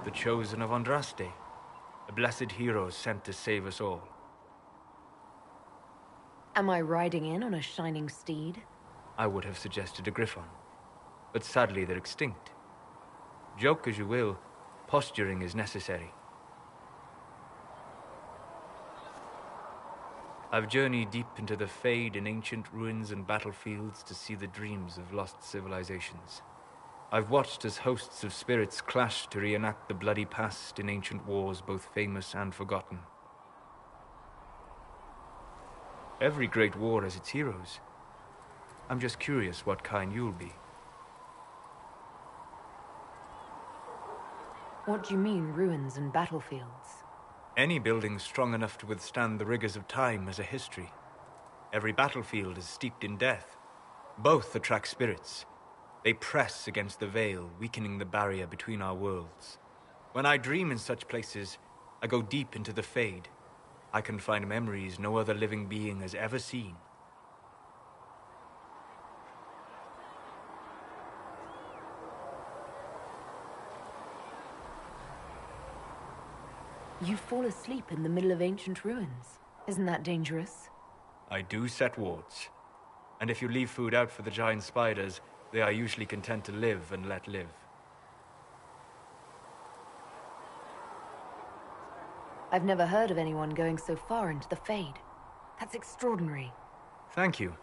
The chosen of Andraste, a blessed hero sent to save us all. Am I riding in on a shining steed? I would have suggested a griffon, but sadly they're extinct. Joke as you will, posturing is necessary. I've journeyed deep into the Fade in ancient ruins and battlefields to see the dreams of lost civilizations. I've watched as hosts of spirits clash to reenact the bloody past in ancient wars, both famous and forgotten. Every great war has its heroes. I'm just curious what kind you'll be. What do you mean, ruins and battlefields? Any building strong enough to withstand the rigors of time has a history. Every battlefield is steeped in death. Both attract spirits. They press against the veil, weakening the barrier between our worlds. When I dream in such places, I go deep into the Fade. I can find memories no other living being has ever seen. You fall asleep in the middle of ancient ruins. Isn't that dangerous? I do set wards. And if you leave food out for the giant spiders, they are usually content to live and let live. I've never heard of anyone going so far into the Fade. That's extraordinary. Thank you.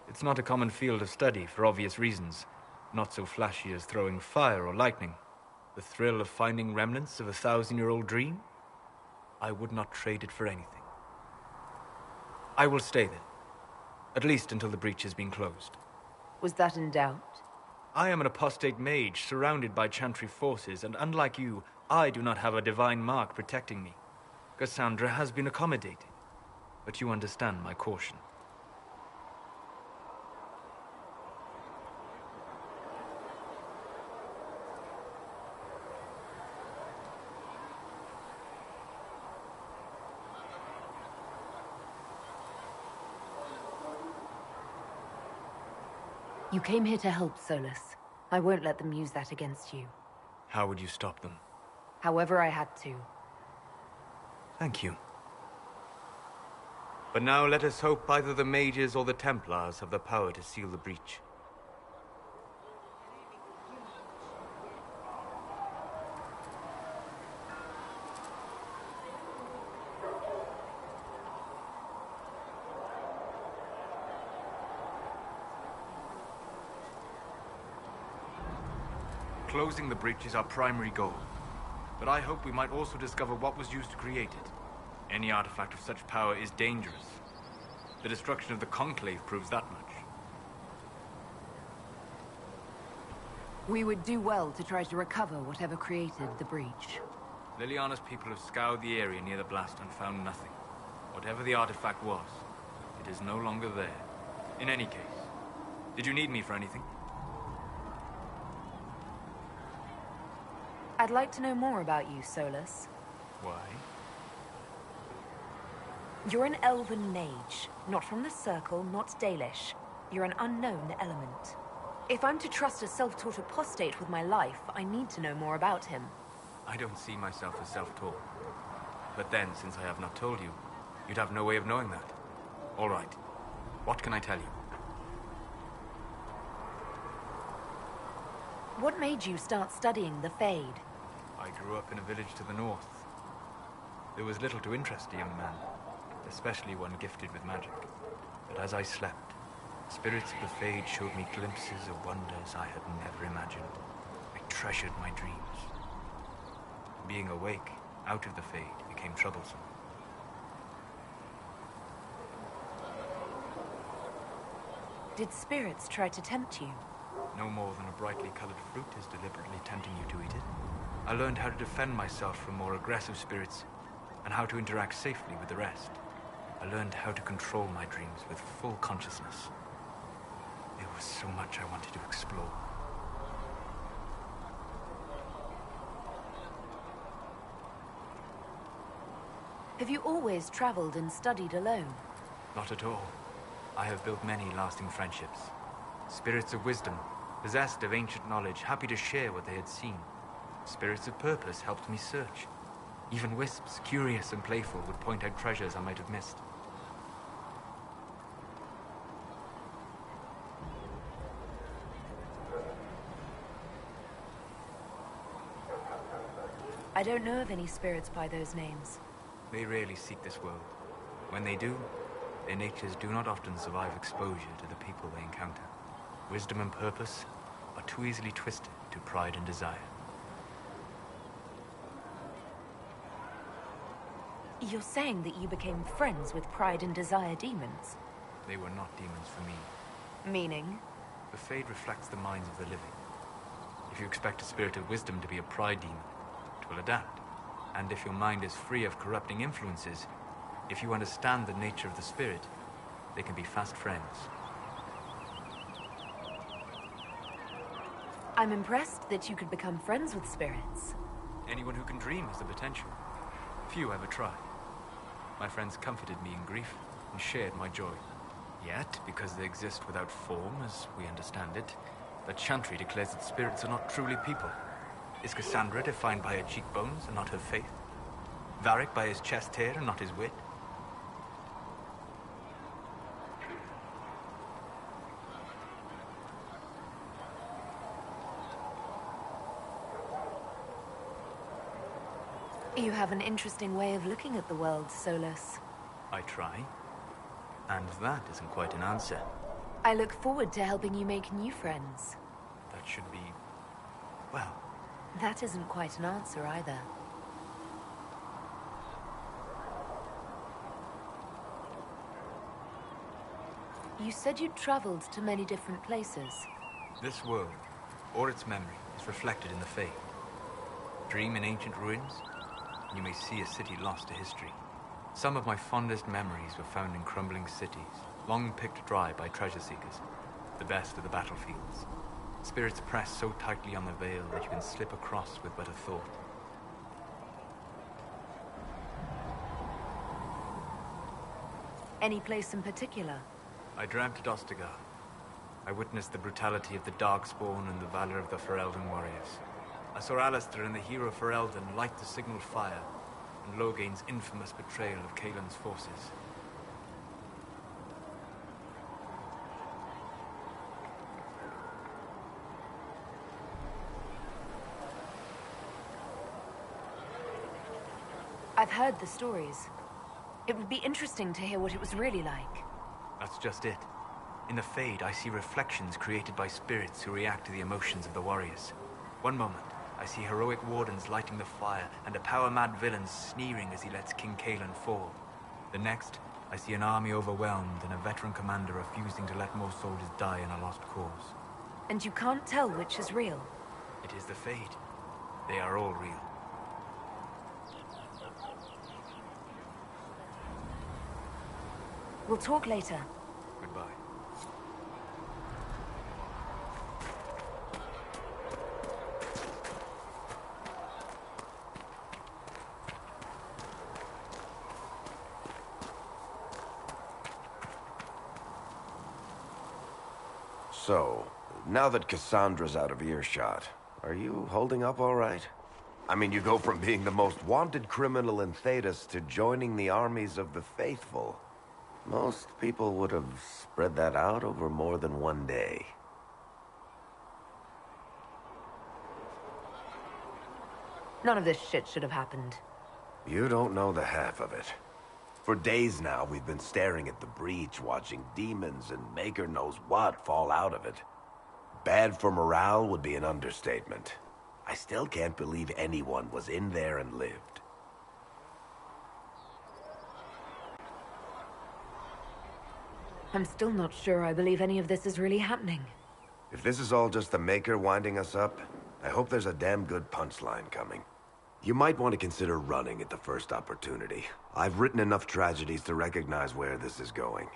It's not a common field of study for obvious reasons. Not so flashy as throwing fire or lightning. The thrill of finding remnants of a 1,000-year-old dream? I would not trade it for anything. I will stay then. At least until the breach has been closed. Was that in doubt? I am an apostate mage surrounded by chantry forces, and unlike you, I do not have a divine mark protecting me. Cassandra has been accommodating, but you understand my caution. You came here to help, Solus. I won't let them use that against you. How would you stop them? However I had to. Thank you. But now let us hope either the mages or the Templars have the power to seal the breach. Closing the breach is our primary goal. But I hope we might also discover what was used to create it. Any artifact of such power is dangerous. The destruction of the Conclave proves that much. We would do well to try to recover whatever created the breach. Liliana's people have scoured the area near the blast and found nothing. Whatever the artifact was, it is no longer there. In any case, did you need me for anything? I'd like to know more about you, Solus. Why? You're an elven mage. Not from the Circle, not Dalish. You're an unknown element. If I'm to trust a self-taught apostate with my life, I need to know more about him. I don't see myself as self-taught. But then, since I have not told you, you'd have no way of knowing that. All right. What can I tell you? What made you start studying the Fade? I grew up in a village to the north. There was little to interest a young man, especially one gifted with magic. But as I slept, spirits of the Fade showed me glimpses of wonders I had never imagined. I treasured my dreams. Being awake, out of the Fade, became troublesome. Did spirits try to tempt you? No more than a brightly colored fruit is deliberately tempting you to eat it. I learned how to defend myself from more aggressive spirits, and how to interact safely with the rest. I learned how to control my dreams with full consciousness. There was so much I wanted to explore. Have you always traveled and studied alone? Not at all. I have built many lasting friendships. Spirits of wisdom, possessed of ancient knowledge, happy to share what they had seen. Spirits of purpose helped me search. Even wisps, curious and playful, would point out treasures I might have missed. I don't know of any spirits by those names. They rarely seek this world. When they do, their natures do not often survive exposure to the people they encounter. Wisdom and purpose are too easily twisted to pride and desire. You're saying that you became friends with Pride and Desire demons? They were not demons for me. Meaning? The Fade reflects the minds of the living. If you expect a spirit of wisdom to be a pride demon, it will adapt. And if your mind is free of corrupting influences, if you understand the nature of the spirit, they can be fast friends. I'm impressed that you could become friends with spirits. Anyone who can dream has the potential. Few ever try. My friends comforted me in grief and shared my joy. Yet, because they exist without form, as we understand it, the Chantry declares that spirits are not truly people. Is Cassandra defined by her cheekbones and not her faith? Varric by his chest hair and not his wit? You have an interesting way of looking at the world, Solus. I try. And that isn't quite an answer. I look forward to helping you make new friends. That should be... well... That isn't quite an answer either. You said you'd traveled to many different places. This world, or its memory, is reflected in the Fade. Dream in ancient ruins, and you may see a city lost to history. Some of my fondest memories were found in crumbling cities, long picked dry by treasure seekers, the best of the battlefields. Spirits press so tightly on the veil that you can slip across with but a thought. Any place in particular? I dreamt at Ostagar. I witnessed the brutality of the Darkspawn and the valor of the Ferelden warriors. I saw Alistair and the hero Ferelden light the signal fire, and Logain's infamous betrayal of Caelan's forces. I've heard the stories. It would be interesting to hear what it was really like. That's just it. In the Fade, I see reflections created by spirits who react to the emotions of the warriors. One moment, I see heroic wardens lighting the fire, and a power-mad villain sneering as he lets King Caelan fall. The next, I see an army overwhelmed and a veteran commander refusing to let more soldiers die in a lost cause. And you can't tell which is real? It is the Fade. They are all real. We'll talk later. Goodbye. So, now that Cassandra's out of earshot, are you holding up all right? I mean, you go from being the most wanted criminal in Thedas to joining the armies of the faithful. Most people would have spread that out over more than one day. None of this shit should have happened. You don't know the half of it. For days now, we've been staring at the breach, watching demons and maker knows what fall out of it. Bad for morale would be an understatement. I still can't believe anyone was in there and lived. I'm still not sure I believe any of this is really happening. If this is all just the Maker winding us up, I hope there's a damn good punchline coming. You might want to consider running at the first opportunity. I've written enough tragedies to recognize where this is going.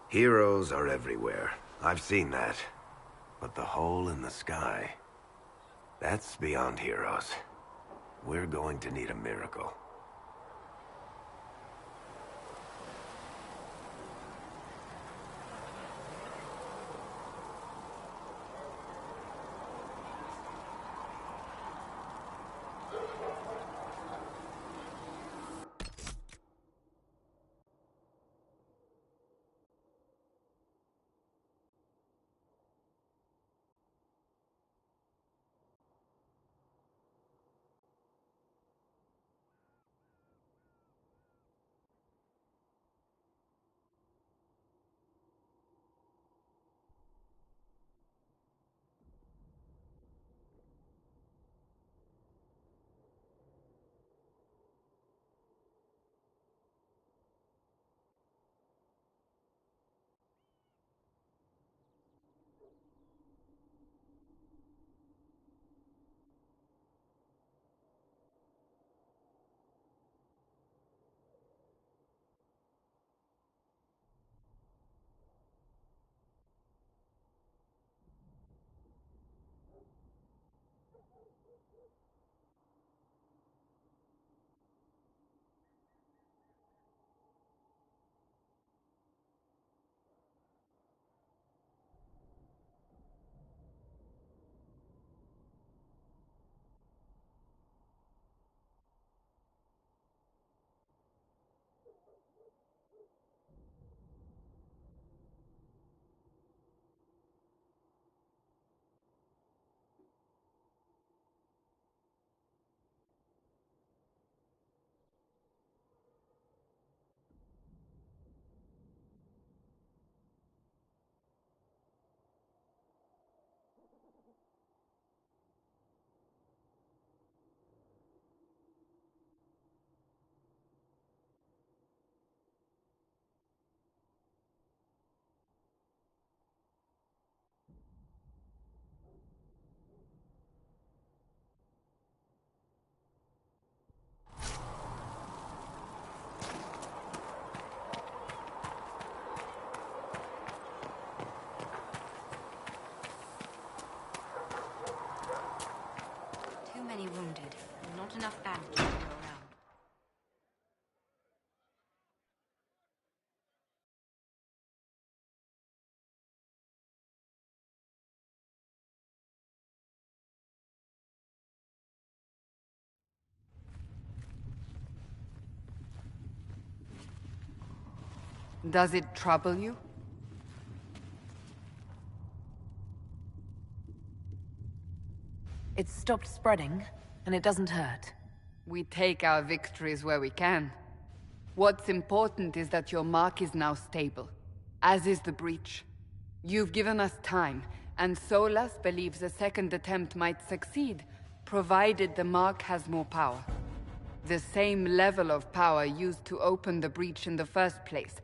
Heroes are everywhere. I've seen that. But the hole in the sky... that's beyond heroes. We're going to need a miracle. Does it trouble you? It's stopped spreading, and it doesn't hurt. We take our victories where we can. What's important is that your mark is now stable, as is the breach. You've given us time, and Solas believes a second attempt might succeed, provided the mark has more power. The same level of power used to open the breach in the first place.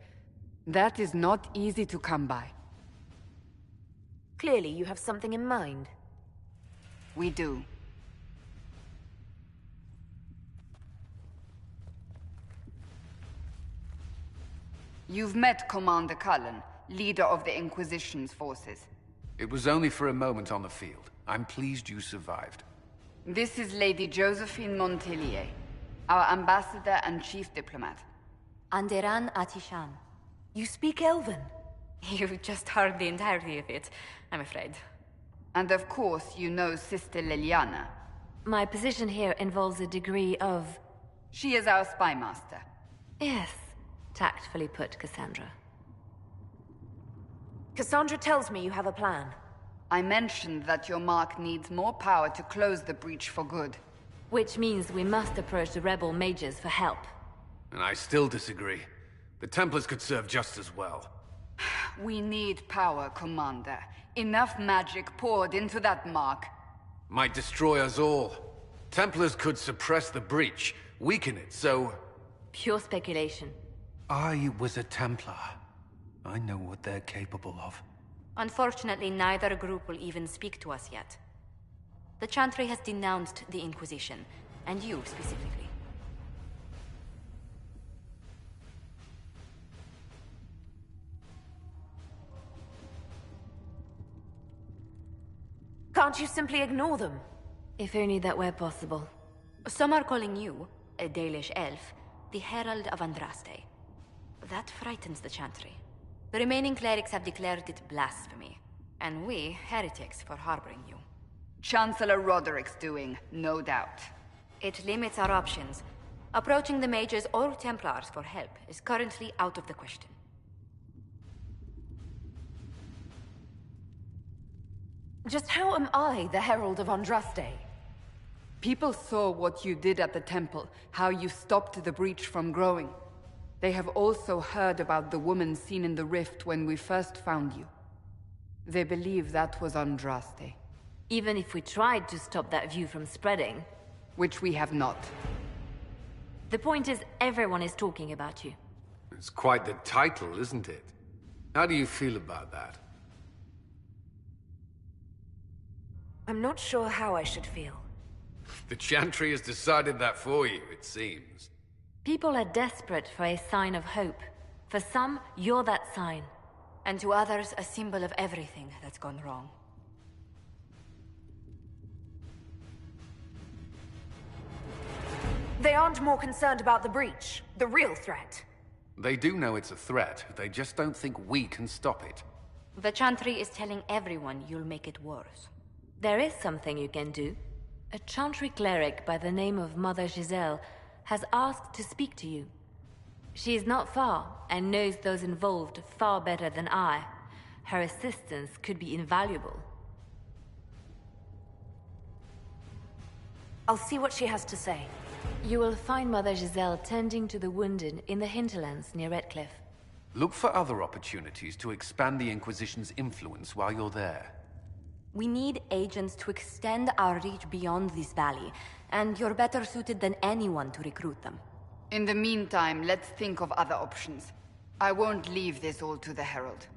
That is not easy to come by. Clearly, you have something in mind. We do. You've met Commander Cullen, leader of the Inquisition's forces. It was only for a moment on the field. I'm pleased you survived. This is Lady Josephine Montelier, our ambassador and chief diplomat. Anderan Atishan. You speak Elven? You've just heard the entirety of it, I'm afraid. And of course, you know Sister Liliana. My position here involves a degree of... She is our spy master. Yes, tactfully put, Cassandra. Cassandra tells me you have a plan. I mentioned that your mark needs more power to close the breach for good. Which means we must approach the rebel mages for help. And I still disagree. The Templars could serve just as well. We need power, Commander. Enough magic poured into that mark. Might destroy us all. Templars could suppress the breach, weaken it, so... Pure speculation. I was a Templar. I know what they're capable of. Unfortunately, neither group will even speak to us yet. The Chantry has denounced the Inquisition, and you specifically. Can't you simply ignore them? If only that were possible. Some are calling you, a Dalish elf, the Herald of Andraste. That frightens the Chantry. The remaining clerics have declared it blasphemy, and we, heretics, for harboring you. Chancellor Roderick's doing, no doubt. It limits our options. Approaching the mages or Templars for help is currently out of the question. Just how am I the Herald of Andraste? People saw what you did at the temple, how you stopped the breach from growing. They have also heard about the woman seen in the rift when we first found you. They believe that was Andraste. Even if we tried to stop that view from spreading... Which we have not. The point is, everyone is talking about you. It's quite the title, isn't it? How do you feel about that? I'm not sure how I should feel. The Chantry has decided that for you, it seems. People are desperate for a sign of hope. For some, you're that sign. And to others, a symbol of everything that's gone wrong. They aren't more concerned about the breach, the real threat. They do know it's a threat, they just don't think we can stop it. The Chantry is telling everyone you'll make it worse. There is something you can do. A Chantry cleric by the name of Mother Giselle has asked to speak to you. She is not far, and knows those involved far better than I. Her assistance could be invaluable. I'll see what she has to say. You will find Mother Giselle tending to the wounded in the hinterlands near Redcliffe. Look for other opportunities to expand the Inquisition's influence while you're there. We need agents to extend our reach beyond this valley, and you're better suited than anyone to recruit them. In the meantime, let's think of other options. I won't leave this all to the Herald.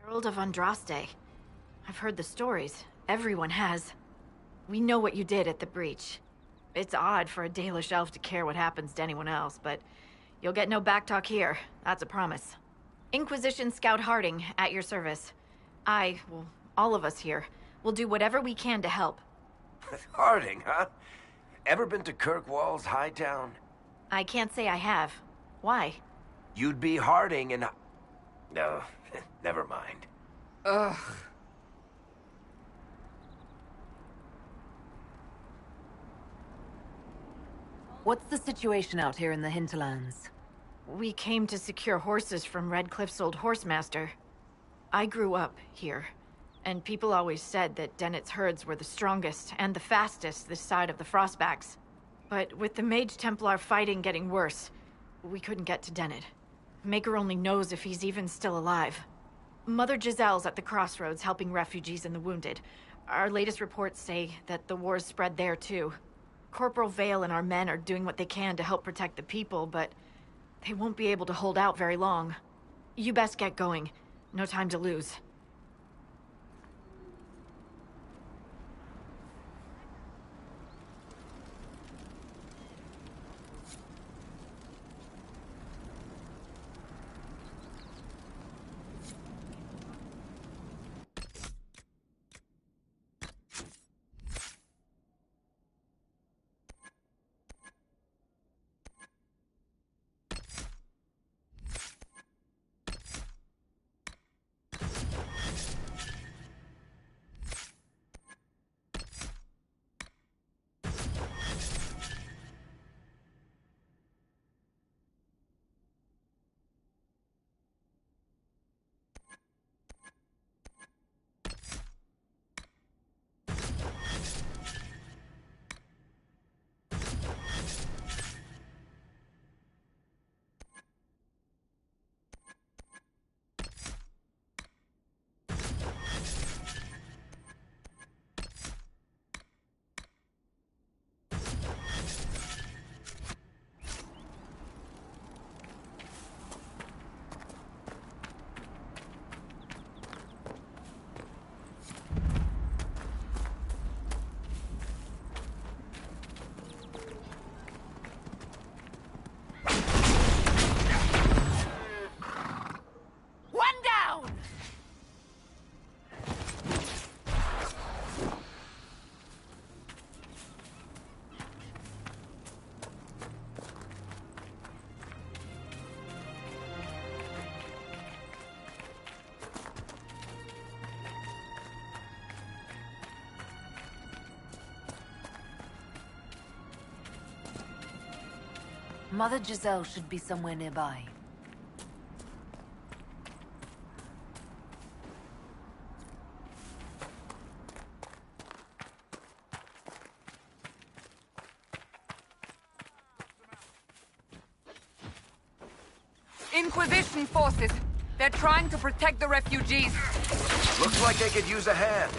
World of Andraste. I've heard the stories. Everyone has. We know what you did at the breach. It's odd for a Dalish elf to care what happens to anyone else, but you'll get no backtalk here. That's a promise. Inquisition Scout Harding, at your service. Well, all of us here, will do whatever we can to help. Harding, huh? Ever been to Kirkwall's Hightown? I can't say I have. Why? You'd be Harding and... No, never mind. Ugh. What's the situation out here in the hinterlands? We came to secure horses from Redcliffe's old horsemaster. I grew up here, and people always said that Dennett's herds were the strongest and the fastest this side of the Frostbacks. But with the Mage Templar fighting getting worse, we couldn't get to Dennett. Maker only knows if he's even still alive. Mother Giselle's at the crossroads helping refugees and the wounded. Our latest reports say that the war's spread there too. Corporal Vale and our men are doing what they can to help protect the people, but they won't be able to hold out very long. You best get going. No time to lose. Mother Giselle should be somewhere nearby. Inquisition forces! They're trying to protect the refugees. Looks like they could use a hand.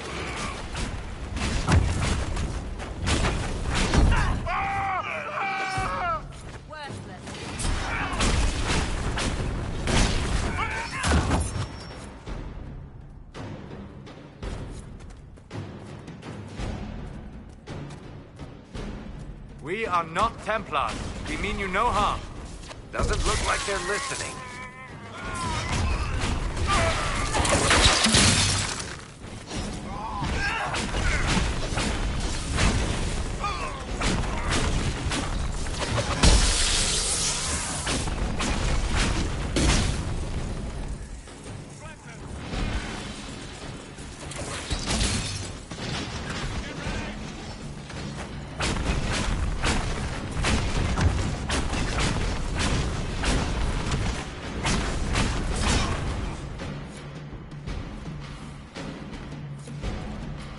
We are not Templars. We mean you no harm. Doesn't look like they're listening.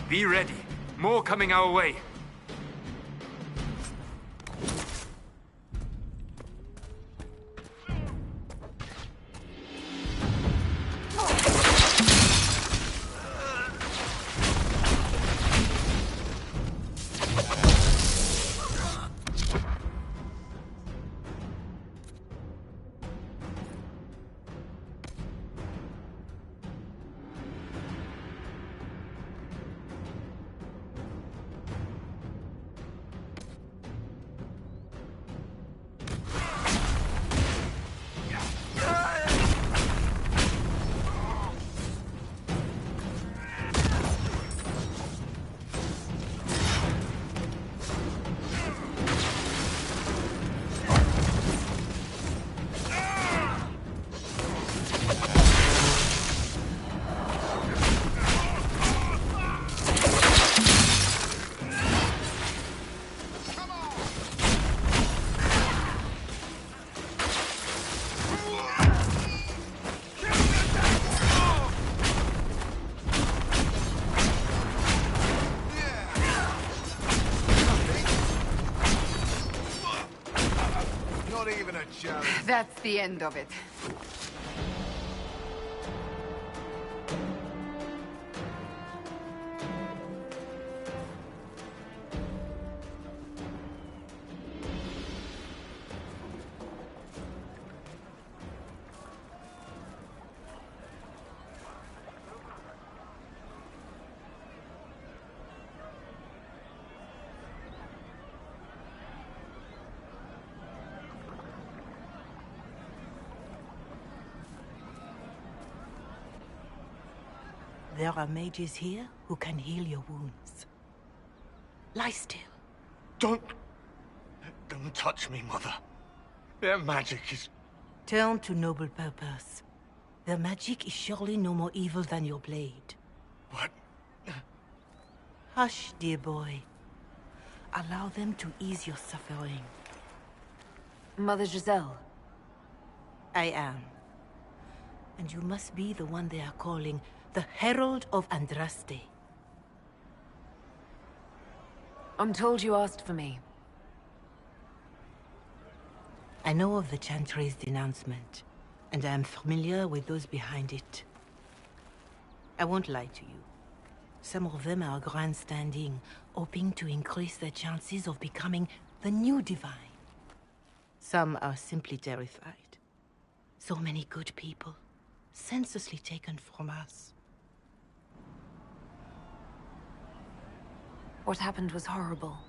Be ready. More coming our way. Not even a challenge. That's the end of it. There are mages here who can heal your wounds. Lie still. Don't touch me, Mother. Their magic is... Turn to noble purpose. Their magic is surely no more evil than your blade. What? Hush, dear boy. Allow them to ease your suffering. Mother Giselle. I am. And you must be the one they are calling the Herald of Andraste. I'm told you asked for me. I know of the Chantry's denouncement, and I am familiar with those behind it. I won't lie to you. Some of them are grandstanding, hoping to increase their chances of becoming the new divine. Some are simply terrified. So many good people, senselessly taken from us. What happened was horrible.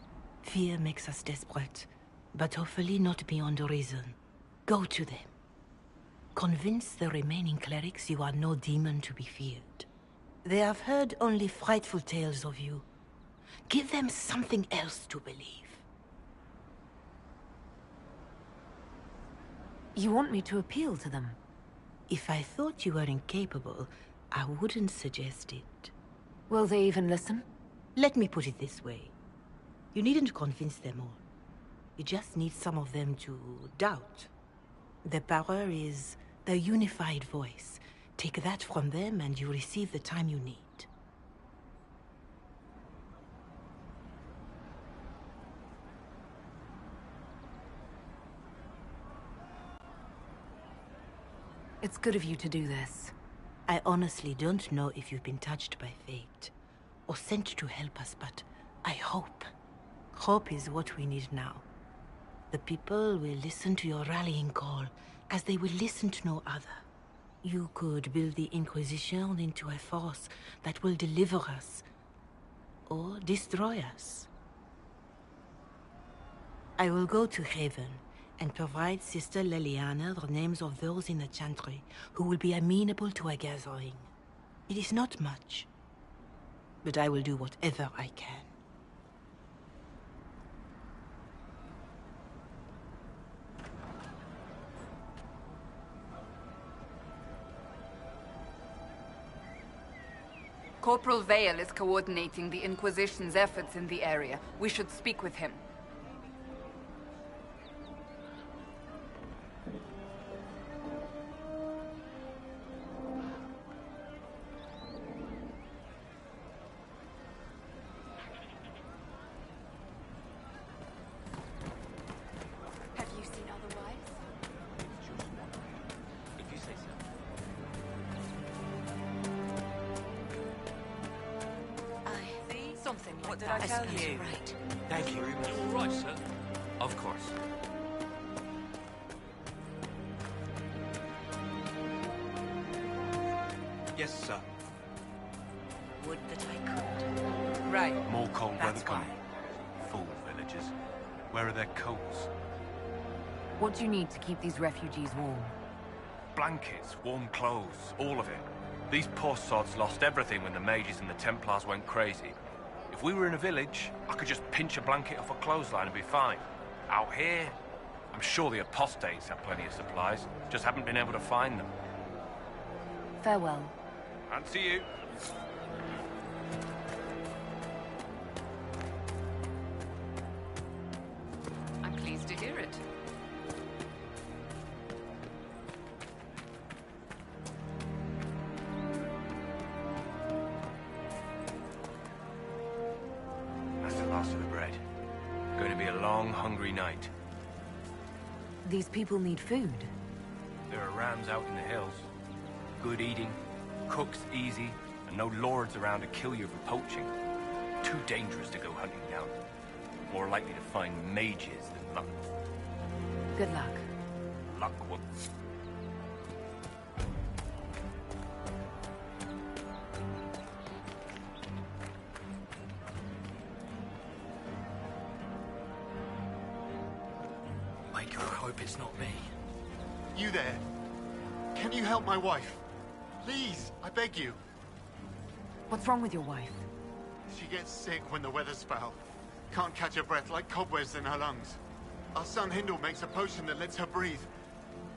Fear makes us desperate, but hopefully not beyond reason. Go to them. Convince the remaining clerics you are no demon to be feared. They have heard only frightful tales of you. Give them something else to believe. You want me to appeal to them? If I thought you were incapable, I wouldn't suggest it. Will they even listen? Let me put it this way. You needn't convince them all. You just need some of them to doubt. Their power is their unified voice. Take that from them and you receive the time you need. It's good of you to do this. I honestly don't know if you've been touched by fate, or sent to help us, but I hope. Hope is what we need now. The people will listen to your rallying call, as they will listen to no other. You could build the Inquisition into a force that will deliver us, or destroy us. I will go to Haven, and provide Sister Leliana the names of those in the Chantry who will be amenable to a gathering. It is not much, but I will do whatever I can. Corporal Vale is coordinating the Inquisition's efforts in the area. We should speak with him. What did I tell you? Right. Thank you. All right, sir. Of course. Yes, sir. Would that I could. Right. More cold That's weather coming. Fool villagers. Where are their coats? What do you need to keep these refugees warm? Blankets, warm clothes, all of it. These poor sods lost everything when the mages and the Templars went crazy. If we were in a village, I could just pinch a blanket off a clothesline and be fine. Out here, I'm sure the apostates have plenty of supplies, just haven't been able to find them. Farewell. And to you. I'm pleased to hear it. That's the last of the bread. Going to be a long, hungry night. These people need food. There are rams out in the hills. Good eating, cooks easy, and no lords around to kill you for poaching. Too dangerous to go hunting down. More likely to find mages than luck. Good luck. Luck will... Maker, I hope it's not me. You there? Can you help my wife? Please, I beg you. What's wrong with your wife? She gets sick when the weather's foul. Can't catch her breath like cobwebs in her lungs. Our son Hindle makes a potion that lets her breathe.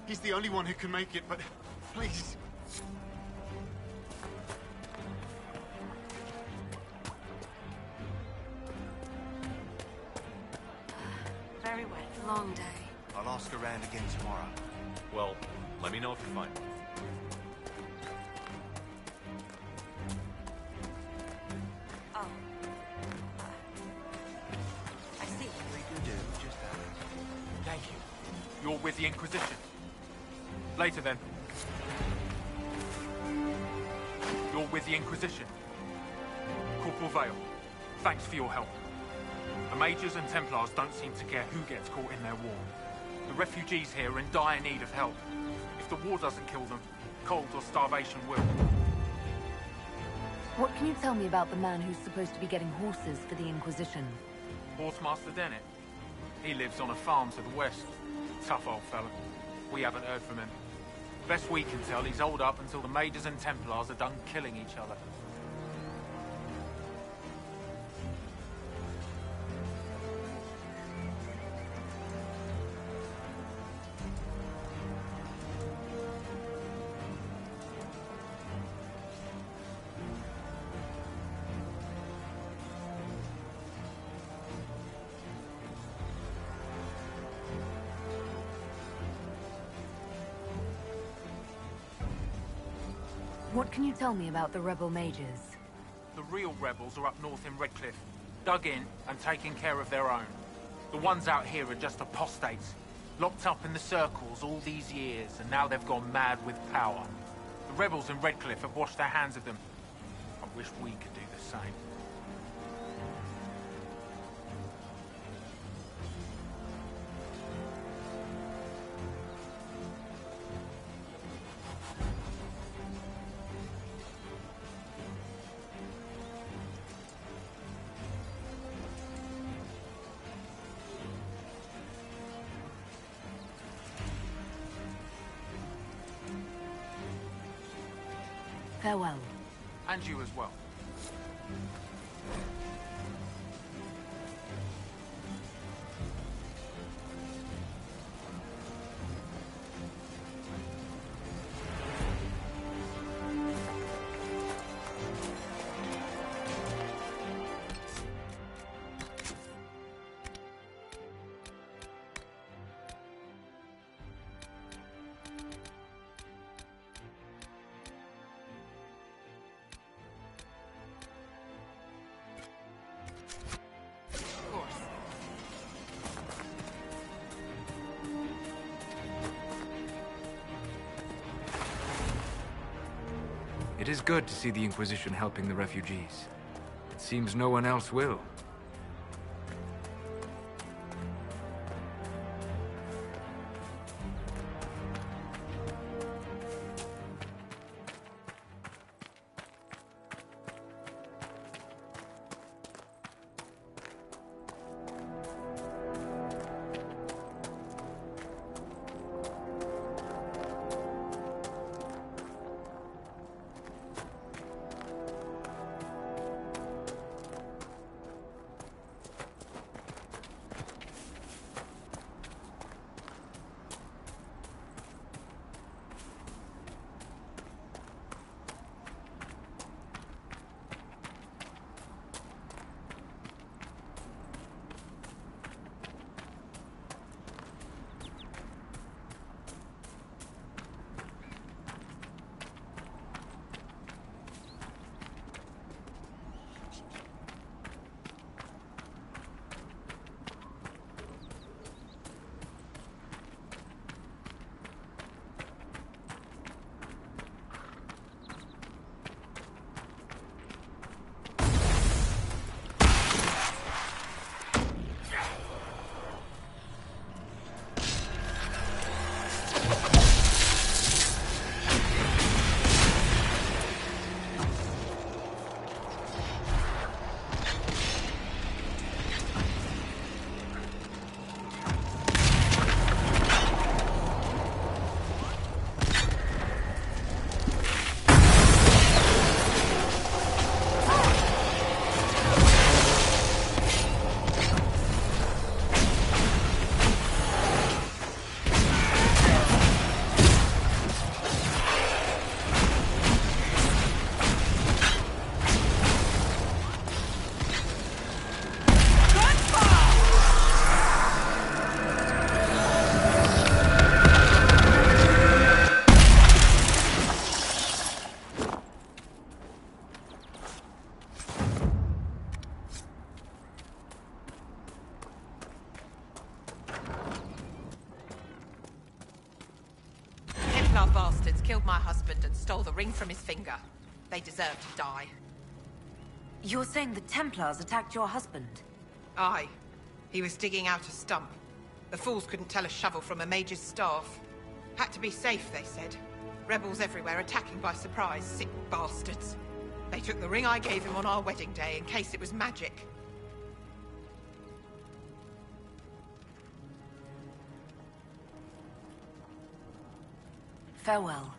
He's the only one who can make it, but please. Very wet. Long day. I'll ask around again tomorrow. Well, let me know if you find it. Oh. I see. We can do just that. Thank you. You're with the Inquisition. Later then. You're with the Inquisition. Corporal Vale, thanks for your help. The Mages and Templars don't seem to care who gets caught in their war. The refugees here are in dire need of help. If the war doesn't kill them, cold or starvation will. What can you tell me about the man who's supposed to be getting horses for the Inquisition? Horsemaster Dennett. He lives on a farm to the west. Tough old fella. We haven't heard from him. Best we can tell, he's holed up until the Mages and Templars are done killing each other. What can you tell me about the rebel mages? The real rebels are up north in Redcliffe, dug in and taking care of their own. The ones out here are just apostates, locked up in the circles all these years, and now they've gone mad with power. The rebels in Redcliffe have washed their hands of them. I wish we could do the same. Farewell. And you as well. It is good to see the Inquisition helping the refugees. It seems no one else will. Templar bastards killed my husband and stole the ring from his finger. They deserve to die. You're saying the Templars attacked your husband? Aye. He was digging out a stump. The fools couldn't tell a shovel from a mage's staff. Had to be safe, they said. Rebels everywhere attacking by surprise, sick bastards. They took the ring I gave him on our wedding day in case it was magic. Farewell.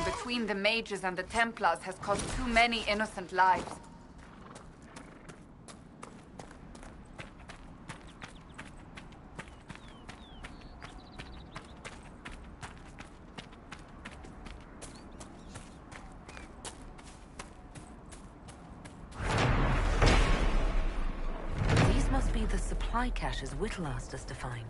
Between the mages and the Templars has cost too many innocent lives. These must be the supply caches Whittle asked us to find.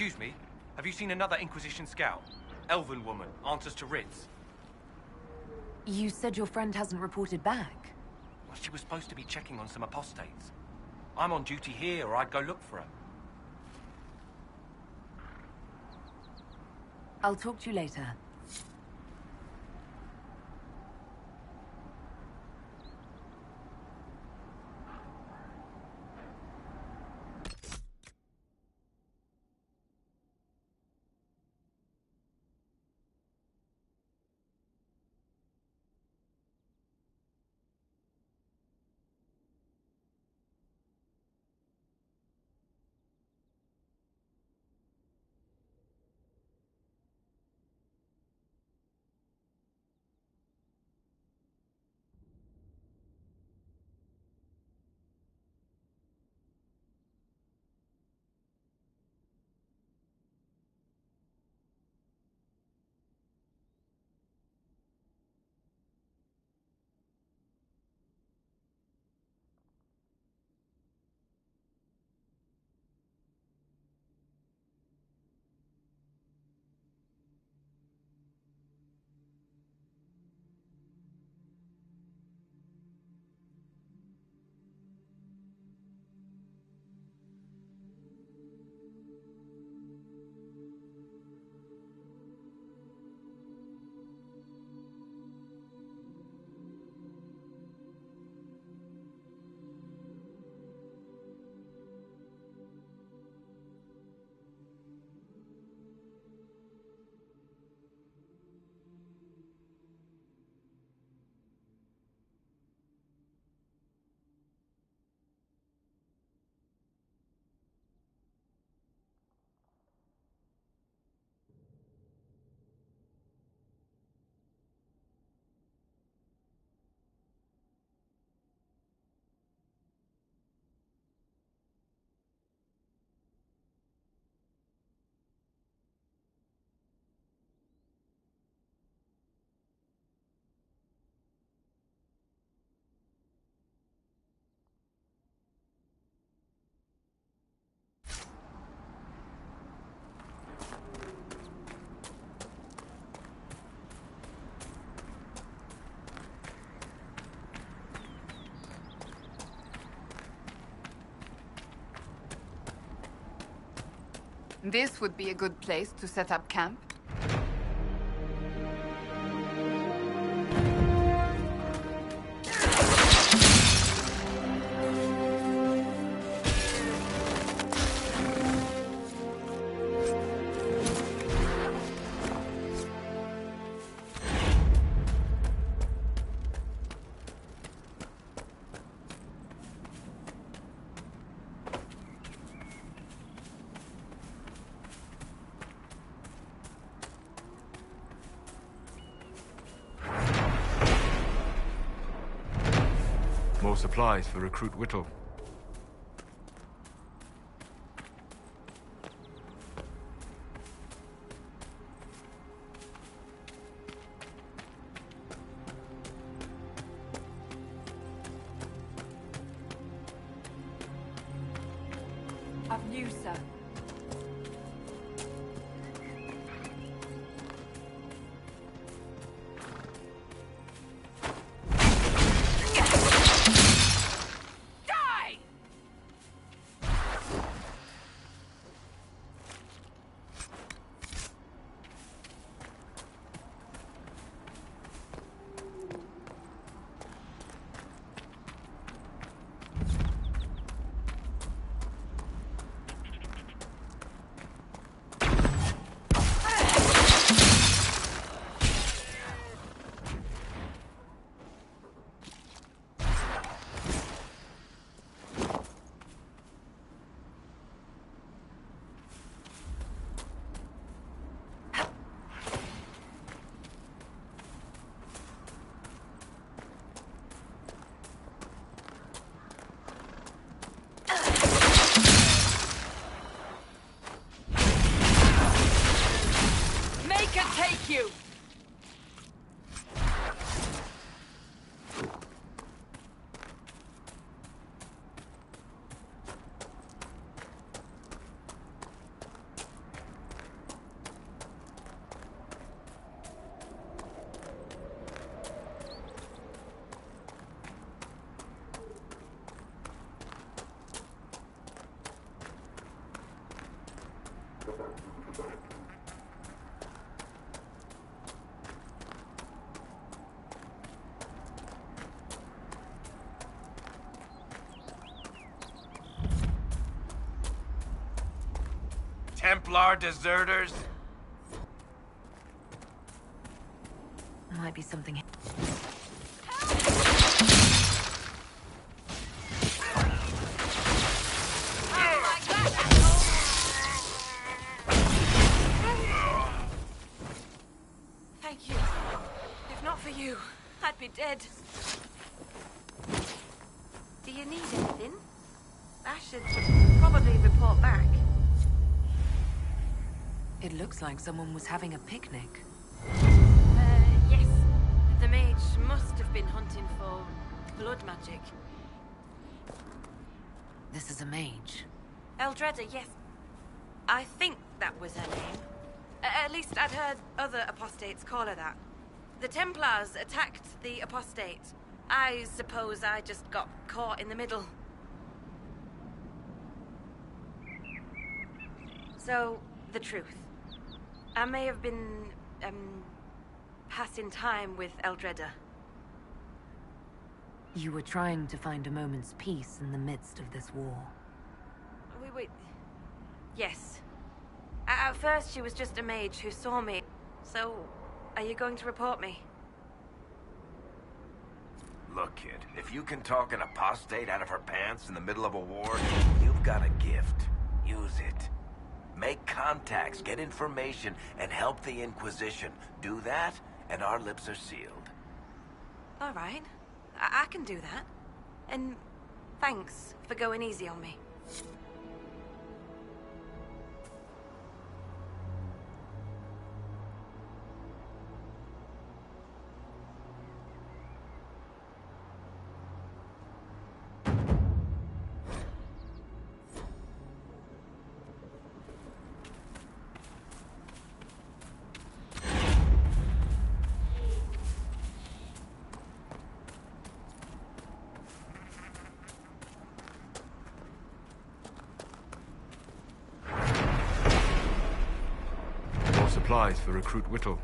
Excuse me, have you seen another Inquisition scout? Elven woman, answers to writs. You said your friend hasn't reported back. Well, she was supposed to be checking on some apostates. I'm on duty here, or I'd go look for her. I'll talk to you later. This would be a good place to set up camp. More supplies for Recruit Whittle. Of you, sir. Take you! Templar deserters? Might be something. Thank you. If not for you, I'd be dead. Do you need anything? I should probably report back. It looks like someone was having a picnic. Yes. The mage must have been hunting for blood magic. This is a mage. Eldredda, yes. I think that was her name. At least I'd heard other apostates call her that. The Templars attacked the apostate. I suppose I just got caught in the middle. So, the truth. I may have been, passing time with Eldredda. You were trying to find a moment's peace in the midst of this war. Wait. Yes. At first, she was just a mage who saw me. So, are you going to report me? Look, kid, if you can talk an apostate out of her pants in the middle of a war, you've got a gift. Use it. Make contacts, get information, and help the Inquisition. Do that, and our lips are sealed. All right. I can do that. And thanks for going easy on me. supplies for Recruit Whittle.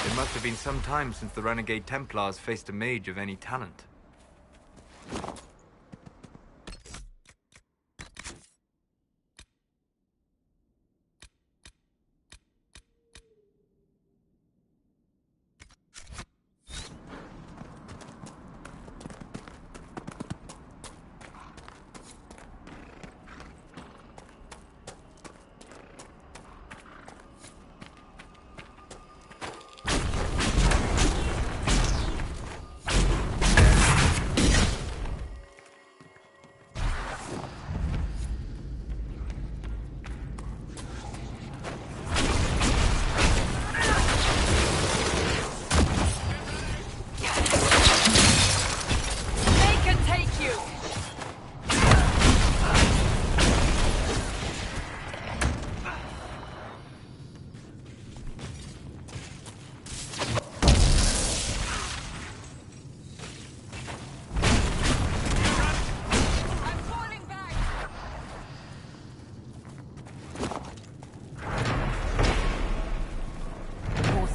It must have been some time since the Renegade Templars faced a mage of any talent.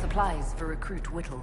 Supplies for Recruit Whittle.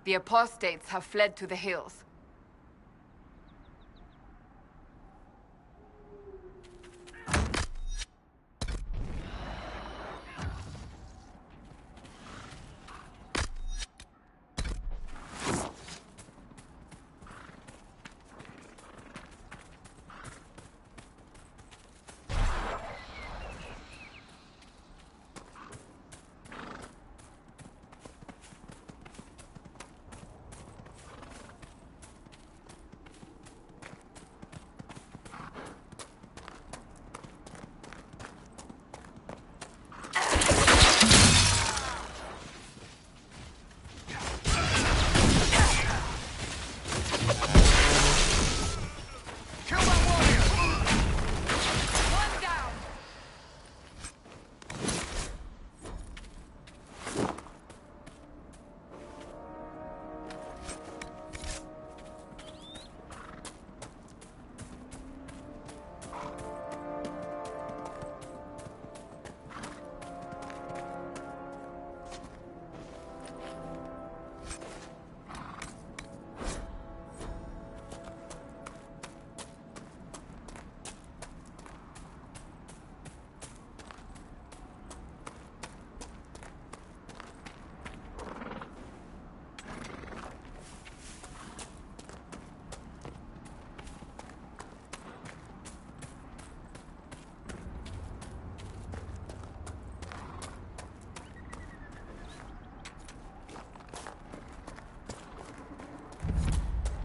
The apostates have fled to the hills.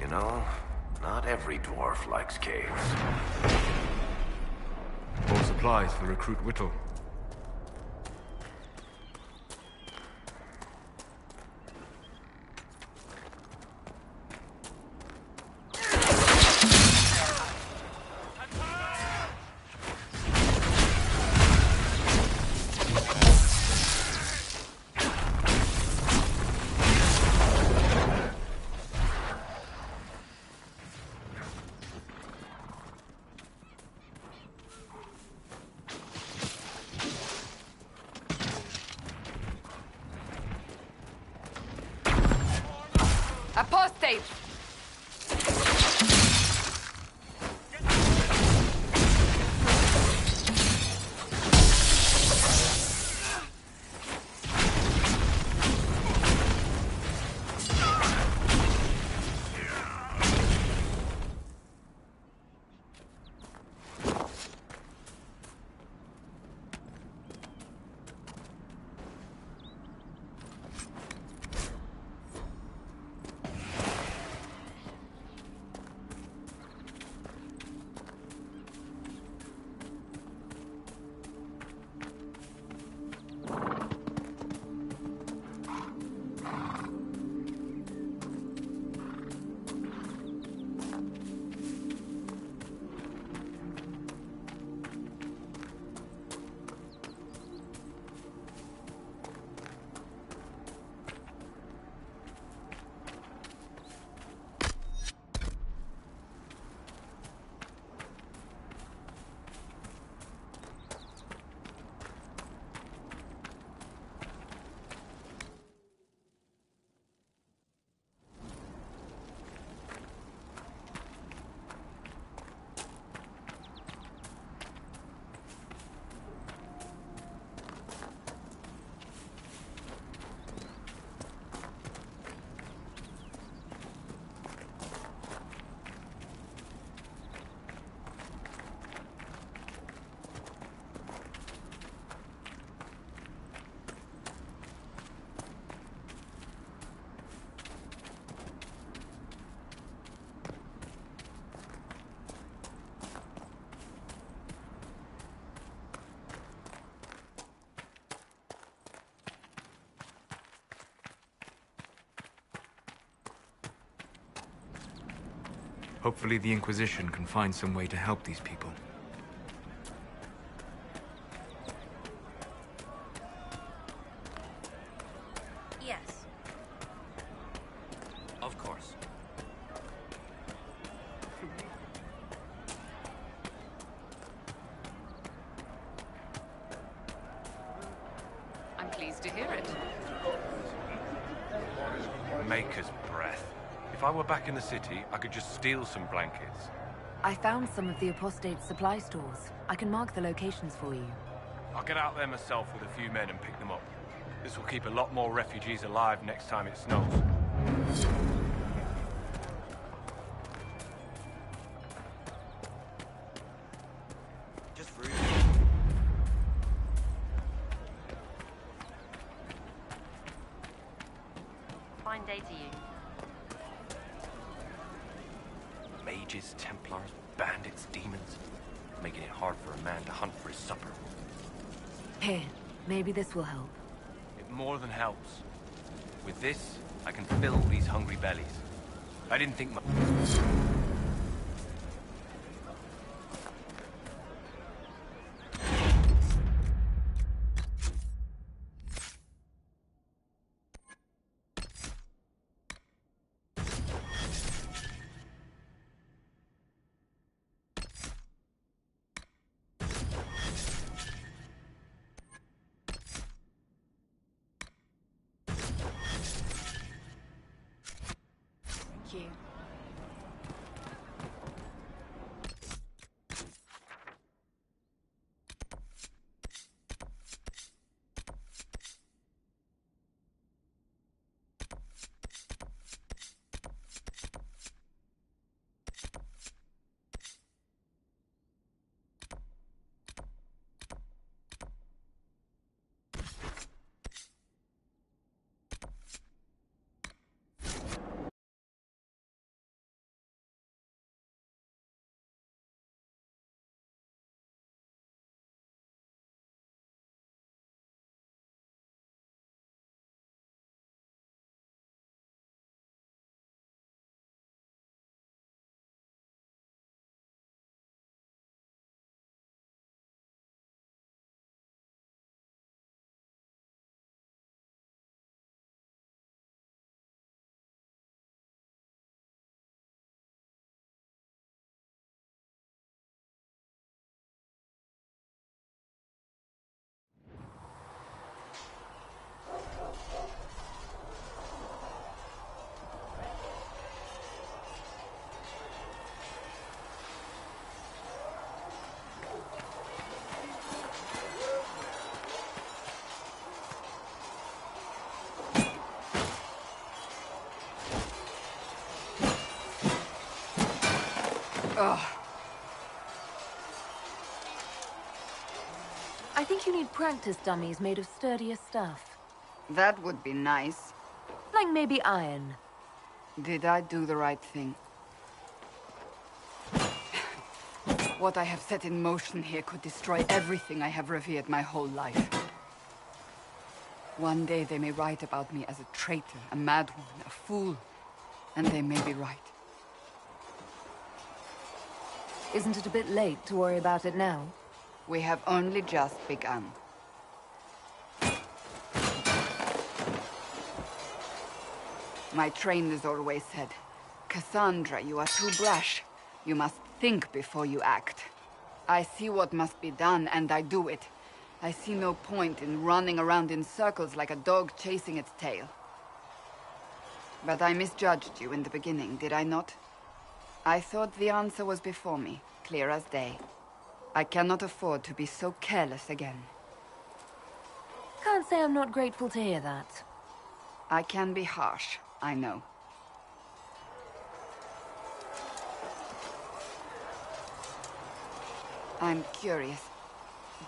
You know, not every dwarf likes caves. More supplies for Recruit Whittle. Apostate! Hopefully the Inquisition can find some way to help these people. Yes. Of course. I'm pleased to hear it. Maker's breath. If I were back in the city, I could just steal some blankets. I found some of the apostate's supply stores. I can mark the locations for you. I'll get out there myself with a few men and pick them up. This will keep a lot more refugees alive next time it snows. Just for you. Fine day to you. Mages, Templars, bandits, demons. Making it hard for a man to hunt for his supper. Here, maybe this will help. It more than helps. With this, I can fill these hungry bellies. I didn't think much. Thank you. Ugh. I think you need practice dummies made of sturdier stuff. That would be nice. Like maybe iron. Did I do the right thing? What I have set in motion here could destroy everything I have revered my whole life. One day they may write about me as a traitor, a madwoman, a fool, and they may be right. Isn't it a bit late to worry about it now? We have only just begun. My trainers always said, Cassandra, you are too brash. You must think before you act. I see what must be done, and I do it. I see no point in running around in circles like a dog chasing its tail. But I misjudged you in the beginning, did I not? I thought the answer was before me, clear as day. I cannot afford to be so careless again. Can't say I'm not grateful to hear that. I can be harsh, I know. I'm curious.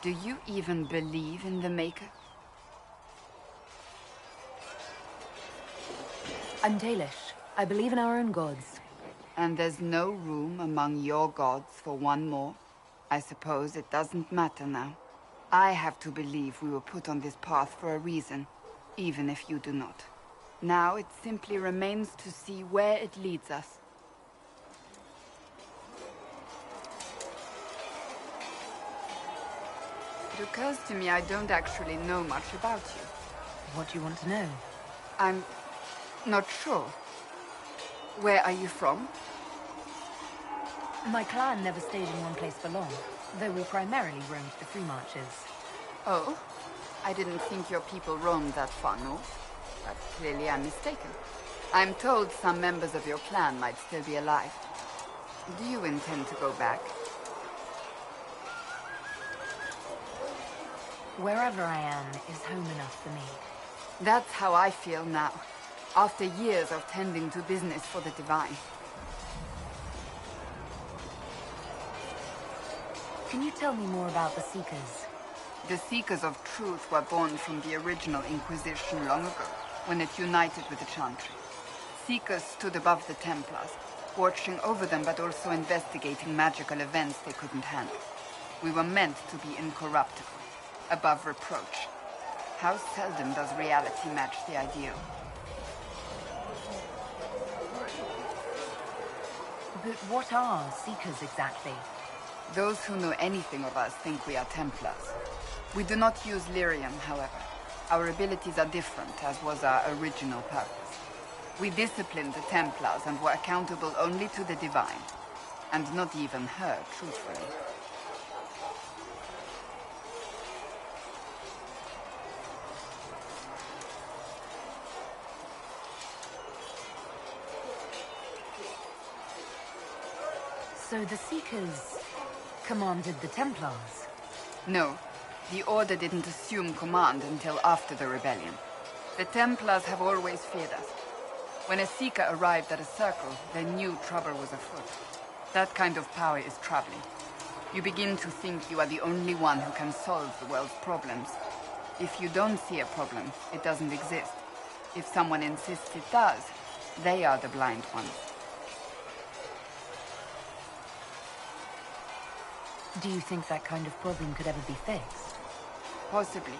Do you even believe in the Maker? I'm Dalish. I believe in our own gods. And there's no room among your gods for one more? I suppose it doesn't matter now. I have to believe we were put on this path for a reason, even if you do not. Now it simply remains to see where it leads us. It occurs to me I don't actually know much about you. What do you want to know? I'm not sure. Where are you from? My clan never stayed in one place for long, though we primarily roamed the free marches. Oh? I didn't think your people roamed that far north. But clearly I'm mistaken. I'm told some members of your clan might still be alive. Do you intend to go back? Wherever I am is home enough for me. That's how I feel now, after years of tending to business for the Divine. Can you tell me more about the Seekers? The Seekers of Truth were born from the original Inquisition long ago, when it united with the Chantry. Seekers stood above the Templars, watching over them but also investigating magical events they couldn't handle. We were meant to be incorruptible, above reproach. How seldom does reality match the ideal? But what are Seekers exactly? Those who know anything of us think we are Templars. We do not use lyrium, however. Our abilities are different, as was our original purpose. We disciplined the Templars and were accountable only to the Divine. And not even her, truthfully. So the Seekers commanded the Templars? No. The Order didn't assume command until after the rebellion. The Templars have always feared us. When a Seeker arrived at a circle, they knew trouble was afoot. That kind of power is troubling. You begin to think you are the only one who can solve the world's problems. If you don't see a problem, it doesn't exist. If someone insists it does, they are the blind ones. Do you think that kind of problem could ever be fixed? Possibly.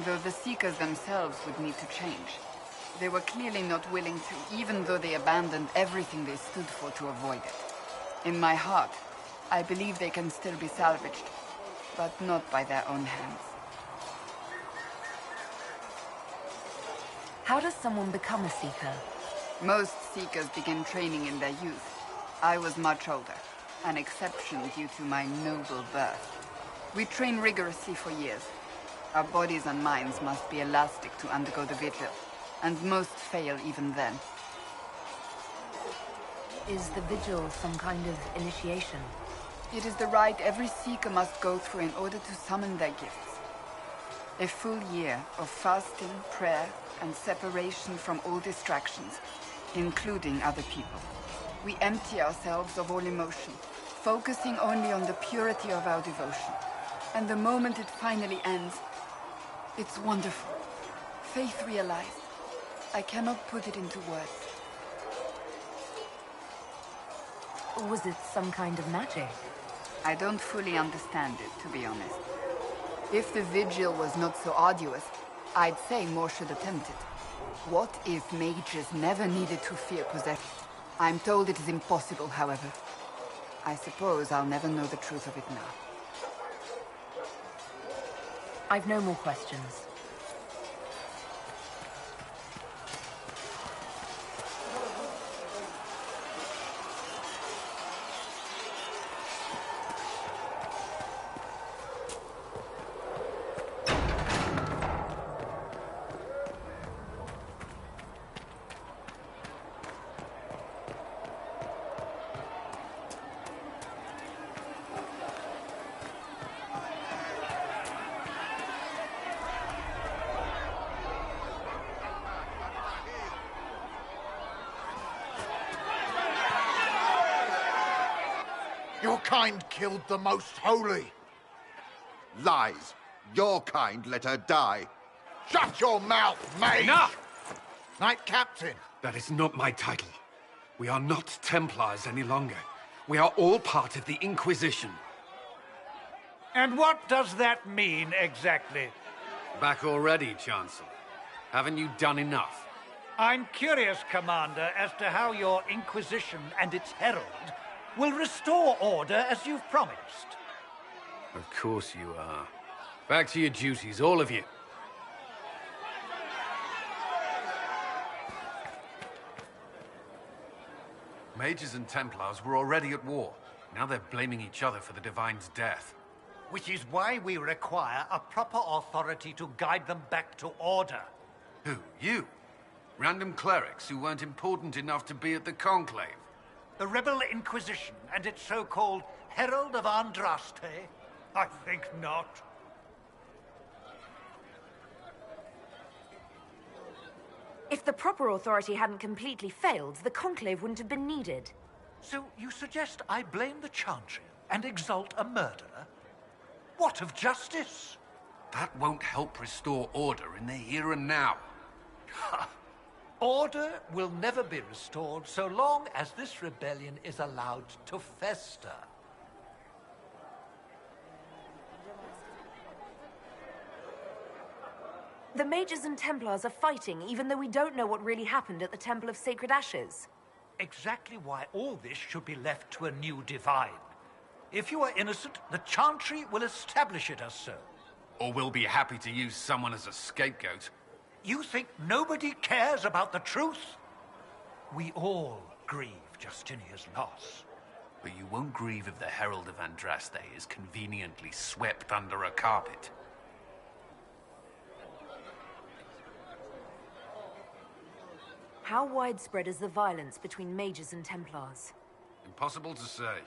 Though the Seekers themselves would need to change. They were clearly not willing to, even though they abandoned everything they stood for to avoid it. In my heart, I believe they can still be salvaged, but not by their own hands. How does someone become a Seeker? Most Seekers begin training in their youth. I was much older, an exception due to my noble birth. We train rigorously for years. Our bodies and minds must be elastic to undergo the vigil, and most fail even then. Is the vigil some kind of initiation? It is the rite every Seeker must go through in order to summon their gifts. A full year of fasting, prayer, and separation from all distractions, including other people. We empty ourselves of all emotion, focusing only on the purity of our devotion. And the moment it finally ends, it's wonderful. Faith realized. I cannot put it into words. Was it some kind of magic? I don't fully understand it, to be honest. If the vigil was not so arduous, I'd say more should attempt it. What if mages never needed to fear possession? I'm told it is impossible, however. I suppose I'll never know the truth of it now. I've no more questions. Your kind killed the most holy. Lies. Your kind let her die. Shut your mouth, mage! Enough! Knight Captain. That is not my title. We are not Templars any longer. We are all part of the Inquisition. And what does that mean, exactly? Back already, Chancellor. Haven't you done enough? I'm curious, Commander, as to how your Inquisition and its herald will restore order as you've promised. Of course you are. Back to your duties, all of you. Mages and Templars were already at war. Now they're blaming each other for the Divine's death. Which is why we require a proper authority to guide them back to order. Who? You? Random clerics who weren't important enough to be at the Conclave? The Rebel Inquisition and its so-called Herald of Andraste? I think not. If the proper authority hadn't completely failed, the Conclave wouldn't have been needed. So you suggest I blame the Chantry and exalt a murderer? What of justice? That won't help restore order in the here and now. Order will never be restored so long as this rebellion is allowed to fester. The Mages and Templars are fighting, even though we don't know what really happened at the Temple of Sacred Ashes. Exactly why all this should be left to a new divine. If you are innocent, the Chantry will establish it as so. Or we'll be happy to use someone as a scapegoat. You think nobody cares about the truth? We all grieve Justinia's loss. But you won't grieve if the Herald of Andraste is conveniently swept under a carpet. How widespread is the violence between Mages and Templars? Impossible to say.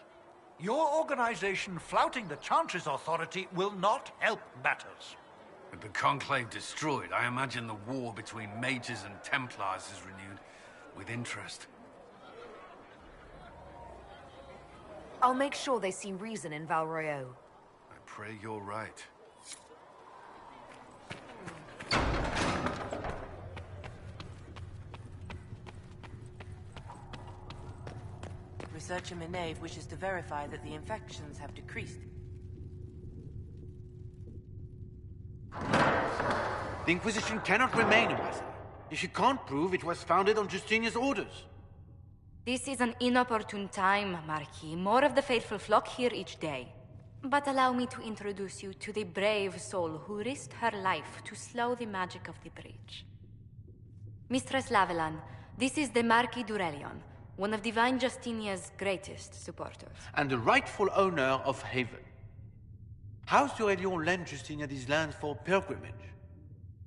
Your organization flouting the Chantry's authority will not help matters. With the Conclave destroyed, I imagine the war between Mages and Templars is renewed with interest. I'll make sure they see reason in Val Royeaux. I pray you're right. Researcher Minave wishes to verify that the infections have decreased. The Inquisition cannot remain, Ambassador, if you can't prove it was founded on Justinia's orders. This is an inopportune time, Marquis. More of the faithful flock here each day. But allow me to introduce you to the brave soul who risked her life to slow the magic of the breach. Mistress Lavelan, this is the Marquis d'Aurelion, one of Divine Justinia's greatest supporters. And the rightful owner of Haven. House d'Aurelion lent Justinia these lands for pilgrimage.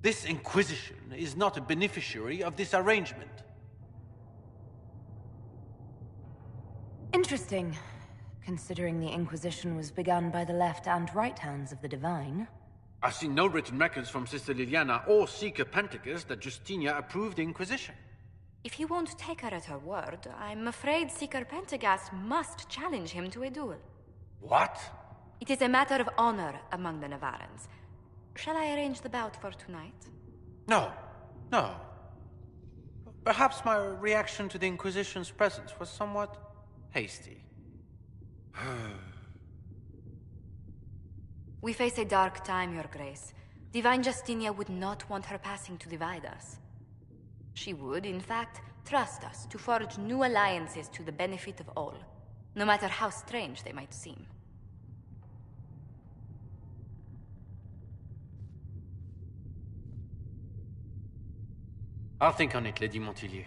This Inquisition is not a beneficiary of this arrangement. Interesting, considering the Inquisition was begun by the left and right hands of the Divine. I've seen no written records from Sister Liliana or Seeker Pentecost that Justinia approved the Inquisition. If you won't take her at her word, I'm afraid Seeker Pentagast must challenge him to a duel. What? It is a matter of honor among the Navarrans. Shall I arrange the bout for tonight? No. Perhaps my reaction to the Inquisition's presence was somewhat hasty. We face a dark time, Your Grace. Divine Justinia would not want her passing to divide us. She would, in fact, trust us to forge new alliances to the benefit of all, no matter how strange they might seem. I'll think on it, Lady Montilyet.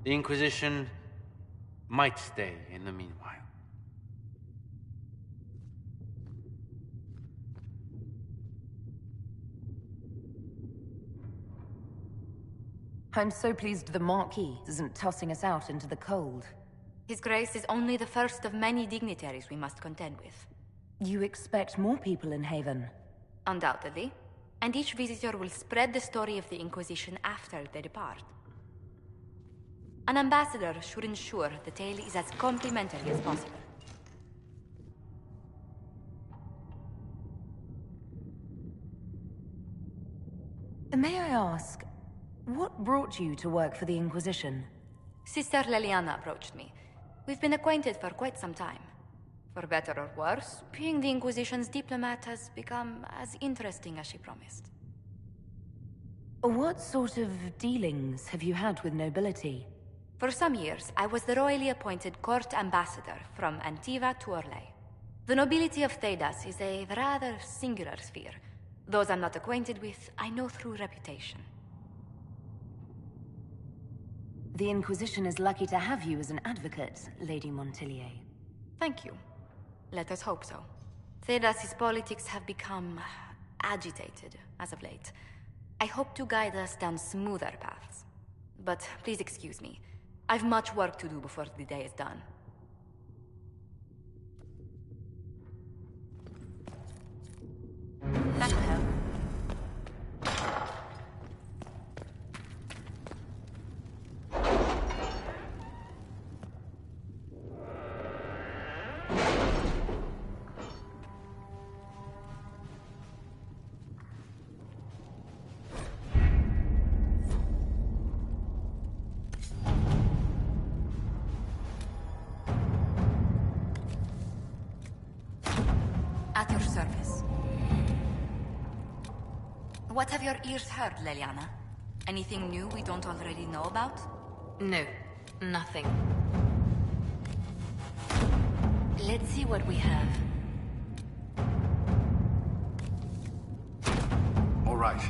The Inquisition might stay in the meanwhile. I'm so pleased the Marquis isn't tossing us out into the cold. His Grace is only the first of many dignitaries we must contend with. You expect more people in Haven? Undoubtedly. And each visitor will spread the story of the Inquisition after they depart. An ambassador should ensure the tale is as complimentary as possible. May I ask, what brought you to work for the Inquisition? Sister Liliana approached me. We've been acquainted for quite some time. For better or worse, being the Inquisition's diplomat has become as interesting as she promised. What sort of dealings have you had with nobility? For some years, I was the royally appointed court ambassador from Antiva to Orlais. The nobility of Thedas is a rather singular sphere. Those I'm not acquainted with, I know through reputation. The Inquisition is lucky to have you as an advocate, Lady Montilyet. Thank you. Let us hope so. Thedas's politics have become agitated as of late. I hope to guide us down smoother paths. But please excuse me. I've much work to do before the day is done. That'll help. At your service. What have your ears heard, Leliana? Anything new we don't already know about? No, nothing. Let's see what we have. All right.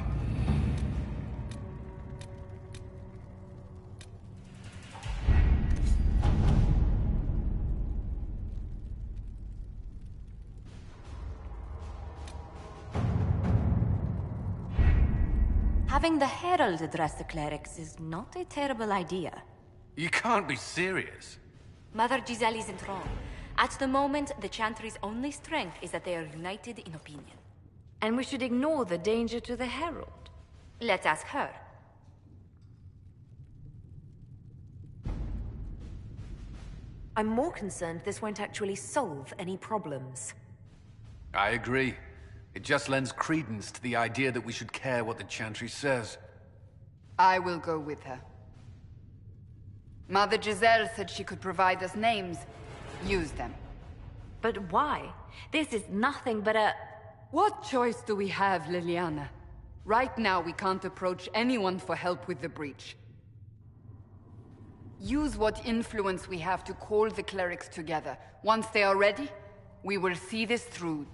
Having the Herald address the clerics is not a terrible idea. You can't be serious. Mother Giselle isn't wrong. At the moment, the Chantry's only strength is that they are united in opinion. And we should ignore the danger to the Herald. Let's ask her. I'm more concerned this won't actually solve any problems. I agree. It just lends credence to the idea that we should care what the Chantry says. I will go with her. Mother Giselle said she could provide us names. Use them. But why? This is nothing but a... What choice do we have, Leliana? Right now, we can't approach anyone for help with the breach. Use what influence we have to call the clerics together. Once they are ready, we will see this through.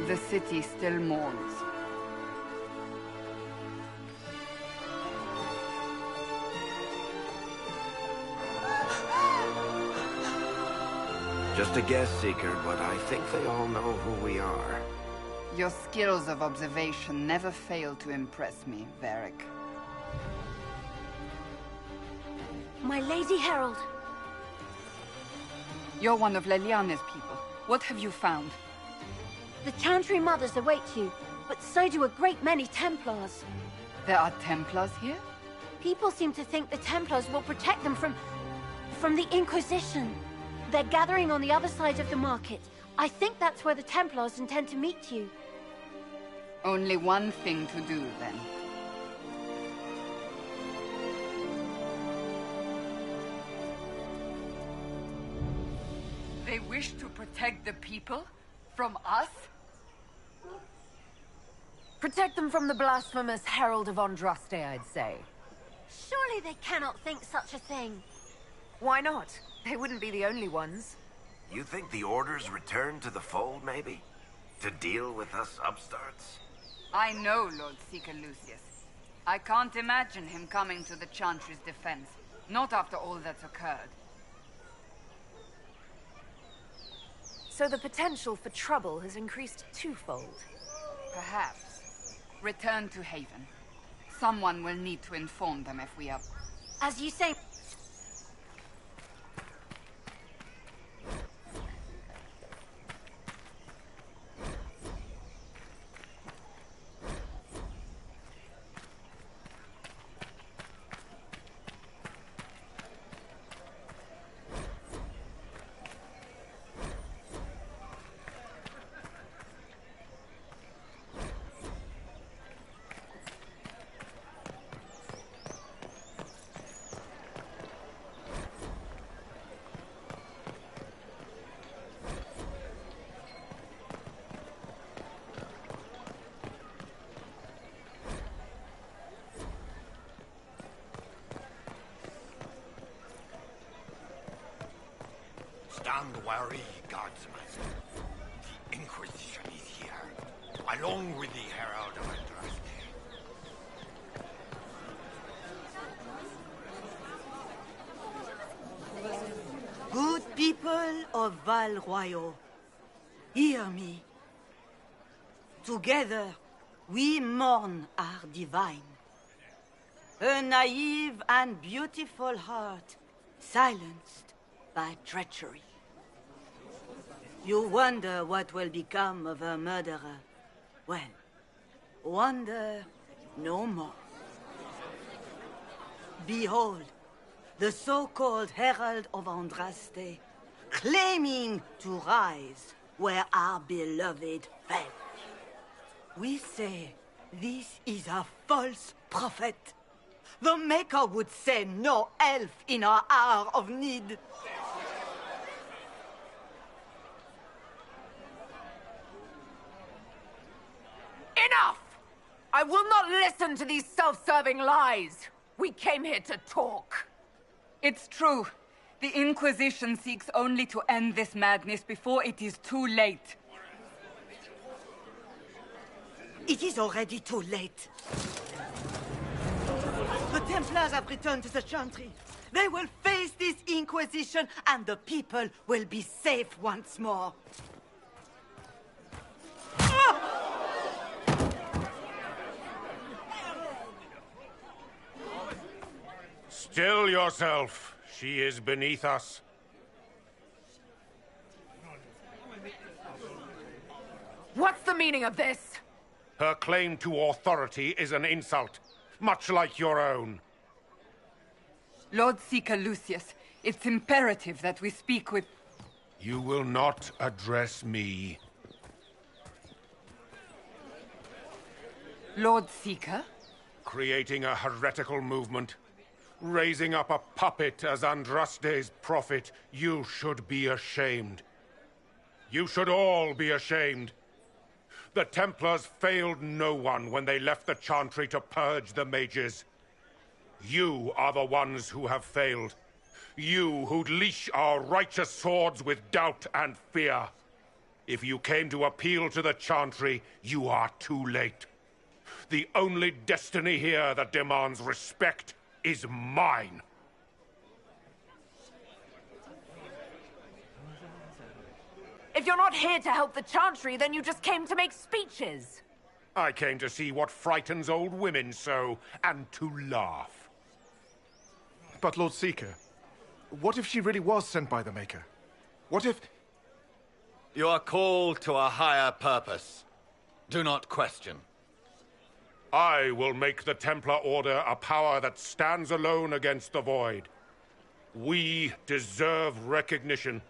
The city still mourns. Just a guess, Seeker, but I think they all know who we are. Your skills of observation never fail to impress me, Varric. My Lady Herald! You're one of Leliana's people. What have you found? The Chantry Mothers await you, but so do a great many Templars. There are Templars here? People seem to think the Templars will protect them from the Inquisition. They're gathering on the other side of the market. I think that's where the Templars intend to meet you. Only one thing to do, then. They wish to protect the people? From us? Protect them from the blasphemous Herald of Andraste, I'd say. Surely they cannot think such a thing. Why not? They wouldn't be the only ones. You think the Order's returned to the fold, maybe? To deal with us upstarts? I know Lord Seeker Lucius. I can't imagine him coming to the Chantry's defense. Not after all that's occurred. So the potential for trouble has increased twofold. Perhaps. Return to Haven. Someone will need to inform them if we are... As you say... Don't worry, Guardsmaster. The Inquisition is here, along with the Herald of Andraste. Good people of Val Royal, hear me. Together, we mourn our divine. Her naive and beautiful heart, silenced by treachery. You wonder what will become of her murderer. Well, wonder no more. Behold, the so-called Herald of Andraste, claiming to rise where our beloved fell. We say this is a false prophet. The Maker would send no elf in our hour of need. Enough! I will not listen to these self-serving lies. We came here to talk. It's true. The Inquisition seeks only to end this madness before it is too late. It is already too late. The Templars have returned to the Chantry. They will face this Inquisition, and the people will be safe once more. Still yourself. She is beneath us. What's the meaning of this? Her claim to authority is an insult, much like your own. Lord Seeker Lucius, it's imperative that we speak with... You will not address me. Lord Seeker? Creating a heretical movement. Raising up a puppet as Andraste's prophet. You should be ashamed. You should all be ashamed. The Templars failed no one when they left the Chantry to purge the mages. You are the ones who have failed. You who'd leash our righteous swords with doubt and fear. If you came to appeal to the Chantry, you are too late. The only destiny here that demands respect is mine. If you're not here to help the Chantry, then you just came to make speeches. I came to see what frightens old women so, and to laugh. But Lord Seeker, what if she really was sent by the Maker? What if... You are called to a higher purpose. Do not question. I will make the Templar Order a power that stands alone against the Void. We deserve recognition.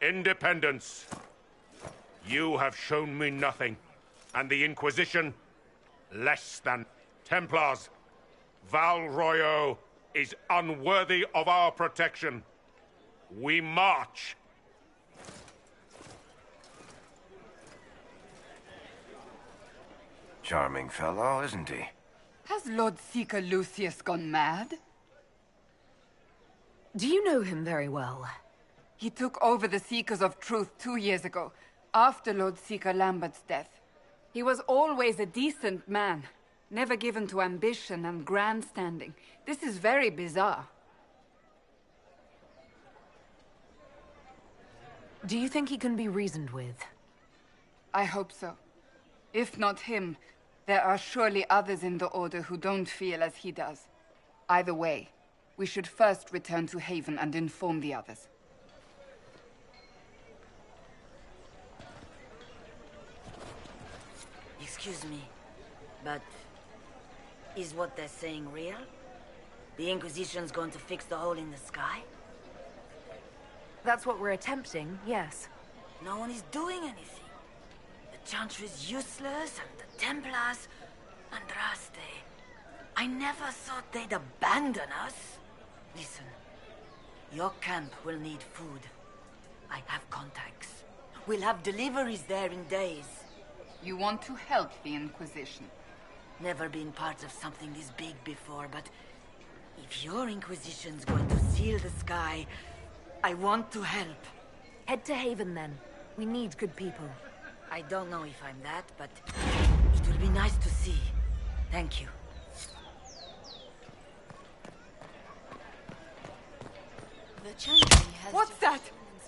Independence. You have shown me nothing. And the Inquisition, less than. Templars, Val Royal is unworthy of our protection. We march. Charming fellow, isn't he? Has Lord Seeker Lucius gone mad? Do you know him very well? He took over the Seekers of Truth 2 years ago, after Lord Seeker Lambert's death. He was always a decent man, never given to ambition and grandstanding. This is very bizarre. Do you think he can be reasoned with? I hope so. If not him, there are surely others in the Order who don't feel as he does. Either way, we should first return to Haven and inform the others. Excuse me, but is what they're saying real? The Inquisition's going to fix the hole in the sky? That's what we're attempting, yes. No one is doing anything. The Chantry's useless, and the Templars... Andraste. I never thought they'd abandon us. Listen, your camp will need food. I have contacts. We'll have deliveries there in days. You want to help the Inquisition? Never been part of something this big before, but if your Inquisition's going to seal the sky, I want to help. Head to Haven, then. We need good people. I don't know if I'm that, but it will be nice to see. Thank you. The Chantry has What's that?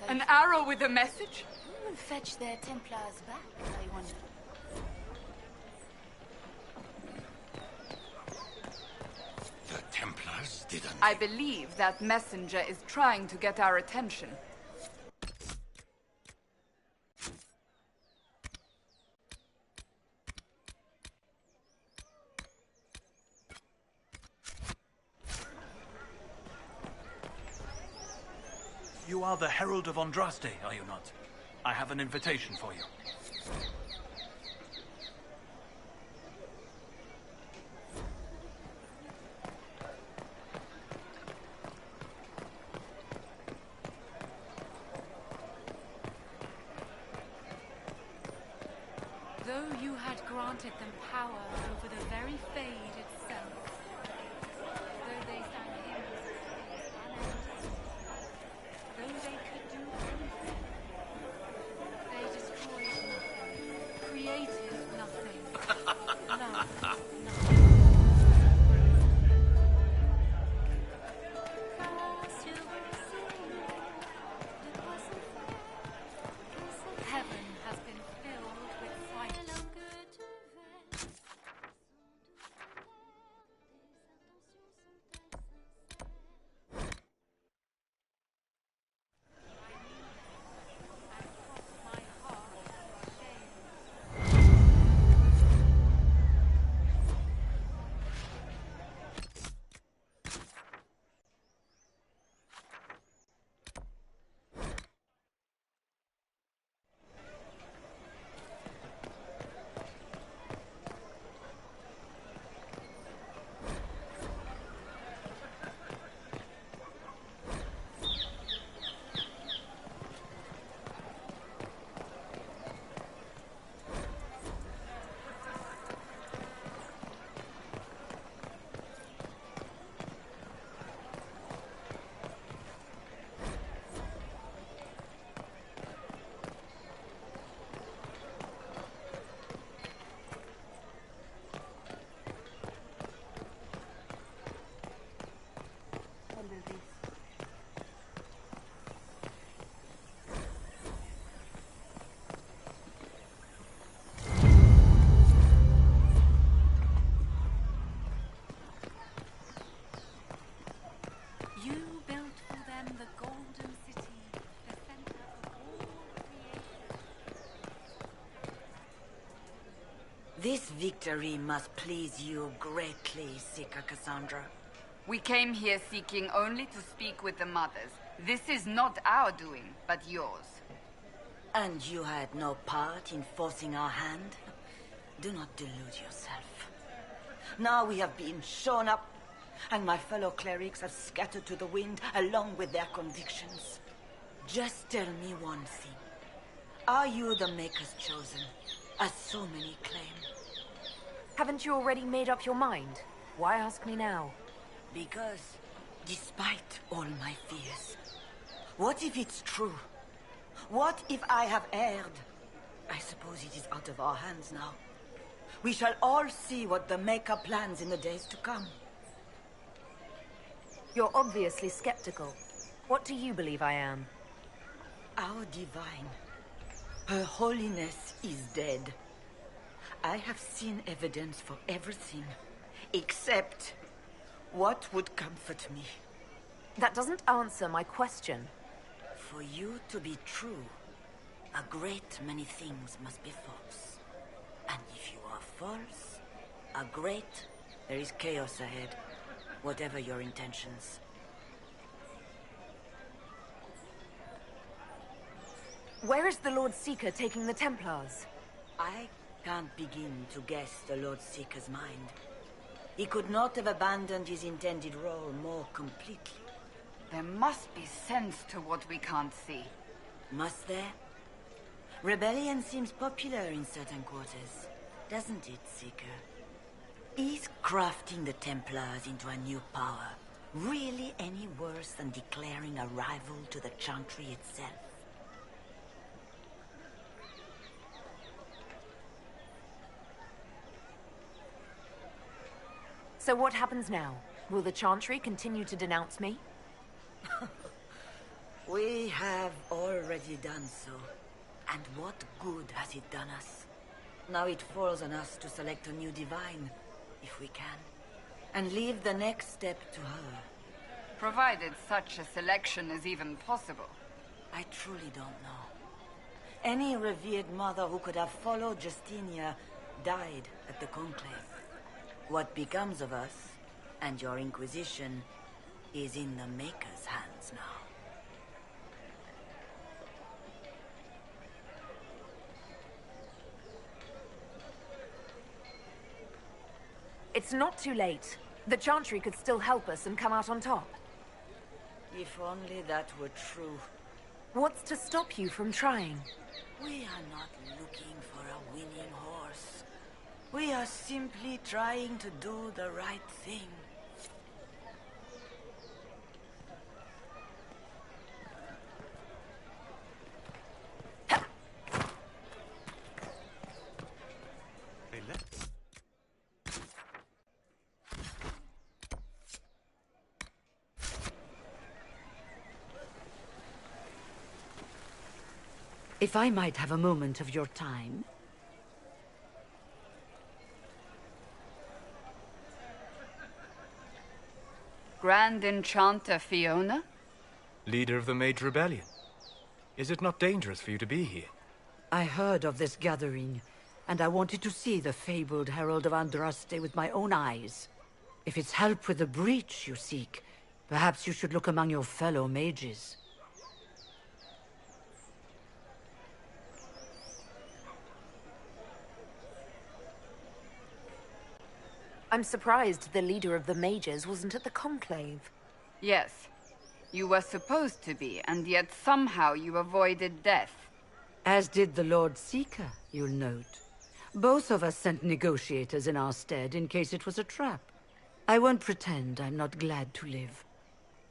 An arrow with a message? Who will fetch their Templars back, I wonder? The Templars didn't... I believe that messenger is trying to get our attention. You are the Herald of Andraste, are you not? I have an invitation for you. Though you had granted them power over the very Fade itself, though they sang hymns, though they could do anything, they destroyed nothing, created nothing, loved nothing. Heaven has been filled with fight. You built for them the Golden City, the center of all creation. This victory must please you greatly, Seeker Cassandra. We came here seeking only to speak with the mothers. This is not our doing, but yours. And you had no part in forcing our hand? Do not delude yourself. Now we have been shown up, and my fellow clerics have scattered to the wind along with their convictions. Just tell me one thing. Are you the Maker's chosen, as so many claim? Haven't you already made up your mind? Why ask me now? Because, despite all my fears, what if it's true? What if I have erred? I suppose it is out of our hands now. We shall all see what the Maker plans in the days to come. You're obviously skeptical. What do you believe I am? Our divine. Her holiness is dead. I have seen evidence for everything, except what would comfort me. That doesn't answer my question. For you to be true, a great many things must be false. And if you are false, there is chaos ahead, whatever your intentions. Where is the Lord Seeker taking the Templars? I can't begin to guess the Lord Seeker's mind. He could not have abandoned his intended role more completely. There must be sense to what we can't see. Must there? Rebellion seems popular in certain quarters, doesn't it, Seeker? Is crafting the Templars into a new power really any worse than declaring a rival to the Chantry itself? So what happens now? Will the Chantry continue to denounce me? We have already done so. And what good has it done us? Now it falls on us to select a new divine, if we can. And leave the next step to her. Provided such a selection is even possible. I truly don't know. Any revered mother who could have followed Justinia died at the Conclave. What becomes of us, and your Inquisition, is in the Maker's hands now. It's not too late. The Chantry could still help us and come out on top. If only that were true. What's to stop you from trying? We are not looking for a winning horse. We are simply trying to do the right thing. If I might have a moment of your time. Grand Enchanter Fiona? Leader of the Mage Rebellion. Is it not dangerous for you to be here? I heard of this gathering, and I wanted to see the fabled Herald of Andraste with my own eyes. If it's help with the breach you seek, perhaps you should look among your fellow mages. I'm surprised the leader of the mages wasn't at the Conclave. Yes. You were supposed to be, and yet somehow you avoided death. As did the Lord Seeker, you'll note. Both of us sent negotiators in our stead in case it was a trap. I won't pretend I'm not glad to live.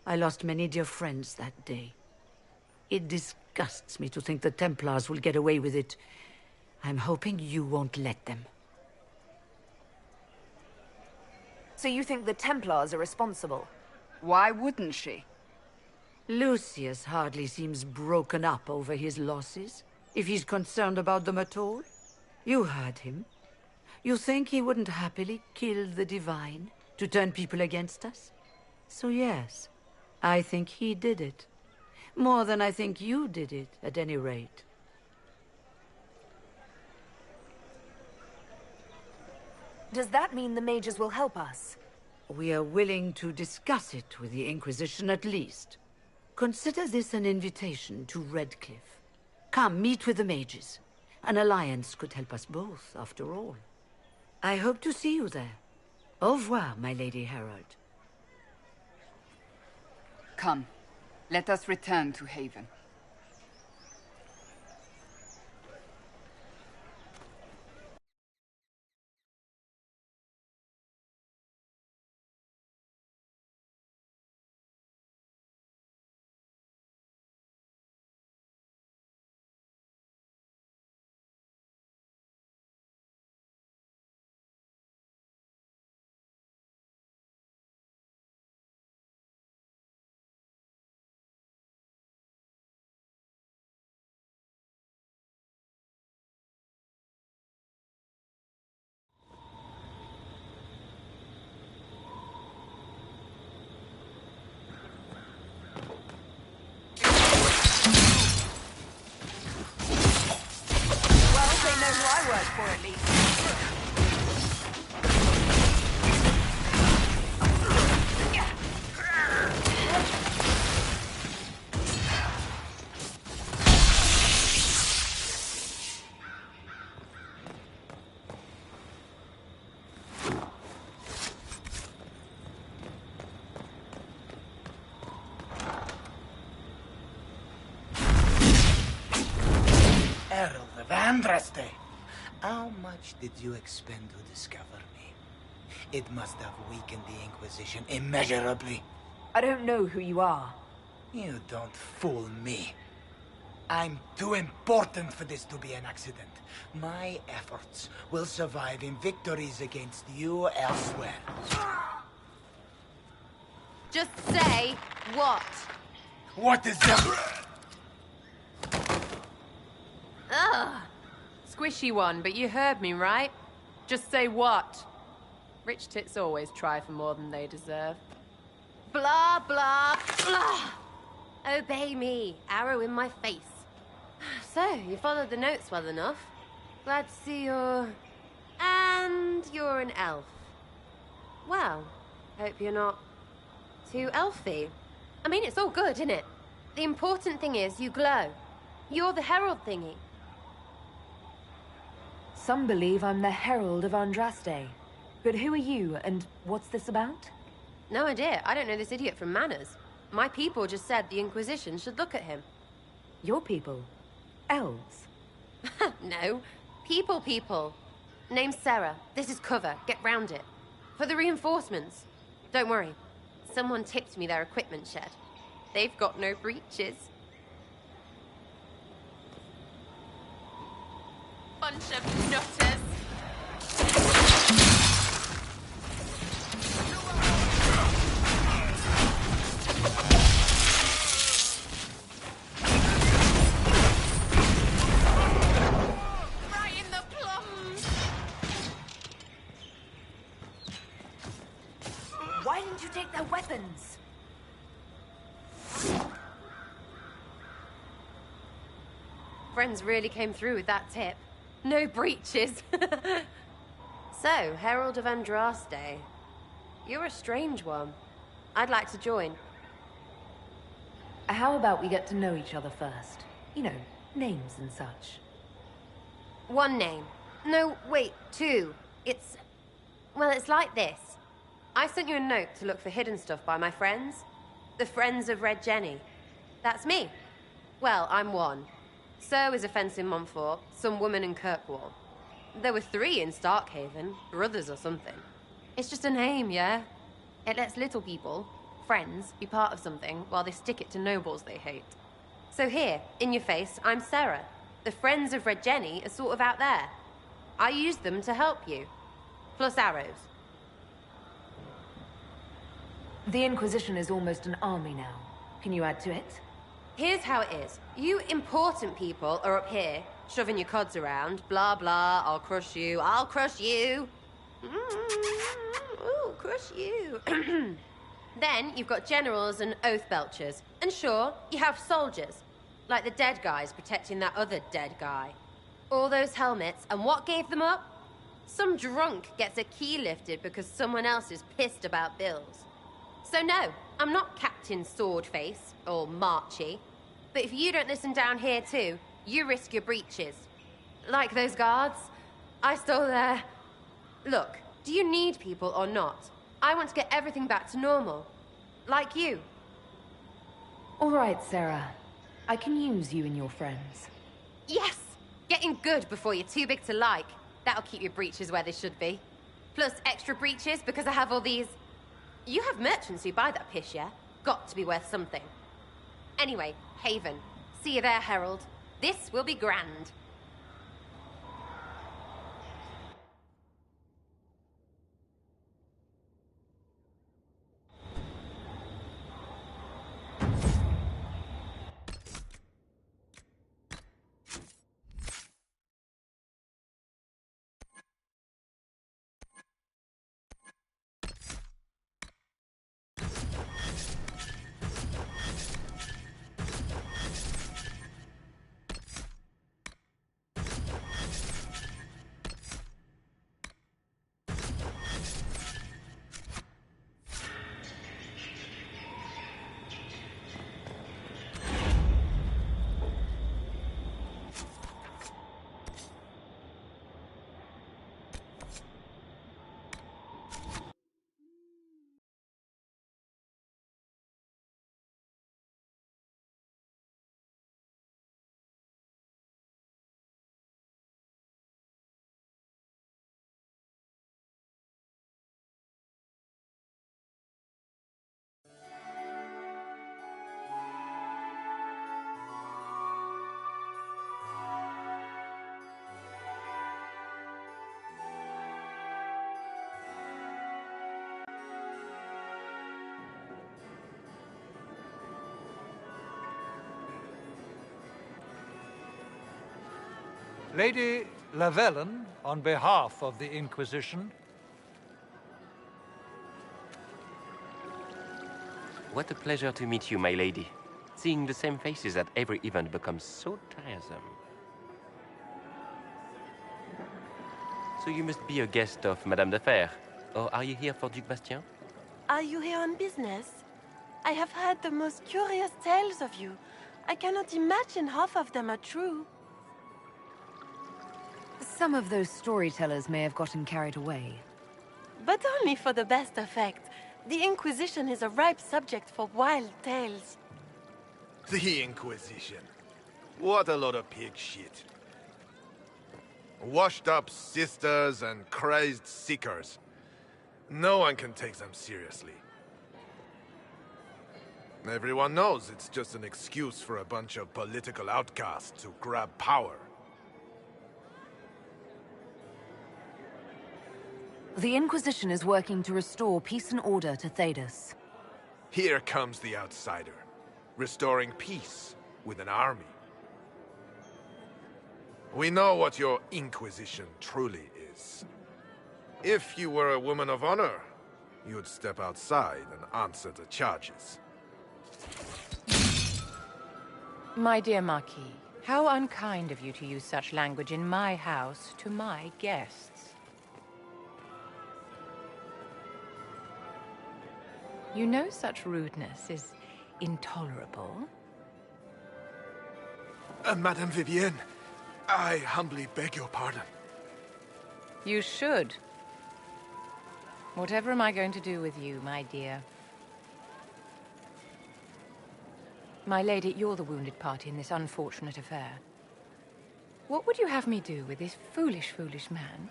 I lost many dear friends that day. It disgusts me to think the Templars will get away with it. I'm hoping you won't let them. So you think the Templars are responsible? Why wouldn't she? Lucius hardly seems broken up over his losses, if he's concerned about them at all. You heard him. You think he wouldn't happily kill the Divine to turn people against us? So yes, I think he did it. More than I think you did it, at any rate. Does that mean the mages will help us? We are willing to discuss it with the Inquisition at least. Consider this an invitation to Redcliffe. Come, meet with the mages. An alliance could help us both, after all. I hope to see you there. Au revoir, my Lady Herald. Come, let us return to Haven. For at least. Herald of Andraste. How much did you expend to discover me? It must have weakened the Inquisition immeasurably. I don't know who you are. You don't fool me. I'm too important for this to be an accident. My efforts will survive in victories against you elsewhere. Just say what? What is that? Ugh. Squishy one, but you heard me, right? Just say what? Rich tits always try for more than they deserve. Blah, blah, blah. Obey me. Arrow in my face. So, you followed the notes well enough. Glad to see you're... And you're an elf. Well, hope you're not too elfy. I mean, it's all good, isn't it? The important thing is you glow. You're the herald thingy. Some believe I'm the Herald of Andraste. But who are you, and what's this about? No idea. I don't know this idiot from Manners. My people just said the Inquisition should look at him. Your people? Elves? No. People. Name's Sarah. This is cover. Get round it. For the reinforcements. Don't worry. Someone tipped me their equipment shed. They've got no breaches. Bunch of nutters. Right in the plums. Why didn't you take their weapons? Friends really came through with that tip. No breaches. So, Herald of Andraste. You're a strange one. I'd like to join. How about we get to know each other first? You know, names and such. One name. No, wait, two. Well, it's like this. I sent you a note to look for hidden stuff by my friends. The Friends of Red Jenny. That's me. Well, I'm one. So is a fence in Montfort, some woman in Kirkwall. There were 3 in Starkhaven, brothers or something. It's just a name, yeah? It lets little people, friends, be part of something while they stick it to nobles they hate. So here, in your face, I'm Sarah. The Friends of Red Jenny are sort of out there. I use them to help you. Plus arrows. The Inquisition is almost an army now. Can you add to it? Here's how it is. You important people are up here, shoving your cods around. Blah, blah, I'll crush you. Ooh, crush you. Then you've got generals and oath belchers. And sure, you have soldiers. Like the dead guys protecting that other dead guy. All those helmets, and what gave them up? Some drunk gets a key lifted because someone else is pissed about bills. So no, I'm not Captain Swordface, or Marchy. But if you don't listen down here too, you risk your breeches. Like those guards, I stole their... Look, do you need people or not? I want to get everything back to normal. Like you. All right, Sarah. I can use you and your friends. Yes! Getting good before you're too big to like. That'll keep your breeches where they should be. Plus extra breeches because I have all these... You have merchants who buy that piss, yeah? Got to be worth something. Anyway, Haven. See you there, Herald. This will be grand. Lady Lavellen, on behalf of the Inquisition. What a pleasure to meet you, my lady. Seeing the same faces at every event becomes so tiresome. So you must be a guest of Madame de Fer. Or are you here for Duc Bastien? Are you here on business? I have heard the most curious tales of you. I cannot imagine half of them are true. Some of those storytellers may have gotten carried away. But only for the best effect. The Inquisition is a ripe subject for wild tales. The Inquisition. What a lot of pig shit. Washed up sisters and crazed seekers. No one can take them seriously. Everyone knows it's just an excuse for a bunch of political outcasts to grab power. The Inquisition is working to restore peace and order to Thedas. Here comes the outsider, restoring peace with an army. We know what your Inquisition truly is. If you were a woman of honor, you'd step outside and answer the charges. My dear Marquis, how unkind of you to use such language in my house to my guests. You know such rudeness is intolerable. Madame Vivienne, I humbly beg your pardon. You should. Whatever am I going to do with you, my dear? My lady, you're the wounded party in this unfortunate affair. What would you have me do with this foolish, foolish man?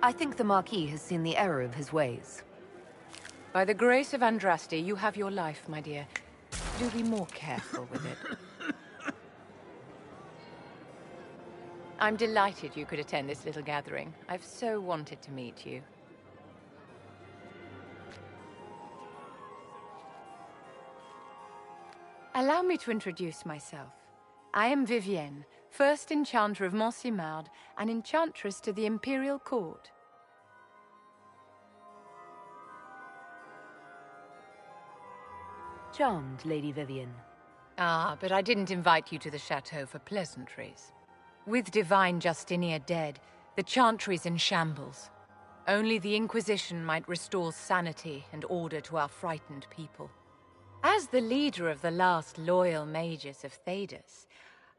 I think the Marquis has seen the error of his ways. By the grace of Andraste, you have your life, my dear. Do be more careful with it. I'm delighted you could attend this little gathering. I've so wanted to meet you. Allow me to introduce myself. I am Vivienne, first Enchanter of Montsimard and Enchantress to the Imperial Court. Charmed, Lady Vivienne. Ah, but I didn't invite you to the chateau for pleasantries. With Divine Justinia dead, the Chantry's in shambles. Only the Inquisition might restore sanity and order to our frightened people. As the leader of the last loyal mages of Thedas,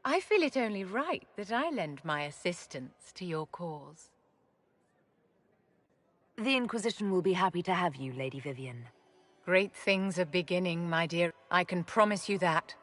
I feel it only right that I lend my assistance to your cause. The Inquisition will be happy to have you, Lady Vivienne. Great things are beginning, my dear. I can promise you that.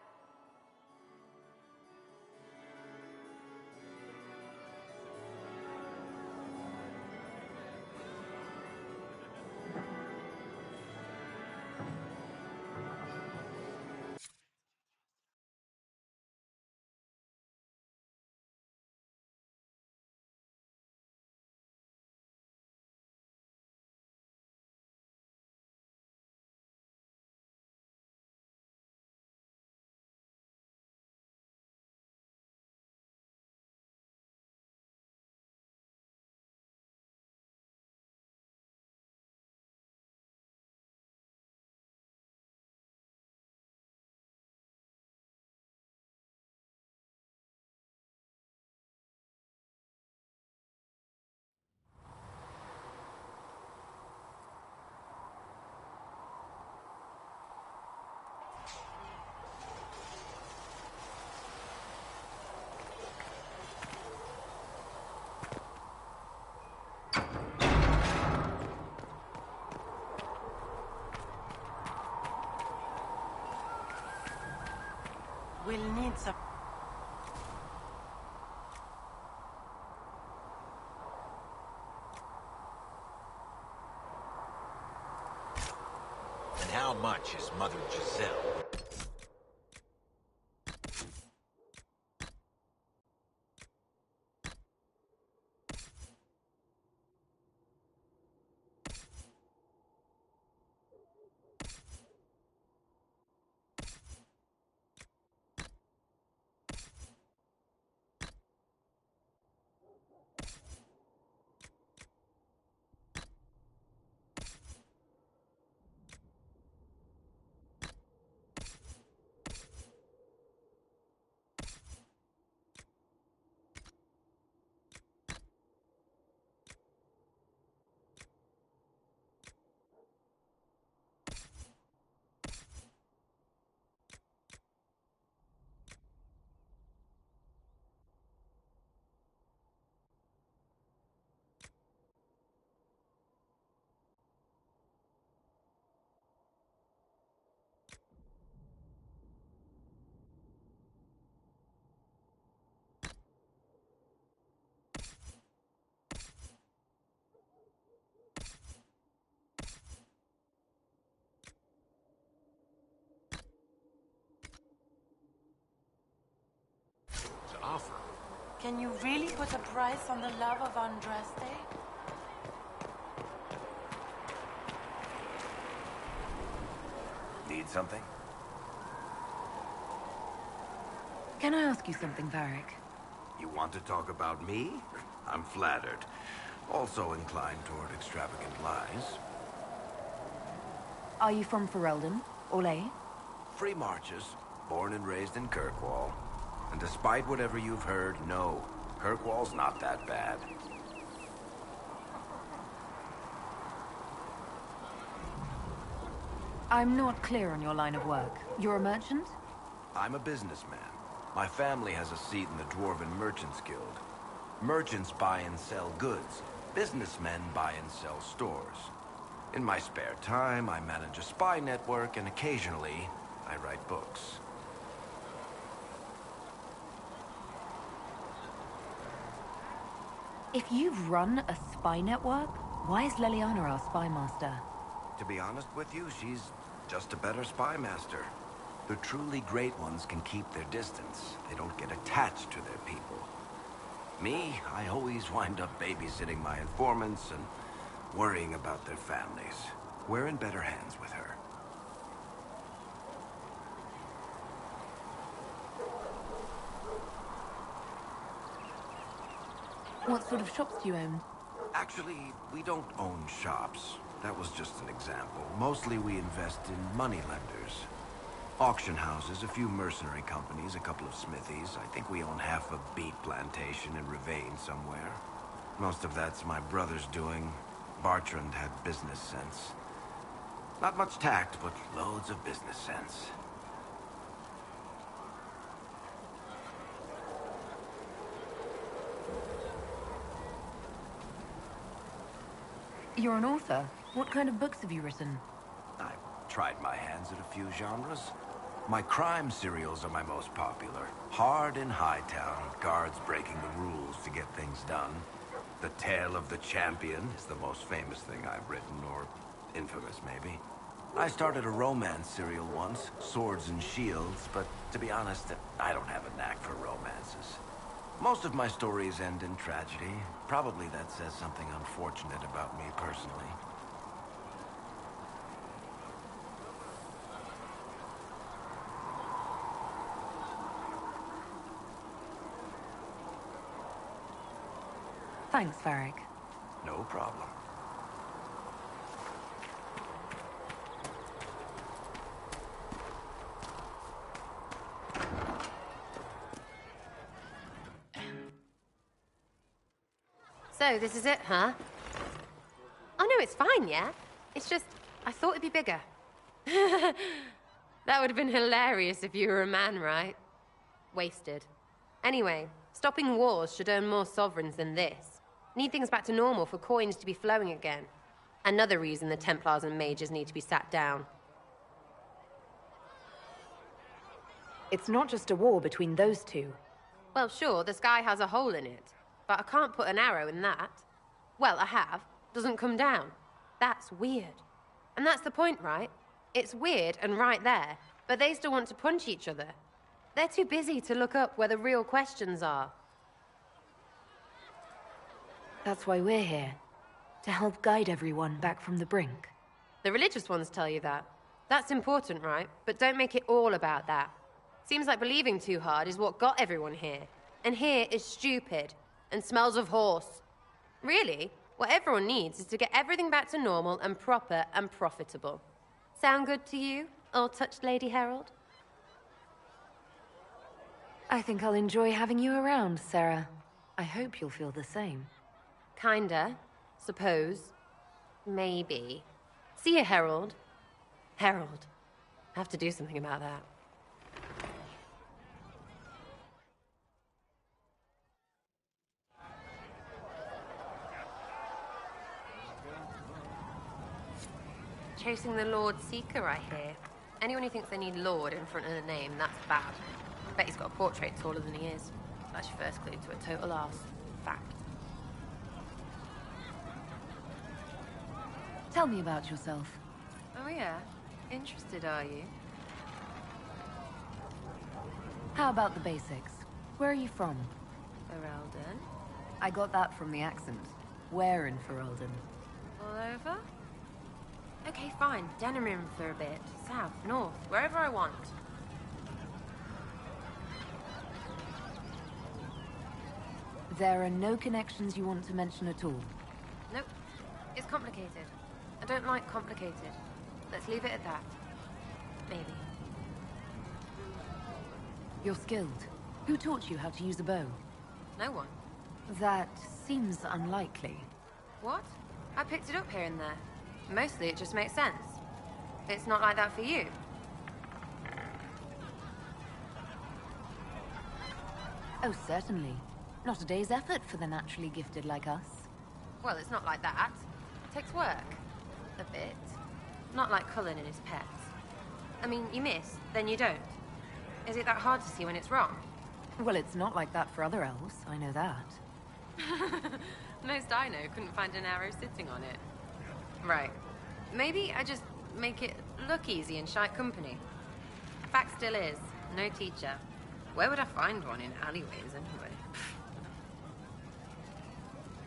We'll need some... And how much is Mother Giselle? Can you really put a price on the love of Andraste? Need something? Can I ask you something, Varric? You want to talk about me? I'm flattered. Also inclined toward extravagant lies. Are you from Ferelden? Orlais? Free marches, born and raised in Kirkwall. And despite whatever you've heard, no, Kirkwall's not that bad. I'm not clear on your line of work. You're a merchant? I'm a businessman. My family has a seat in the Dwarven Merchants Guild. Merchants buy and sell goods. Businessmen buy and sell stores. In my spare time, I manage a spy network, and occasionally, I write books. If you've run a spy network, why is Leliana our spy master? To be honest with you, she's just a better spy master. The truly great ones can keep their distance. They don't get attached to their people. Me, I always wind up babysitting my informants and worrying about their families. We're in better hands with her. What sort of shops do you own? Actually, we don't own shops. That was just an example. Mostly we invest in money lenders. Auction houses, a few mercenary companies, a couple of smithies. I think we own half a beet plantation in Ravane somewhere. Most of that's my brother's doing. Bartrand had business sense. Not much tact, but loads of business sense. You're an author. What kind of books have you written? I've tried my hands at a few genres. My crime serials are my most popular. Hard in Hightown, guards breaking the rules to get things done. The Tale of the Champion is the most famous thing I've written, or infamous maybe. I started a romance serial once, Swords and Shields, but to be honest, I don't have a knack for romances. Most of my stories end in tragedy. Probably that says something unfortunate about me personally. Thanks, Varric. No problem. So, this is it, huh? Oh, no, it's fine, yeah? It's just, I thought it'd be bigger. That would have been hilarious if you were a man, right? Wasted. Anyway, stopping wars should earn more sovereigns than this. Need things back to normal for coins to be flowing again. Another reason the Templars and mages need to be sat down. It's not just a war between those two. Well, sure, the sky has a hole in it. But I can't put an arrow in that. Well, I have. Doesn't come down. That's weird. And that's the point, right? It's weird and right there, but they still want to punch each other. They're too busy to look up where the real questions are. That's why we're here. To help guide everyone back from the brink. The religious ones tell you that. That's important, right? But don't make it all about that. Seems like believing too hard is what got everyone here. And here is stupid. And smells of horse. Really, what everyone needs is to get everything back to normal and proper and profitable. Sound good to you, all-touched Lady Herald? I think I'll enjoy having you around, Sarah. I hope you'll feel the same. Kinda. Suppose. Maybe. See you, Herald. Herald. Have to do something about that. Chasing the Lord Seeker, I hear. Anyone who thinks they need Lord in front of the name, that's bad. Bet he's got a portrait taller than he is. That's your first clue to a total arse. Fact. Tell me about yourself. Oh yeah? Interested, are you? How about the basics? Where are you from? Ferelden. I got that from the accent. Where in Ferelden? All over? Okay, fine. Denerim for a bit. South, north, wherever I want. There are no connections you want to mention at all? Nope. It's complicated. I don't like complicated. Let's leave it at that. Maybe. You're skilled. Who taught you how to use a bow? No one. That seems unlikely. What? I picked it up here and there. Mostly it just makes sense. It's not like that for you. Oh, certainly. Not a day's effort for the naturally gifted like us. Well, it's not like that. It takes work. A bit. Not like Cullen and his pets. I mean, you miss, then you don't. Is it that hard to see when it's wrong? Well, it's not like that for other elves, I know that. Most I know couldn't find an arrow sitting on it. Right. Maybe I just make it look easy in shite company. Fact still is, no teacher. Where would I find one in alleyways anyway?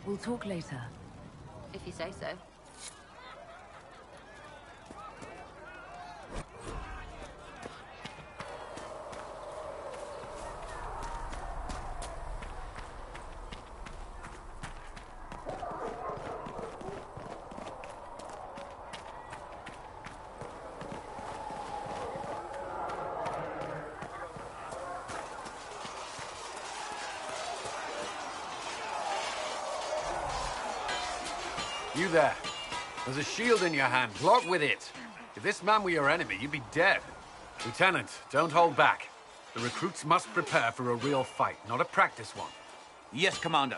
We'll talk later. If you say so. You there. There's a shield in your hand. Block with it. If this man were your enemy, you'd be dead. Lieutenant, don't hold back. The recruits must prepare for a real fight, not a practice one. Yes, Commander.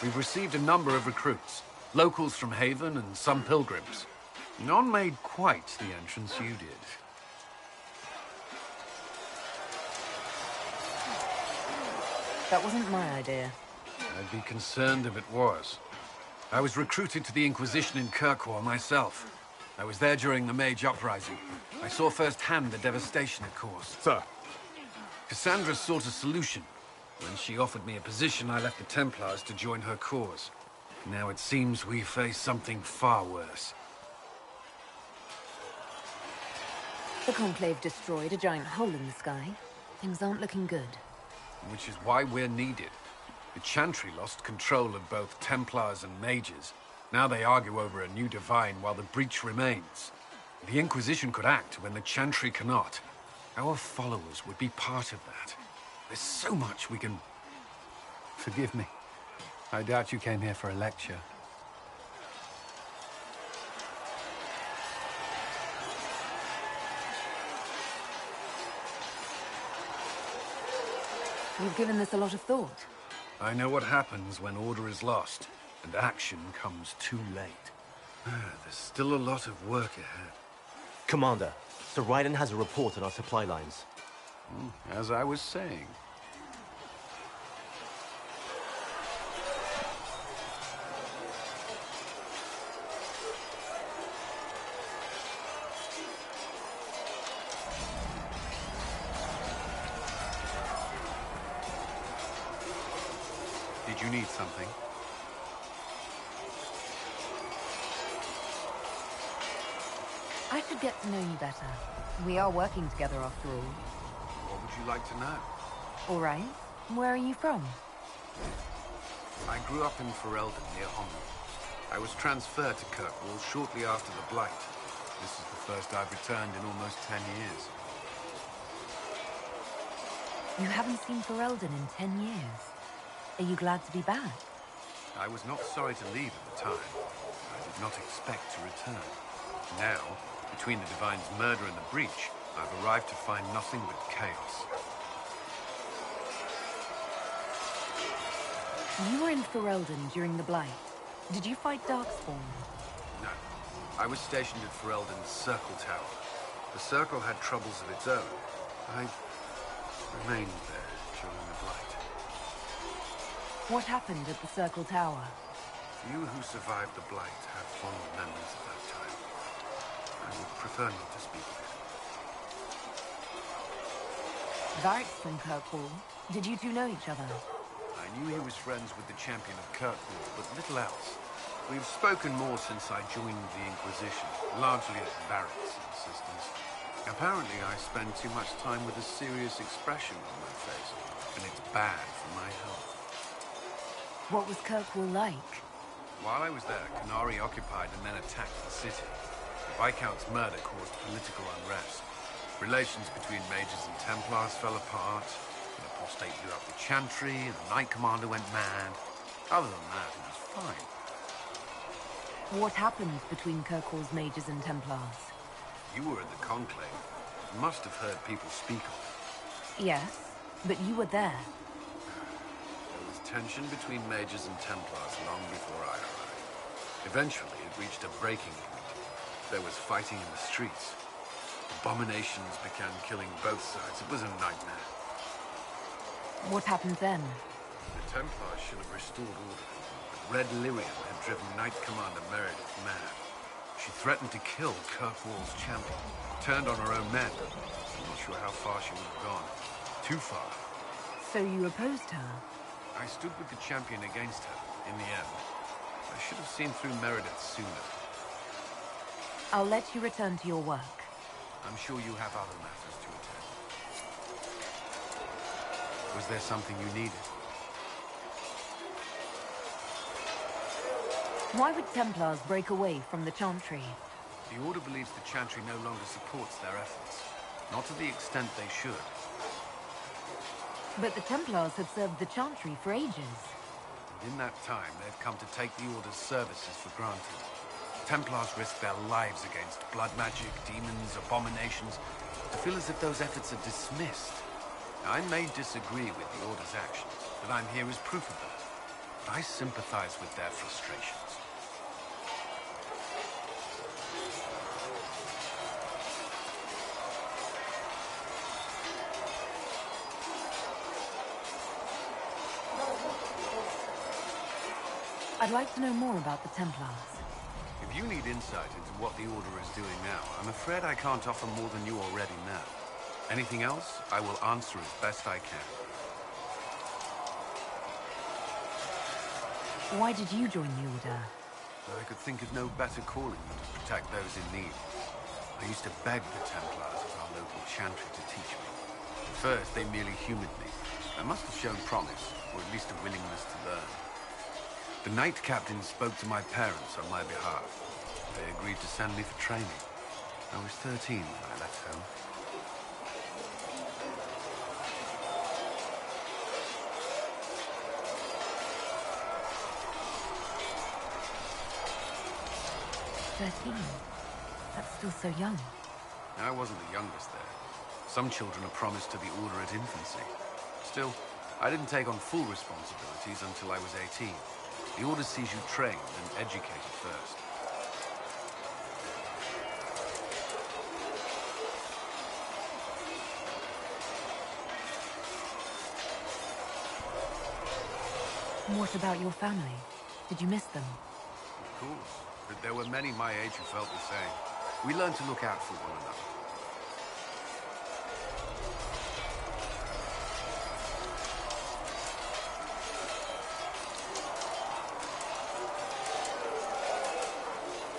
We've received a number of recruits. Locals from Haven and some pilgrims. None made quite the entrance you did. That wasn't my idea. I'd be concerned if it was. I was recruited to the Inquisition in Kirkwall myself. I was there during the Mage Uprising. I saw firsthand the devastation it caused. Sir. Cassandra sought a solution. When she offered me a position, I left the Templars to join her cause. Now it seems we face something far worse. The Conclave destroyed a giant hole in the sky. Things aren't looking good. Which is why we're needed. The Chantry lost control of both Templars and Mages. Now they argue over a new Divine while the breach remains. The Inquisition could act when the Chantry cannot. Our followers would be part of that. There's so much we can... Forgive me. I doubt you came here for a lecture. You've given this a lot of thought. I know what happens when order is lost, and action comes too late. There's still a lot of work ahead. Commander, Sir Raiden has a report on our supply lines. As I was saying. Did you need something? I should get to know you better. We are working together after all. What would you like to know? All right. Where are you from? I grew up in Ferelden, near Homley. I was transferred to Kirkwall shortly after the Blight. This is the first I've returned in almost 10 years. You haven't seen Ferelden in 10 years. Are you glad to be back? I was not sorry to leave at the time. I did not expect to return. Now, between the Divine's murder and the breach, I've arrived to find nothing but chaos. You were in Ferelden during the Blight. Did you fight Darkspawn? No. I was stationed at Ferelden's Circle Tower. The Circle had troubles of its own. I remained there during the Blight. What happened at the Circle Tower? You who survived the Blight have fond memories of that time. I would prefer not to speak of it. Varric's from Kirkwall. Did you two know each other? I knew he was friends with the champion of Kirkwall, but little else. We've spoken more since I joined the Inquisition, largely at Varric's insistence. Apparently, I spend too much time with a serious expression on my face, and it's bad for my health. What was Kirkwall like? While I was there, Canary occupied and then attacked the city. The Viscount's murder caused political unrest. Relations between mages and Templars fell apart. An apostate blew up the Chantry, and the Knight Commander went mad. Other than that, it was fine. What happened between Kirkwall's mages and Templars? You were at the Conclave. You must have heard people speak of it. Yes, but you were there. There was tension between mages and Templars long before I arrived. Eventually, it reached a breaking point. There was fighting in the streets. Abominations began killing both sides. It was a nightmare. What happened then? The Templars should have restored order, but Red Lyrian had driven Knight Commander Meredith mad. She threatened to kill Kirkwall's champion, turned on her own men. I'm not sure how far she would have gone. Too far. So you opposed her? I stood with the champion against her, in the end. I should have seen through Meredith sooner. I'll let you return to your work. I'm sure you have other matters to attend. Was there something you needed? Why would Templars break away from the Chantry? The Order believes the Chantry no longer supports their efforts. Not to the extent they should. But the Templars have served the Chantry for ages. And in that time, they've come to take the Order's services for granted. Templars risk their lives against blood magic, demons, abominations, to feel as if those efforts are dismissed. Now, I may disagree with the Order's actions, but I'm here as proof of that. I sympathize with their frustrations. I'd like to know more about the Templars. If you need insight into what the Order is doing now, I'm afraid I can't offer more than you already know. Anything else, I will answer as best I can. Why did you join the Order? I could think of no better calling than to protect those in need. I used to beg the Templars of our local Chantry to teach me. At first, they merely humored me. I must have shown promise, or at least a willingness to learn. The Knight Captain spoke to my parents on my behalf. They agreed to send me for training. I was 13 when I left home. That's still so young. I wasn't the youngest there. Some children are promised to the Order at infancy. Still, I didn't take on full responsibilities until I was 18. The Order sees you trained and educated first. What about your family? Did you miss them? Of course. But there were many my age who felt the same. We learned to look out for one another.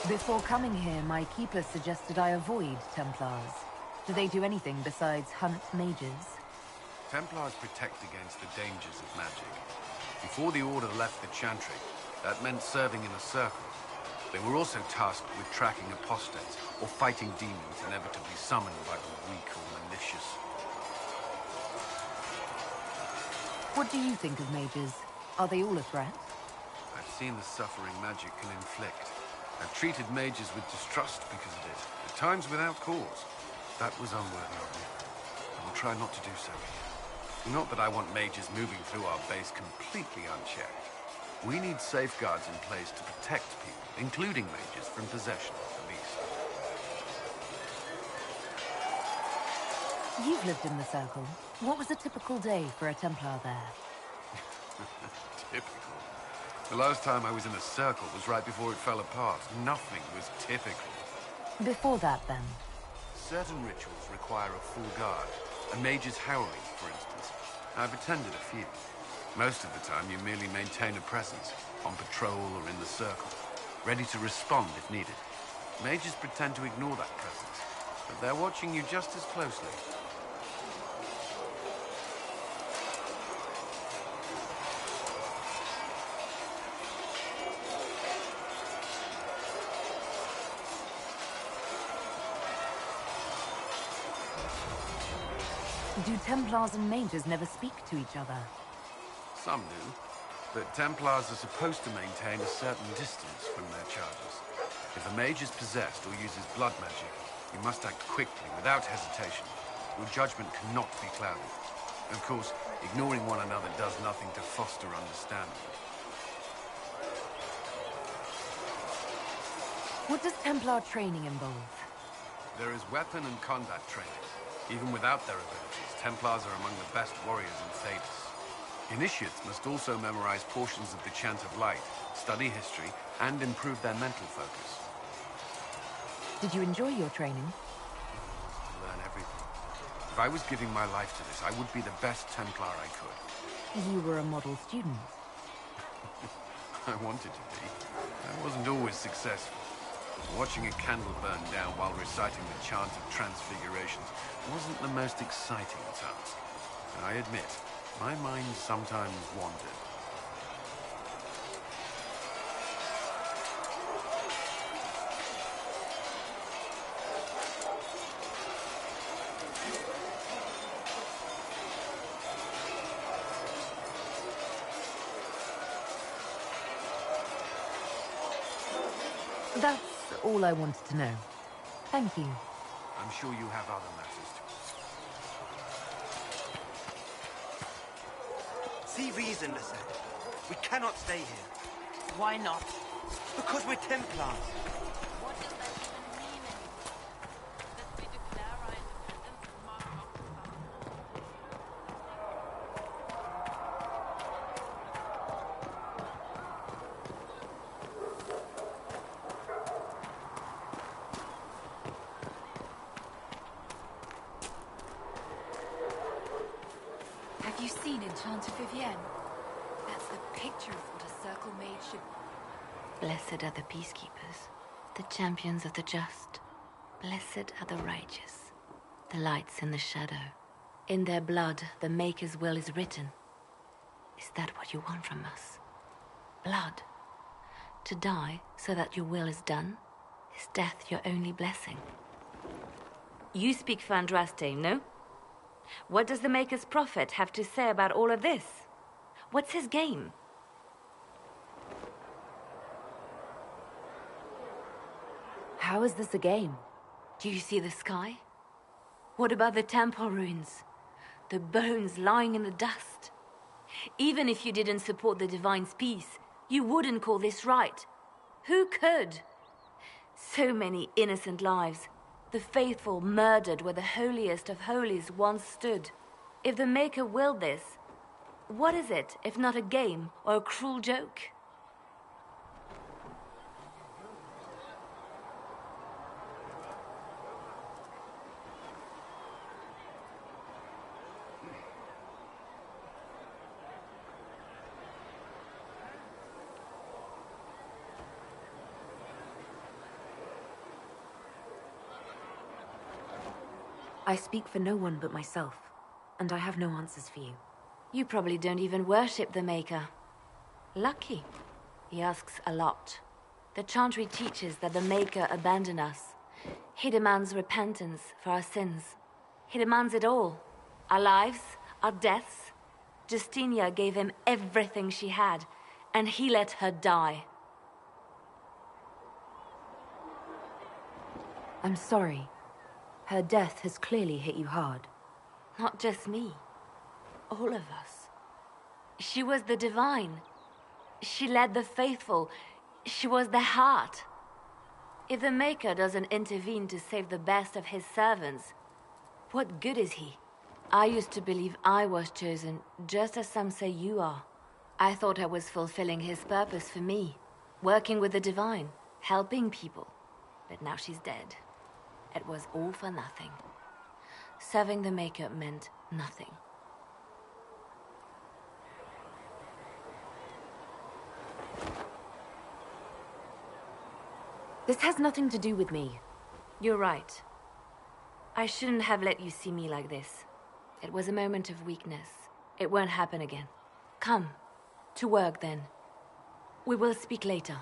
Before coming here, my keeper suggested I avoid Templars. Do they do anything besides hunt mages? Templars protect against the dangers of magic. Before the Order left the Chantry, that meant serving in a circle. They were also tasked with tracking apostates, or fighting demons inevitably summoned by the weak or malicious. What do you think of mages? Are they all a threat? I've seen the suffering magic can inflict. I've treated mages with distrust because of it, at times without cause. That was unworthy of me. I will try not to do so again. Not that I want mages moving through our base completely unchecked. We need safeguards in place to protect people, including mages, from possession, at least. You've lived in the Circle. What was a typical day for a Templar there? Typical? The last time I was in a circle was right before it fell apart. Nothing was typical. Before that, then? Certain rituals require a full guard. A mage's harrowing, for instance. I've attended a few. Most of the time, you merely maintain a presence, on patrol or in the circle, ready to respond if needed. Mages pretend to ignore that presence, but they're watching you just as closely. Do Templars and mages never speak to each other? Some do, but Templars are supposed to maintain a certain distance from their charges. If a mage is possessed or uses blood magic, you must act quickly, without hesitation. Your judgment cannot be clouded. Of course, ignoring one another does nothing to foster understanding. What does Templar training involve? There is weapon and combat training. Even without their abilities, Templars are among the best warriors in Thedas. Initiates must also memorize portions of the Chant of Light, study history, and improve their mental focus. Did you enjoy your training? Learn everything. If I was giving my life to this, I would be the best Templar I could. You were a model student. I wanted to be. I wasn't always successful. Watching a candle burn down while reciting the Chant of Transfigurations wasn't the most exciting task. I admit, my mind sometimes wandered. That's all I wanted to know. Thank you. I'm sure you have other matters to... See reason, Lisette. We cannot stay here. Why not? Because we're Templars. What does that even mean anymore? That we declare our independence from our Have you seen Enchanted Vivienne? That's the picture of what a circle mage should... Blessed are the peacekeepers, the champions of the just. Blessed are the righteous, the lights in the shadow. In their blood, the Maker's will is written. Is that what you want from us? Blood? To die so that your will is done? Is death your only blessing? You speak for Andraste, no? What does the Maker's prophet have to say about all of this? What's his game? How is this a game? Do you see the sky? What about the temple ruins? The bones lying in the dust? Even if you didn't support the Divine's peace, you wouldn't call this right. Who could? So many innocent lives. The faithful murdered where the holiest of holies once stood. If the Maker willed this, what is it if not a game or a cruel joke? I speak for no one but myself, and I have no answers for you. You probably don't even worship the Maker. Lucky. He asks a lot. The Chantry teaches that the Maker abandoned us. He demands repentance for our sins. He demands it all. Our lives, our deaths. Justinia gave him everything she had, and he let her die. I'm sorry. Her death has clearly hit you hard. Not just me. All of us. She was the Divine. She led the faithful. She was their heart. If the Maker doesn't intervene to save the best of his servants, what good is he? I used to believe I was chosen, just as some say you are. I thought I was fulfilling his purpose for me, working with the Divine, helping people. But now she's dead. It was all for nothing. Serving the Maker meant nothing. This has nothing to do with me. You're right. I shouldn't have let you see me like this. It was a moment of weakness. It won't happen again. Come. To work, then. We will speak later.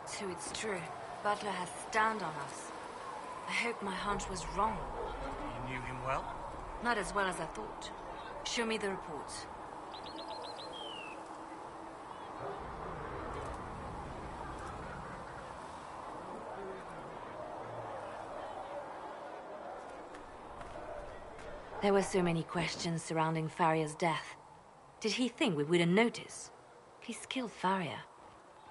So it's true. Butler has stand on us. I hope my hunch was wrong. You knew him well? Not as well as I thought. Show me the reports. There were so many questions surrounding Farria's death. Did he think we wouldn't notice? He's killed Farria,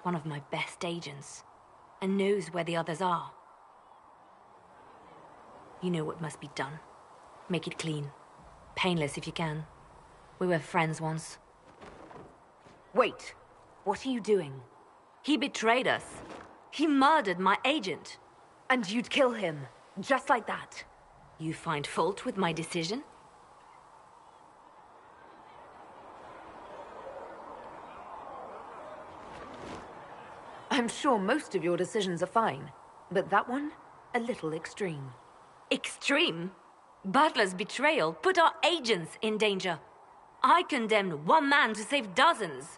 one of my best agents, and knows where the others are. You know what must be done. Make it clean. Painless if you can. We were friends once. Wait! What are you doing? He betrayed us. He murdered my agent. And you'd kill him, just like that. You find fault with my decision? I'm sure most of your decisions are fine, but that one, a little extreme. Extreme? Butler's betrayal put our agents in danger. I condemned one man to save dozens.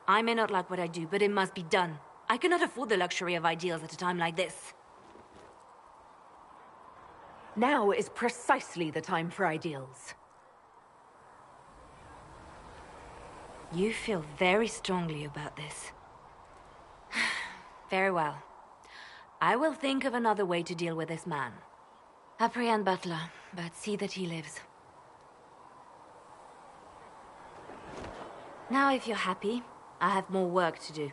I may not like what I do, but it must be done. I cannot afford the luxury of ideals at a time like this. Now is precisely the time for ideals. You feel very strongly about this. Very well. I will think of another way to deal with this man. Apprehend Butler, but see that he lives. Now, if you're happy, I have more work to do.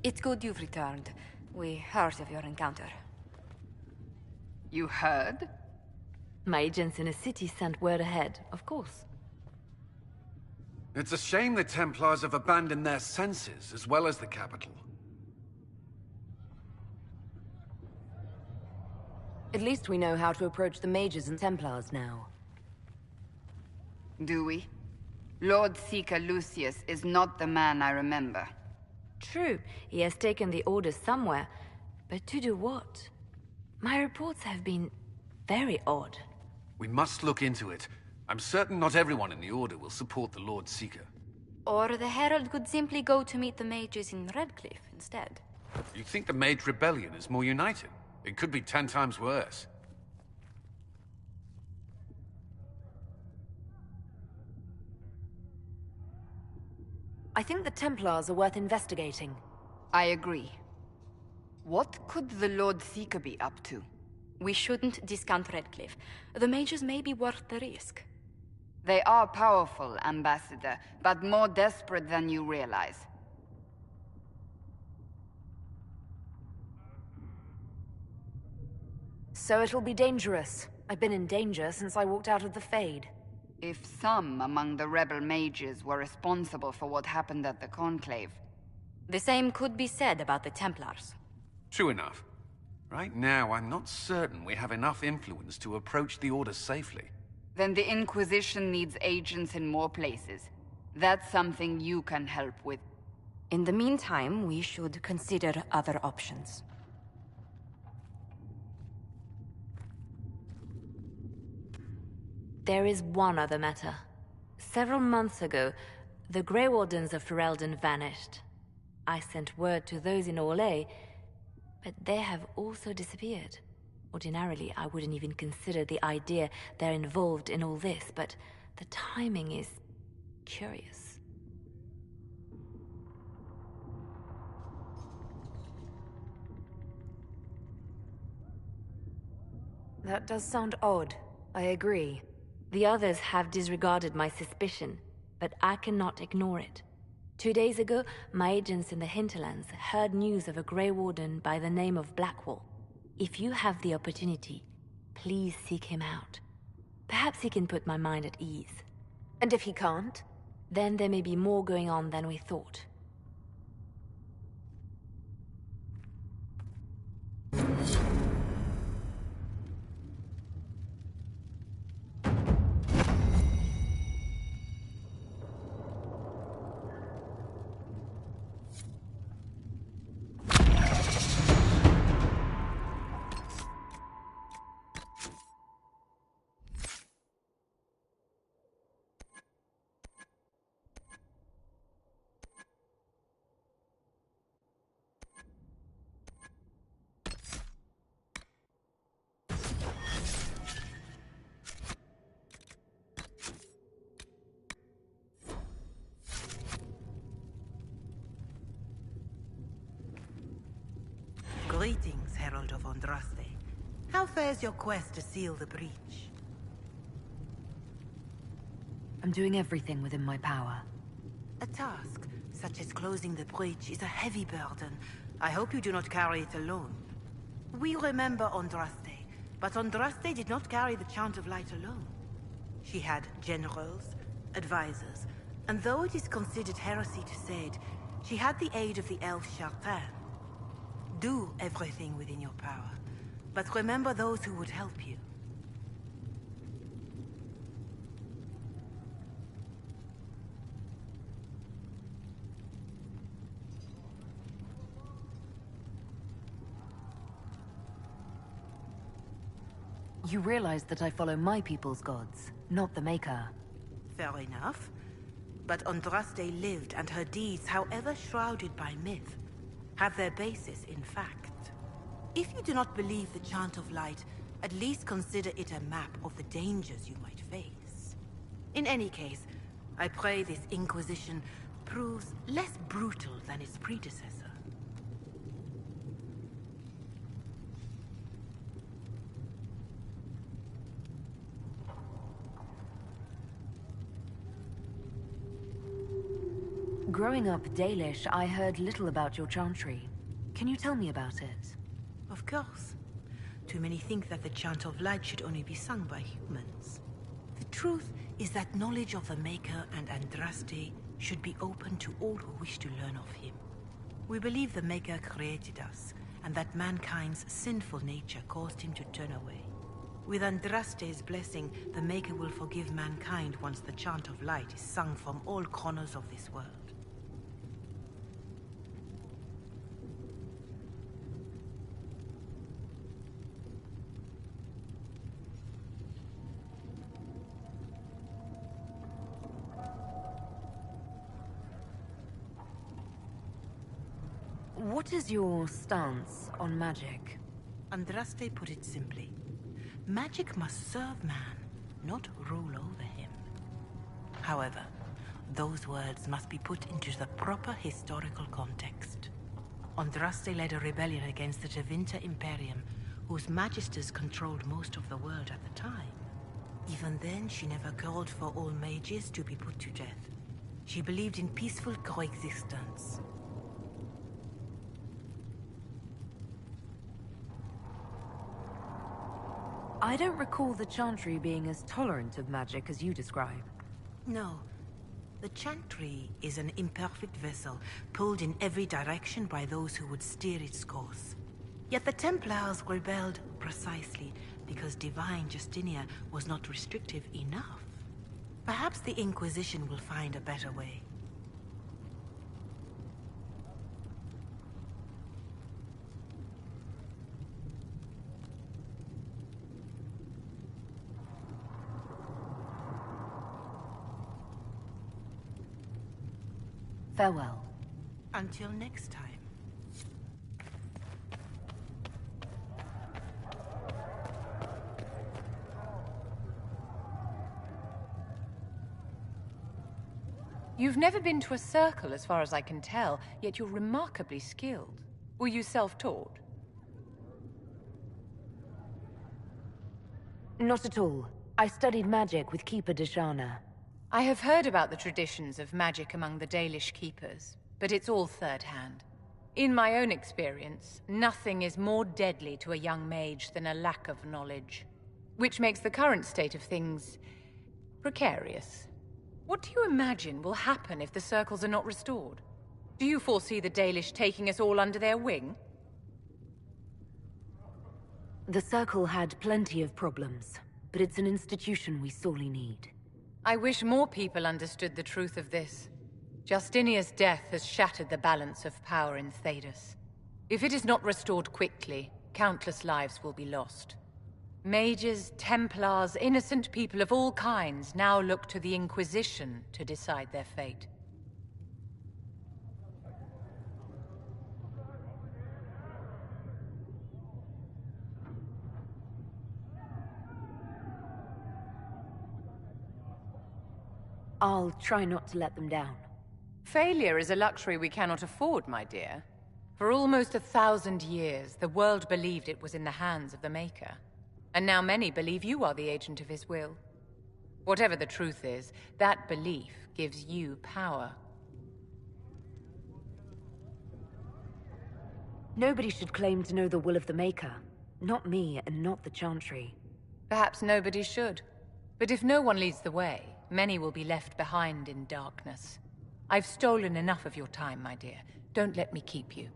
It's good you've returned. We heard of your encounter. You heard? My agents in a city sent word ahead, of course. It's a shame the Templars have abandoned their senses, as well as the capital. At least we know how to approach the mages and Templars now. Do we? Lord Seeker Lucius is not the man I remember. True, he has taken the Order somewhere, but to do what? My reports have been very odd. We must look into it. I'm certain not everyone in the Order will support the Lord Seeker. Or the Herald could simply go to meet the mages in Redcliffe instead. You think the Mage Rebellion is more united? It could be 10 times worse. I think the Templars are worth investigating. I agree. What could the Lord Seeker be up to? We shouldn't discount Redcliffe. The mages may be worth the risk. They are powerful, Ambassador, but more desperate than you realize. So it'll be dangerous. I've been in danger since I walked out of the Fade. If some among the rebel mages were responsible for what happened at the Conclave... The same could be said about the Templars. True enough. Right now, I'm not certain we have enough influence to approach the Order safely. Then the Inquisition needs agents in more places. That's something you can help with. In the meantime, we should consider other options. There is one other matter. Several months ago, the Grey Wardens of Ferelden vanished. I sent word to those in Orlais, but they have also disappeared. Ordinarily, I wouldn't even consider the idea they're involved in all this, but the timing is curious. That does sound odd. I agree. The others have disregarded my suspicion, but I cannot ignore it. 2 days ago, my agents in the hinterlands heard news of a Grey Warden by the name of Blackwall. If you have the opportunity, please seek him out. Perhaps he can put my mind at ease. And if he can't? Then there may be more going on than we thought. Greetings, Herald of Andraste. How fares your quest to seal the breach? I'm doing everything within my power. A task, such as closing the breach, is a heavy burden. I hope you do not carry it alone. We remember Andraste, but Andraste did not carry the Chant of Light alone. She had generals, advisors, and though it is considered heresy to say it, she had the aid of the elf Chartan. Do everything within your power, but remember those who would help you. You realize that I follow my people's gods, not the Maker. Fair enough. But Andraste lived, and her deeds, however shrouded by myth, have their basis in fact. If you do not believe the Chant of Light, at least consider it a map of the dangers you might face. In any case, I pray this Inquisition proves less brutal than its predecessor. Growing up Dalish, I heard little about your chantry. Can you tell me about it? Of course. Too many think that the Chant of Light should only be sung by humans. The truth is that knowledge of the Maker and Andraste should be open to all who wish to learn of him. We believe the Maker created us, and that mankind's sinful nature caused him to turn away. With Andraste's blessing, the Maker will forgive mankind once the Chant of Light is sung from all corners of this world. What is your stance on magic? Andraste put it simply. Magic must serve man, not rule over him. However, those words must be put into the proper historical context. Andraste led a rebellion against the Tevinter Imperium, whose magisters controlled most of the world at the time. Even then, she never called for all mages to be put to death. She believed in peaceful coexistence. I don't recall the Chantry being as tolerant of magic as you describe. No. The Chantry is an imperfect vessel, pulled in every direction by those who would steer its course. Yet the Templars rebelled precisely because Divine Justinia was not restrictive enough. Perhaps the Inquisition will find a better way. Farewell. Until next time. You've never been to a circle, as far as I can tell, yet you're remarkably skilled. Were you self-taught? Not at all. I studied magic with Keeper Deshana. I have heard about the traditions of magic among the Dalish keepers, but it's all third-hand. In my own experience, nothing is more deadly to a young mage than a lack of knowledge, which makes the current state of things precarious. What do you imagine will happen if the circles are not restored? Do you foresee the Dalish taking us all under their wing? The Circle had plenty of problems, but it's an institution we sorely need. I wish more people understood the truth of this. Justinia's death has shattered the balance of power in Thedas. If it is not restored quickly, countless lives will be lost. Mages, Templars, innocent people of all kinds now look to the Inquisition to decide their fate. I'll try not to let them down. Failure is a luxury we cannot afford, my dear. For almost 1,000 years, the world believed it was in the hands of the Maker. And now many believe you are the agent of his will. Whatever the truth is, that belief gives you power. Nobody should claim to know the will of the Maker. Not me, and not the Chantry. Perhaps nobody should. But if no one leads the way, many will be left behind in darkness. I've stolen enough of your time, my dear. Don't let me keep you.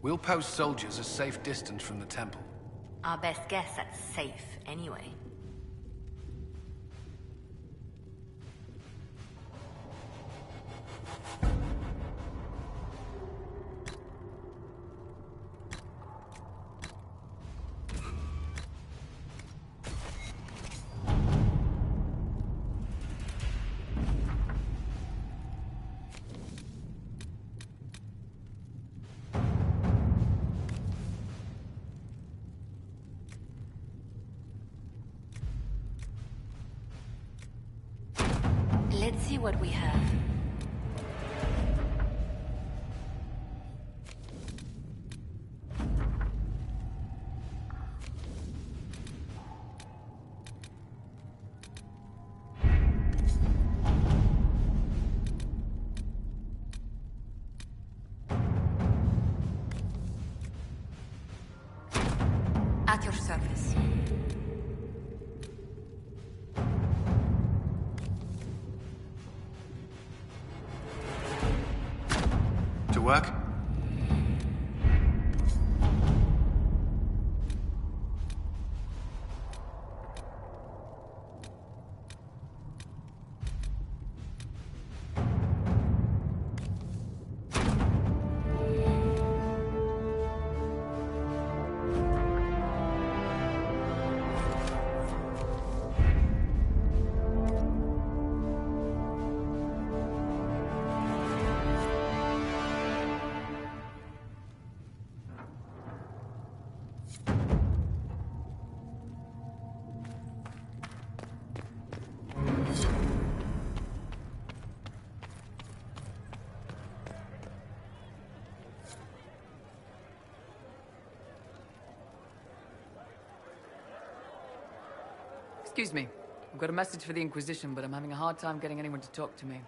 We'll post soldiers a safe distance from the temple. Our best guess at safe, anyway. Let's see what we have. At your service. To work? Excuse me. I've got a message for the Inquisition, but I'm having a hard time getting anyone to talk to me.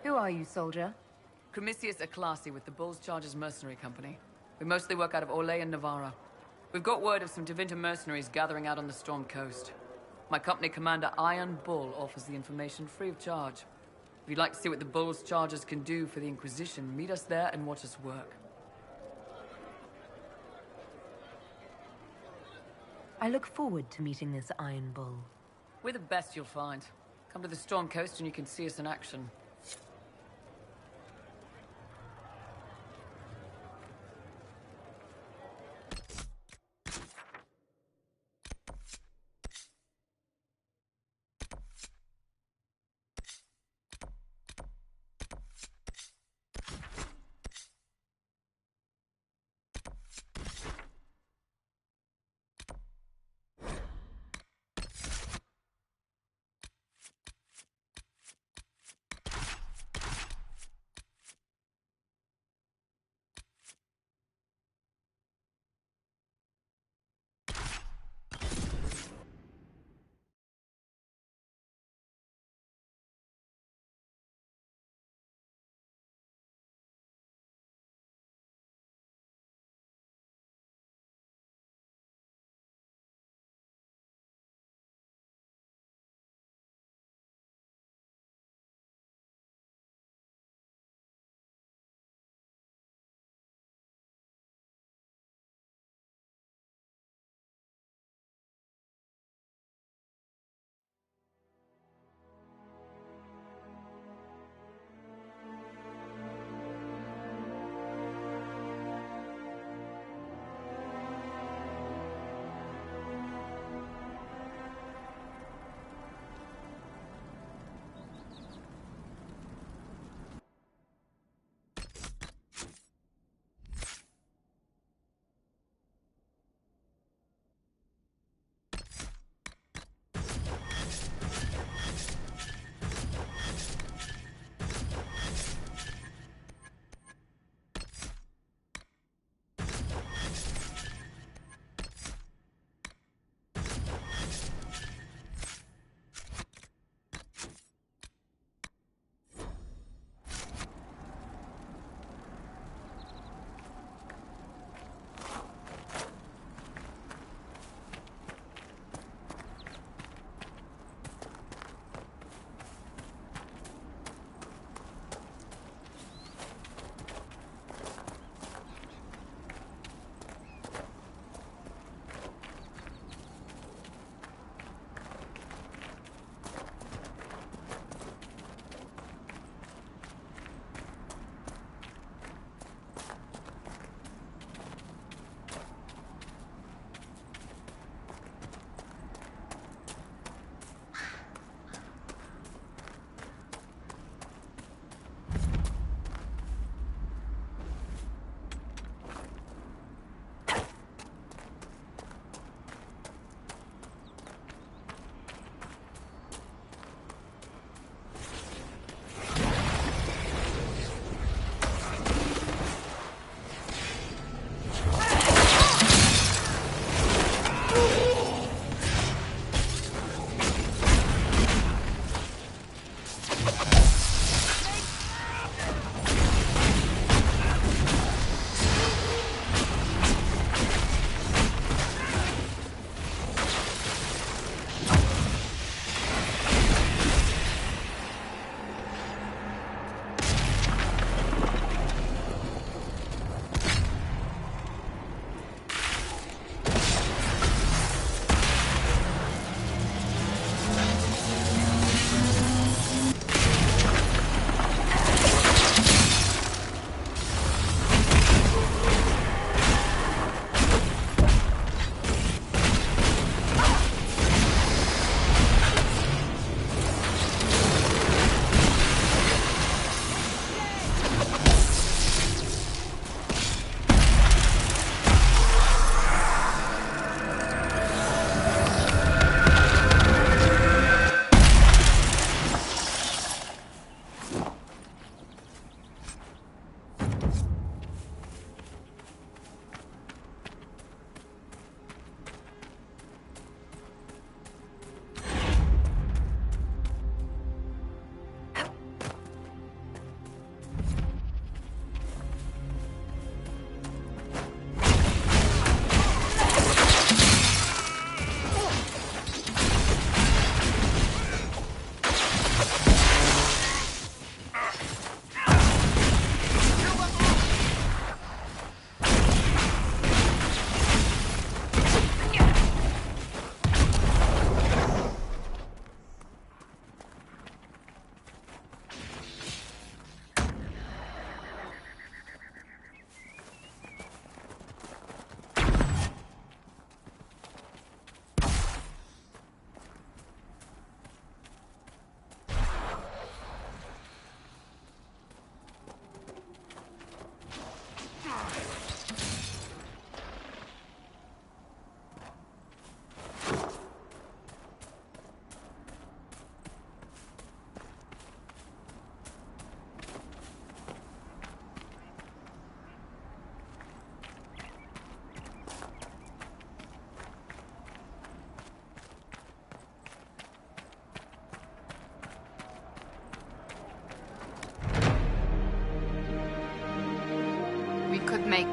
Who are you, soldier? Cremisius Aclasi with the Bulls Chargers Mercenary Company. We mostly work out of Olay and Navarra. We've got word of some Tevinter mercenaries gathering out on the Storm Coast. My company commander, Iron Bull, offers the information free of charge. If you'd like to see what the Bulls Chargers can do for the Inquisition, meet us there and watch us work. I look forward to meeting this Iron Bull. We're the best you'll find. Come to the Storm Coast and you can see us in action.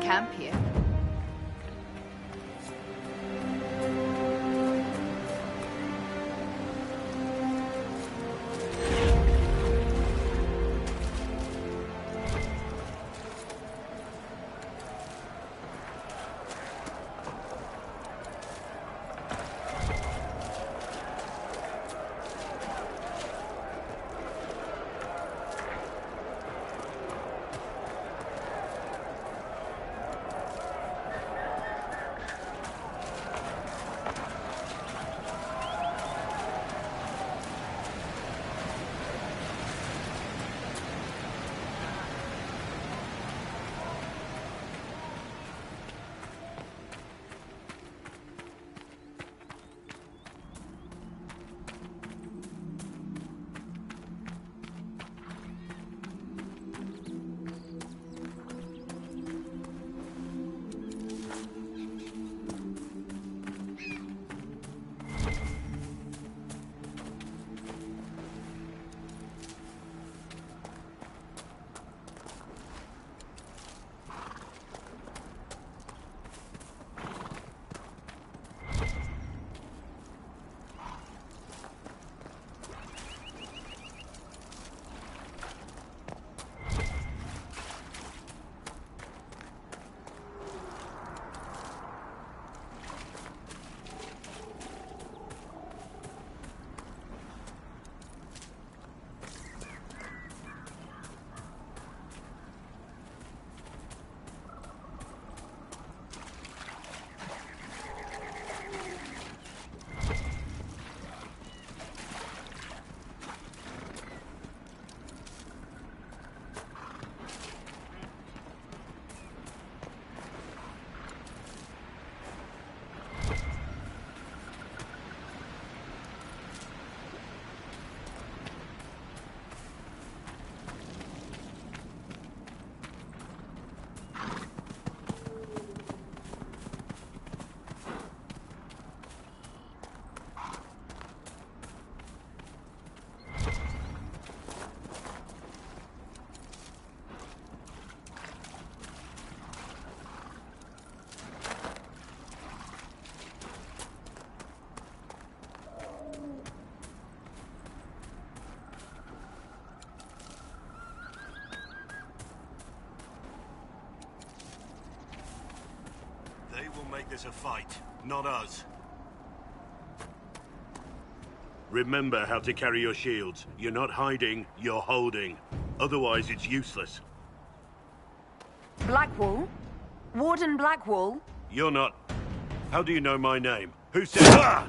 camp here. They will make this a fight, not us. Remember how to carry your shields. You're not hiding, you're holding. Otherwise, it's useless. Blackwall? Warden Blackwall? You're not... How do you know my name? Who said... Ah!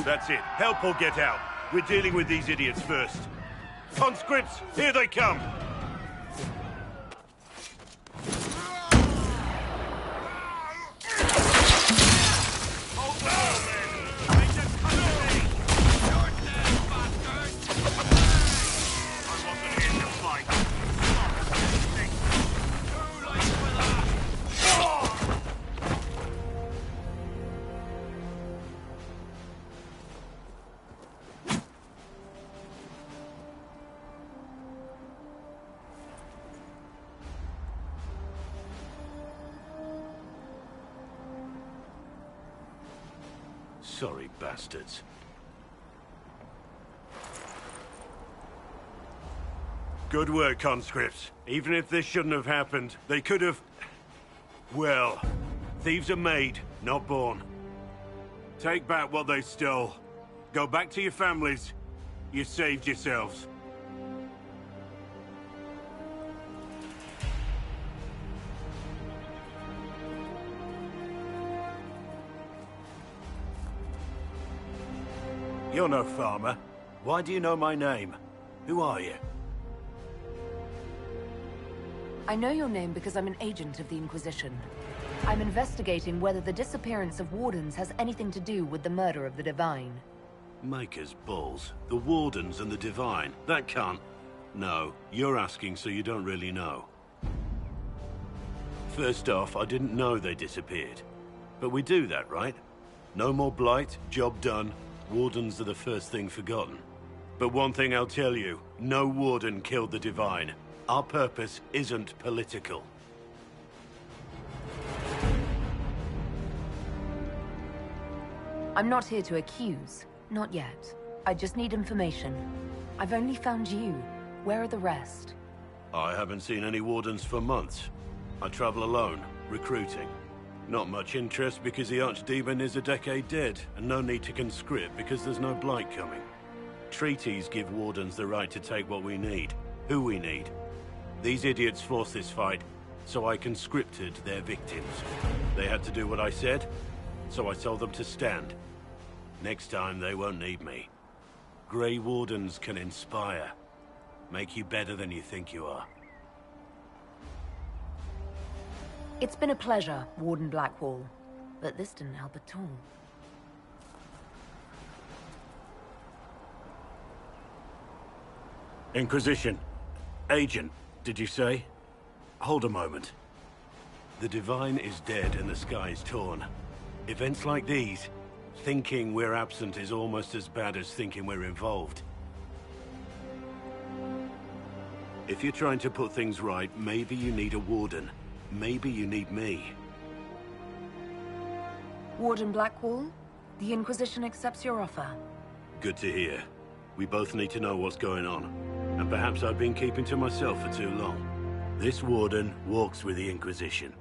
That's it. Help or get out. We're dealing with these idiots first. Conscripts, here they come! Sorry, bastards. Good work, conscripts. Even if this shouldn't have happened, they could have... Well, thieves are made, not born. Take back what they stole. Go back to your families. You saved yourselves. You're no farmer. Why do you know my name? Who are you? I know your name because I'm an agent of the Inquisition. I'm investigating whether the disappearance of Wardens has anything to do with the murder of the Divine. Maker's balls. The Wardens and the Divine. That can't... No, you're asking so you don't really know. First off, I didn't know they disappeared. But we do that, right? No more blight, job done. Wardens are the first thing forgotten. But one thing I'll tell you, no warden killed the Divine. Our purpose isn't political. I'm not here to accuse. Not yet. I just need information. I've only found you. Where are the rest? I haven't seen any wardens for months. I travel alone, recruiting. Not much interest because the Archdemon is a decade dead, and no need to conscript because there's no blight coming. Treaties give wardens the right to take what we need, who we need. These idiots forced this fight, so I conscripted their victims. They had to do what I said, so I told them to stand. Next time, they won't need me. Grey Wardens can inspire. Make you better than you think you are. It's been a pleasure, Warden Blackwall. But this didn't help at all. Inquisition. Agent, did you say? Hold a moment. The Divine is dead and the sky is torn. Events like these, thinking we're absent is almost as bad as thinking we're involved. If you're trying to put things right, maybe you need a warden. Maybe you need me. Warden Blackwall, the Inquisition accepts your offer. Good to hear. We both need to know what's going on. And perhaps I've been keeping to myself for too long. This warden walks with the Inquisition.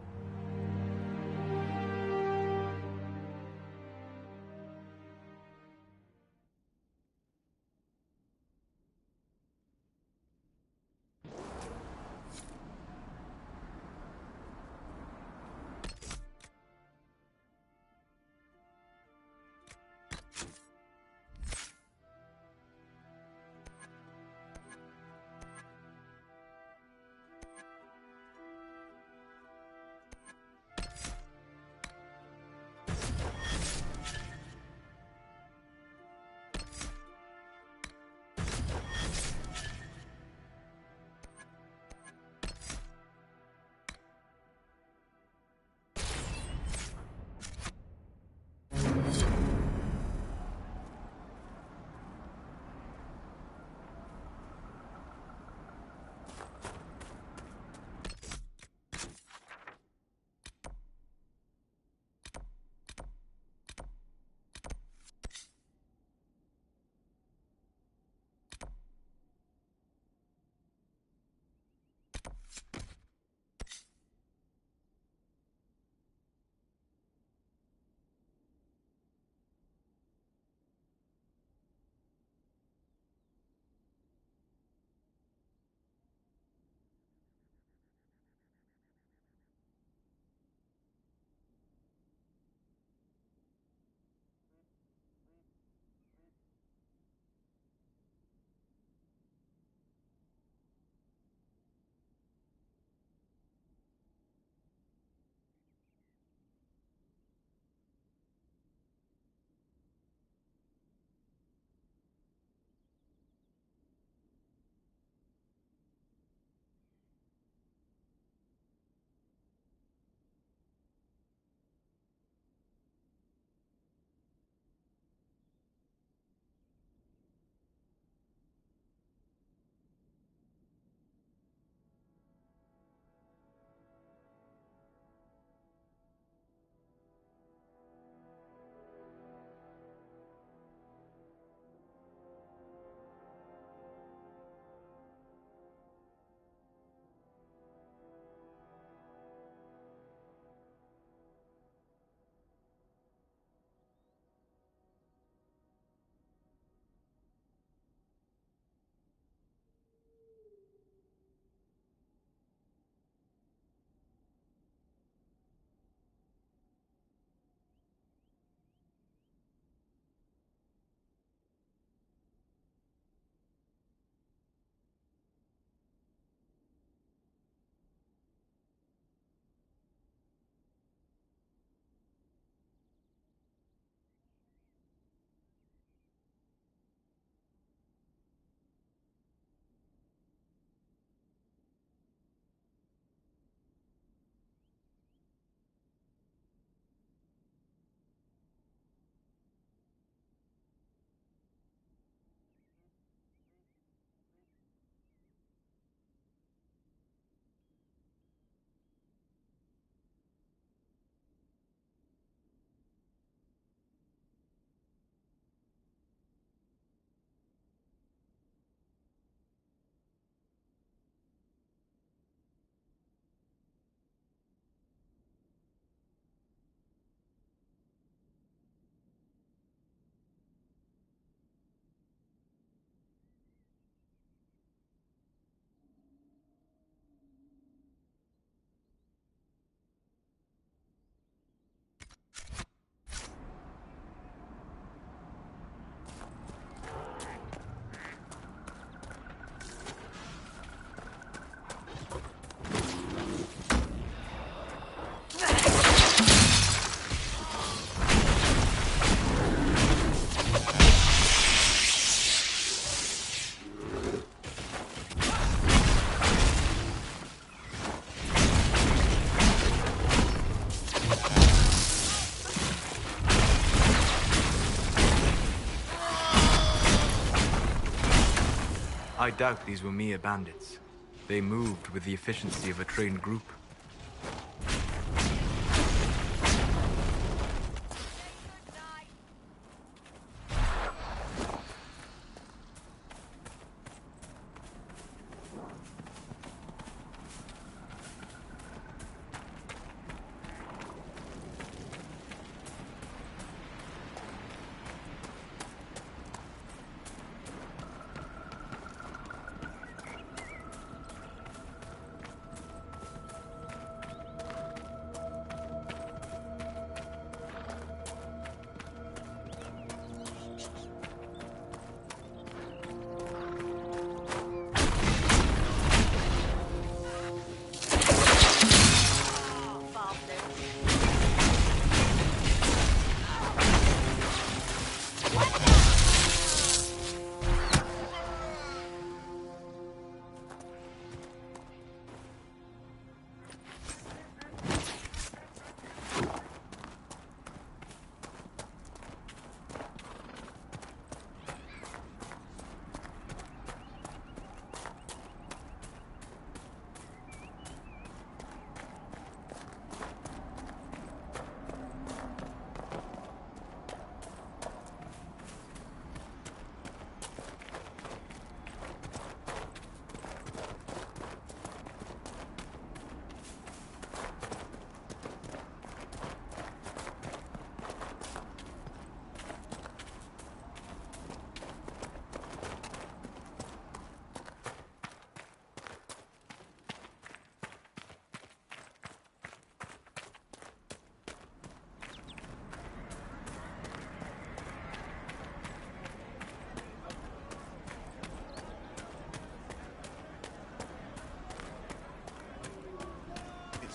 I doubt these were mere bandits. They moved with the efficiency of a trained group.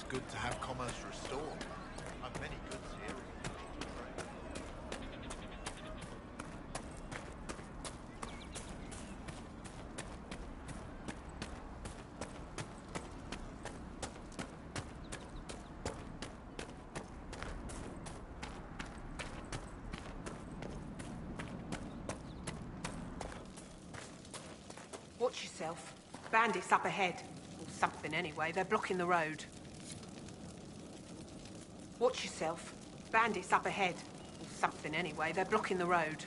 Good to have commerce restored. I've many goods here. Watch yourself. Bandits up ahead. Or something anyway. They're blocking the road. Watch yourself. Bandits up ahead. Or something anyway. They're blocking the road.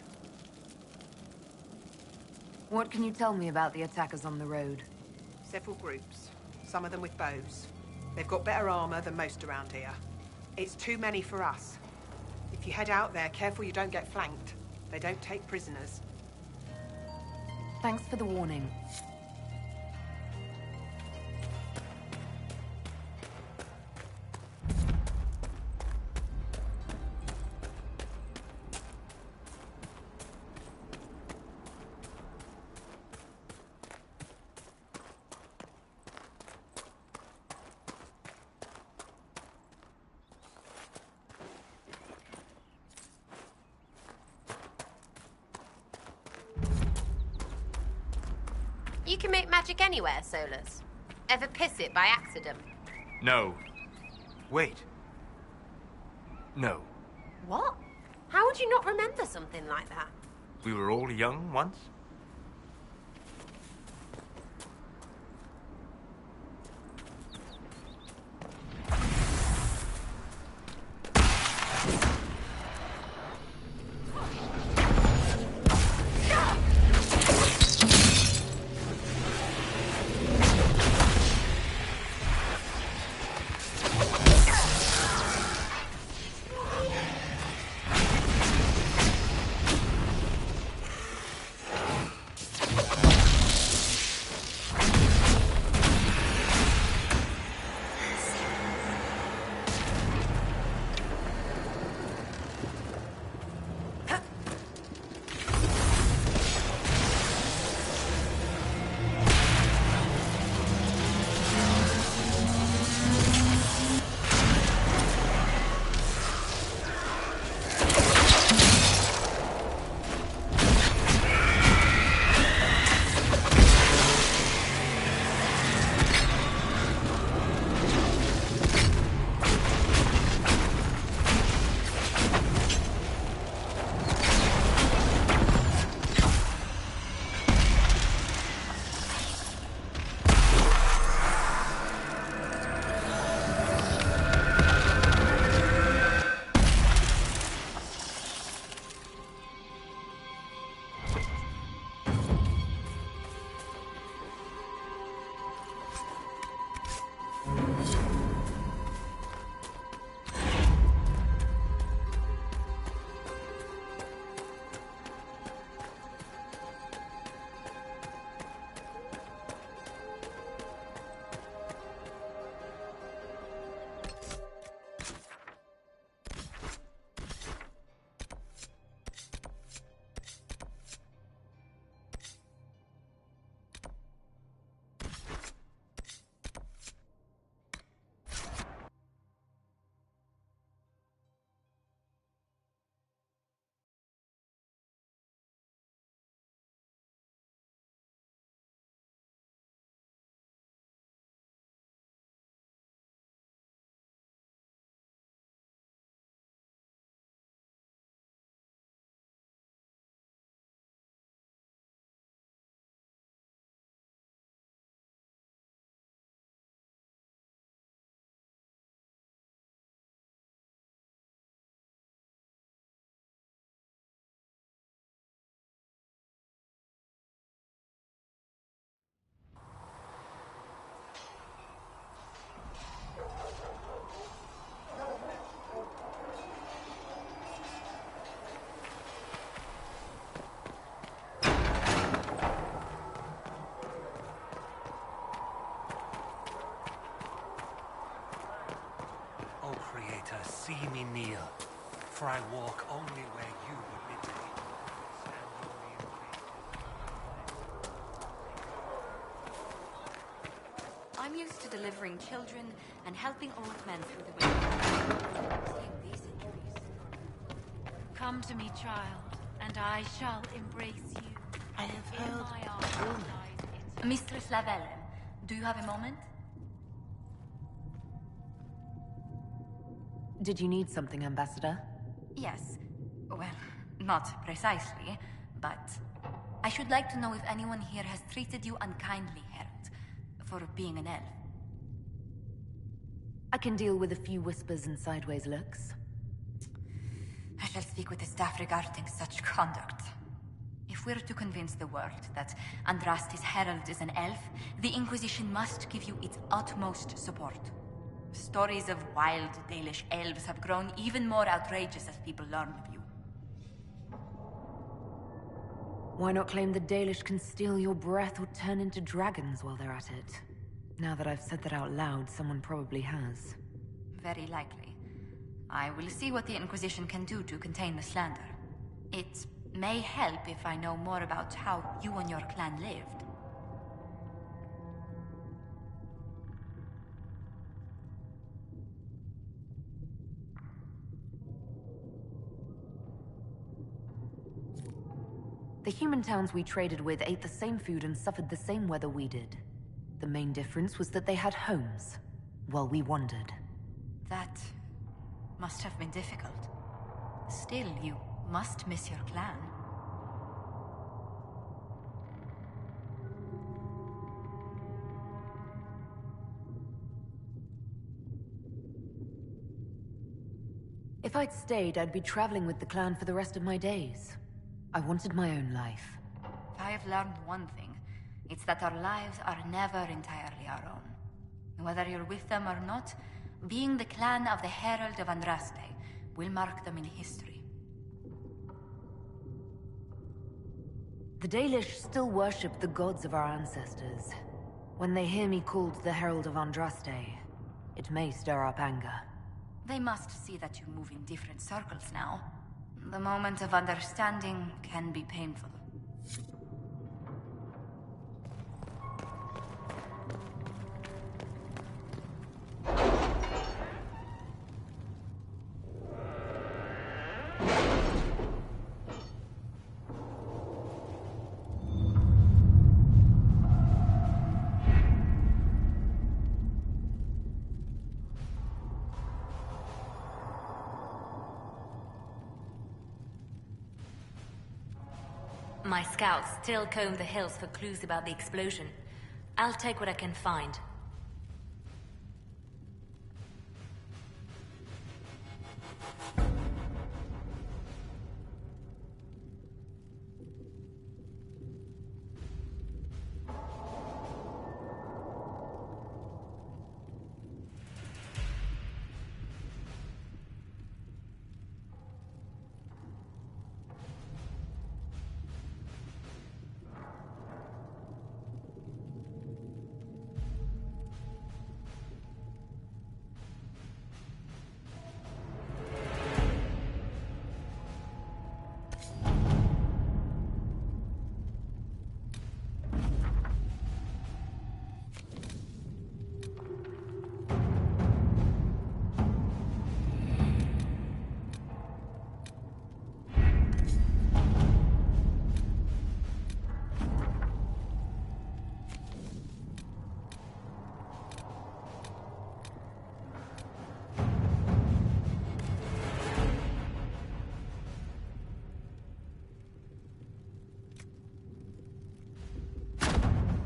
What can you tell me about the attackers on the road? Several groups. Some of them with bows. They've got better armor than most around here. It's too many for us. If you head out there, careful you don't get flanked. They don't take prisoners. Thanks for the warning. You can make magic anywhere, Solus. Ever piss it by accident? No. Wait. No. What? How would you not remember something like that? We were all young once. used to delivering children and helping old men through the winter. Seeing these injuries. Come to me, child, and I shall embrace you. I have In heard my arms rumors. lies Mistress Lavelle, do you have a moment? Did you need something, Ambassador? Yes. Well, not precisely, but I should like to know if anyone here has treated you unkindly, Herald, for being an elf. I can deal with a few whispers and sideways looks. I shall speak with the staff regarding such conduct. If we're to convince the world that Andraste's herald is an elf, the Inquisition must give you its utmost support. Stories of wild Dalish elves have grown even more outrageous as people learn of you. Why not claim the Dalish can steal your breath or turn into dragons while they're at it? Now that I've said that out loud, someone probably has. Very likely. I will see what the Inquisition can do to contain the slander. It may help if I know more about how you and your clan lived. The human towns we traded with ate the same food and suffered the same weather we did. The main difference was that they had homes, while we wandered. That must have been difficult. Still, you must miss your clan. If I'd stayed, I'd be traveling with the clan for the rest of my days. I wanted my own life. If I have learned one thing, it's that our lives are never entirely our own. Whether you're with them or not, being the clan of the Herald of Andraste will mark them in history. The Dalish still worship the gods of our ancestors. When they hear me called the Herald of Andraste, it may stir up anger. They must see that you move in different circles now. The moment of understanding can be painful. My scouts still comb the hills for clues about the explosion. I'll take what I can find.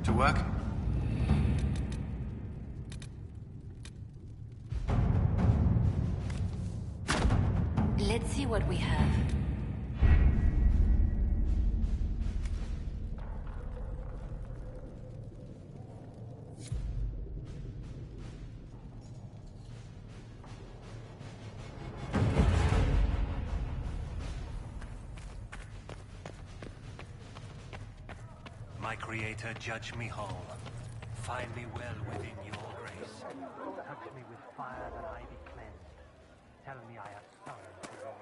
To work? Let's see what we have. My creator, judge me whole. Find me well within your grace. Touch me with fire that I be cleansed. Tell me I have summoned to your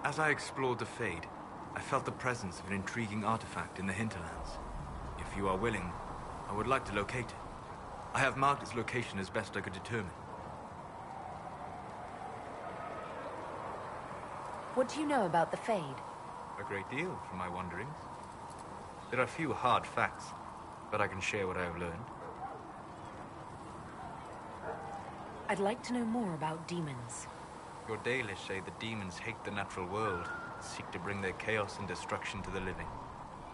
As I explored the Fade, I felt the presence of an intriguing artifact in the hinterlands. If you are willing, I would like to locate it. I have marked its location as best I could determine. What do you know about the Fade? A great deal from my wanderings. There are few hard facts, but I can share what I have learned. I'd like to know more about demons. Your Dalish say the demons hate the natural world, seek to bring their chaos and destruction to the living.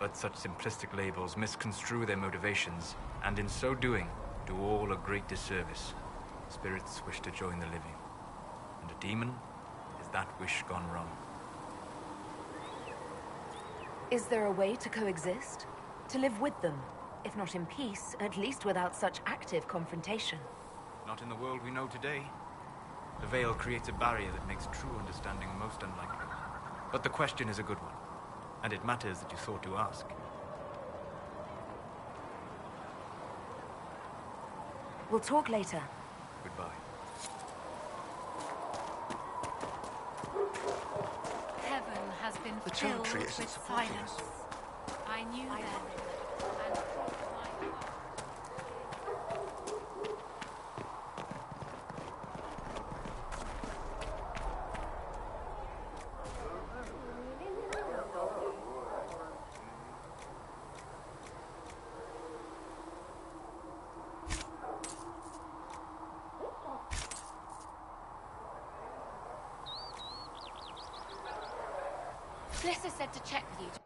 But such simplistic labels misconstrue their motivations, and in so doing, do all a great disservice. Spirits wish to join the living, and a demon is that wish gone wrong. Is there a way to coexist? To live with them? If not in peace, at least without such active confrontation. Not in the world we know today. The veil creates a barrier that makes true understanding most unlikely. But the question is a good one, and it matters that you thought to ask. We'll talk later. Goodbye. Heaven has been The filled Chantry with isn't supporting silence. us. I knew then, and crossed my path. Blissa said to check with you.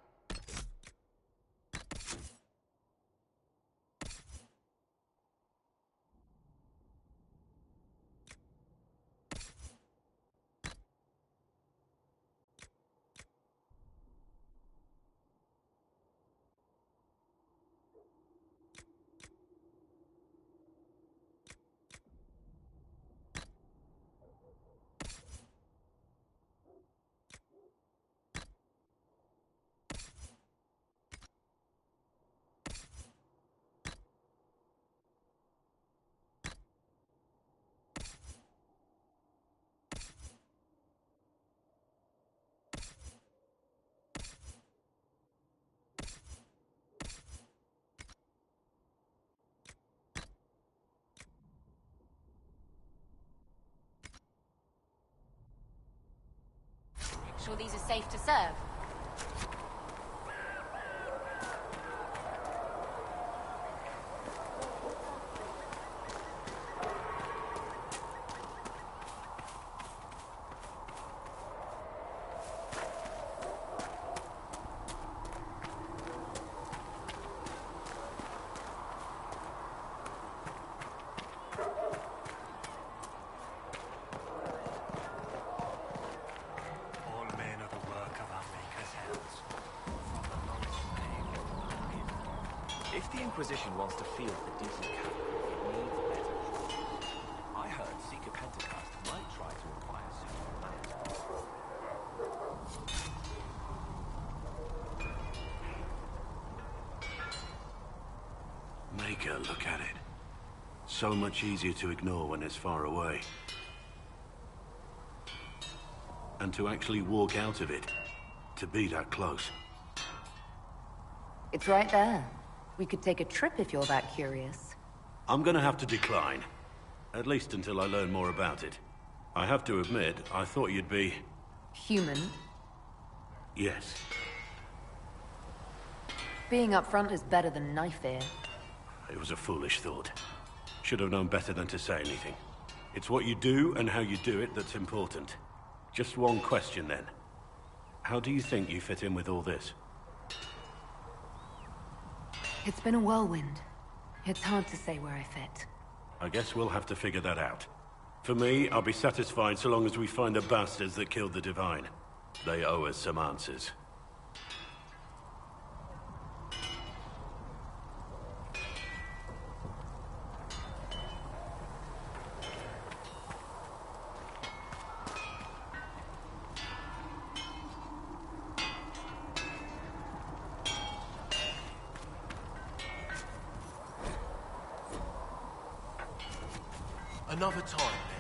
Sure these are safe to serve. If the Inquisition wants to field a decent cavalry, it needs better. I heard Seeker Pentecost might try to acquire Super Maker, look at it. So much easier to ignore when it's far away. And to actually walk out of it, to be that close. It's right there. We could take a trip if you're that curious. I'm gonna have to decline. At least until I learn more about it. I have to admit, I thought you'd be... Human. Yes. Being upfront is better than knife ear. It was a foolish thought. Should have known better than to say anything. It's what you do and how you do it that's important. Just one question then. How do you think you fit in with all this? It's been a whirlwind. It's hard to say where I fit. I guess we'll have to figure that out. For me, I'll be satisfied so long as we find the bastards that killed the Divine. They owe us some answers. Another time.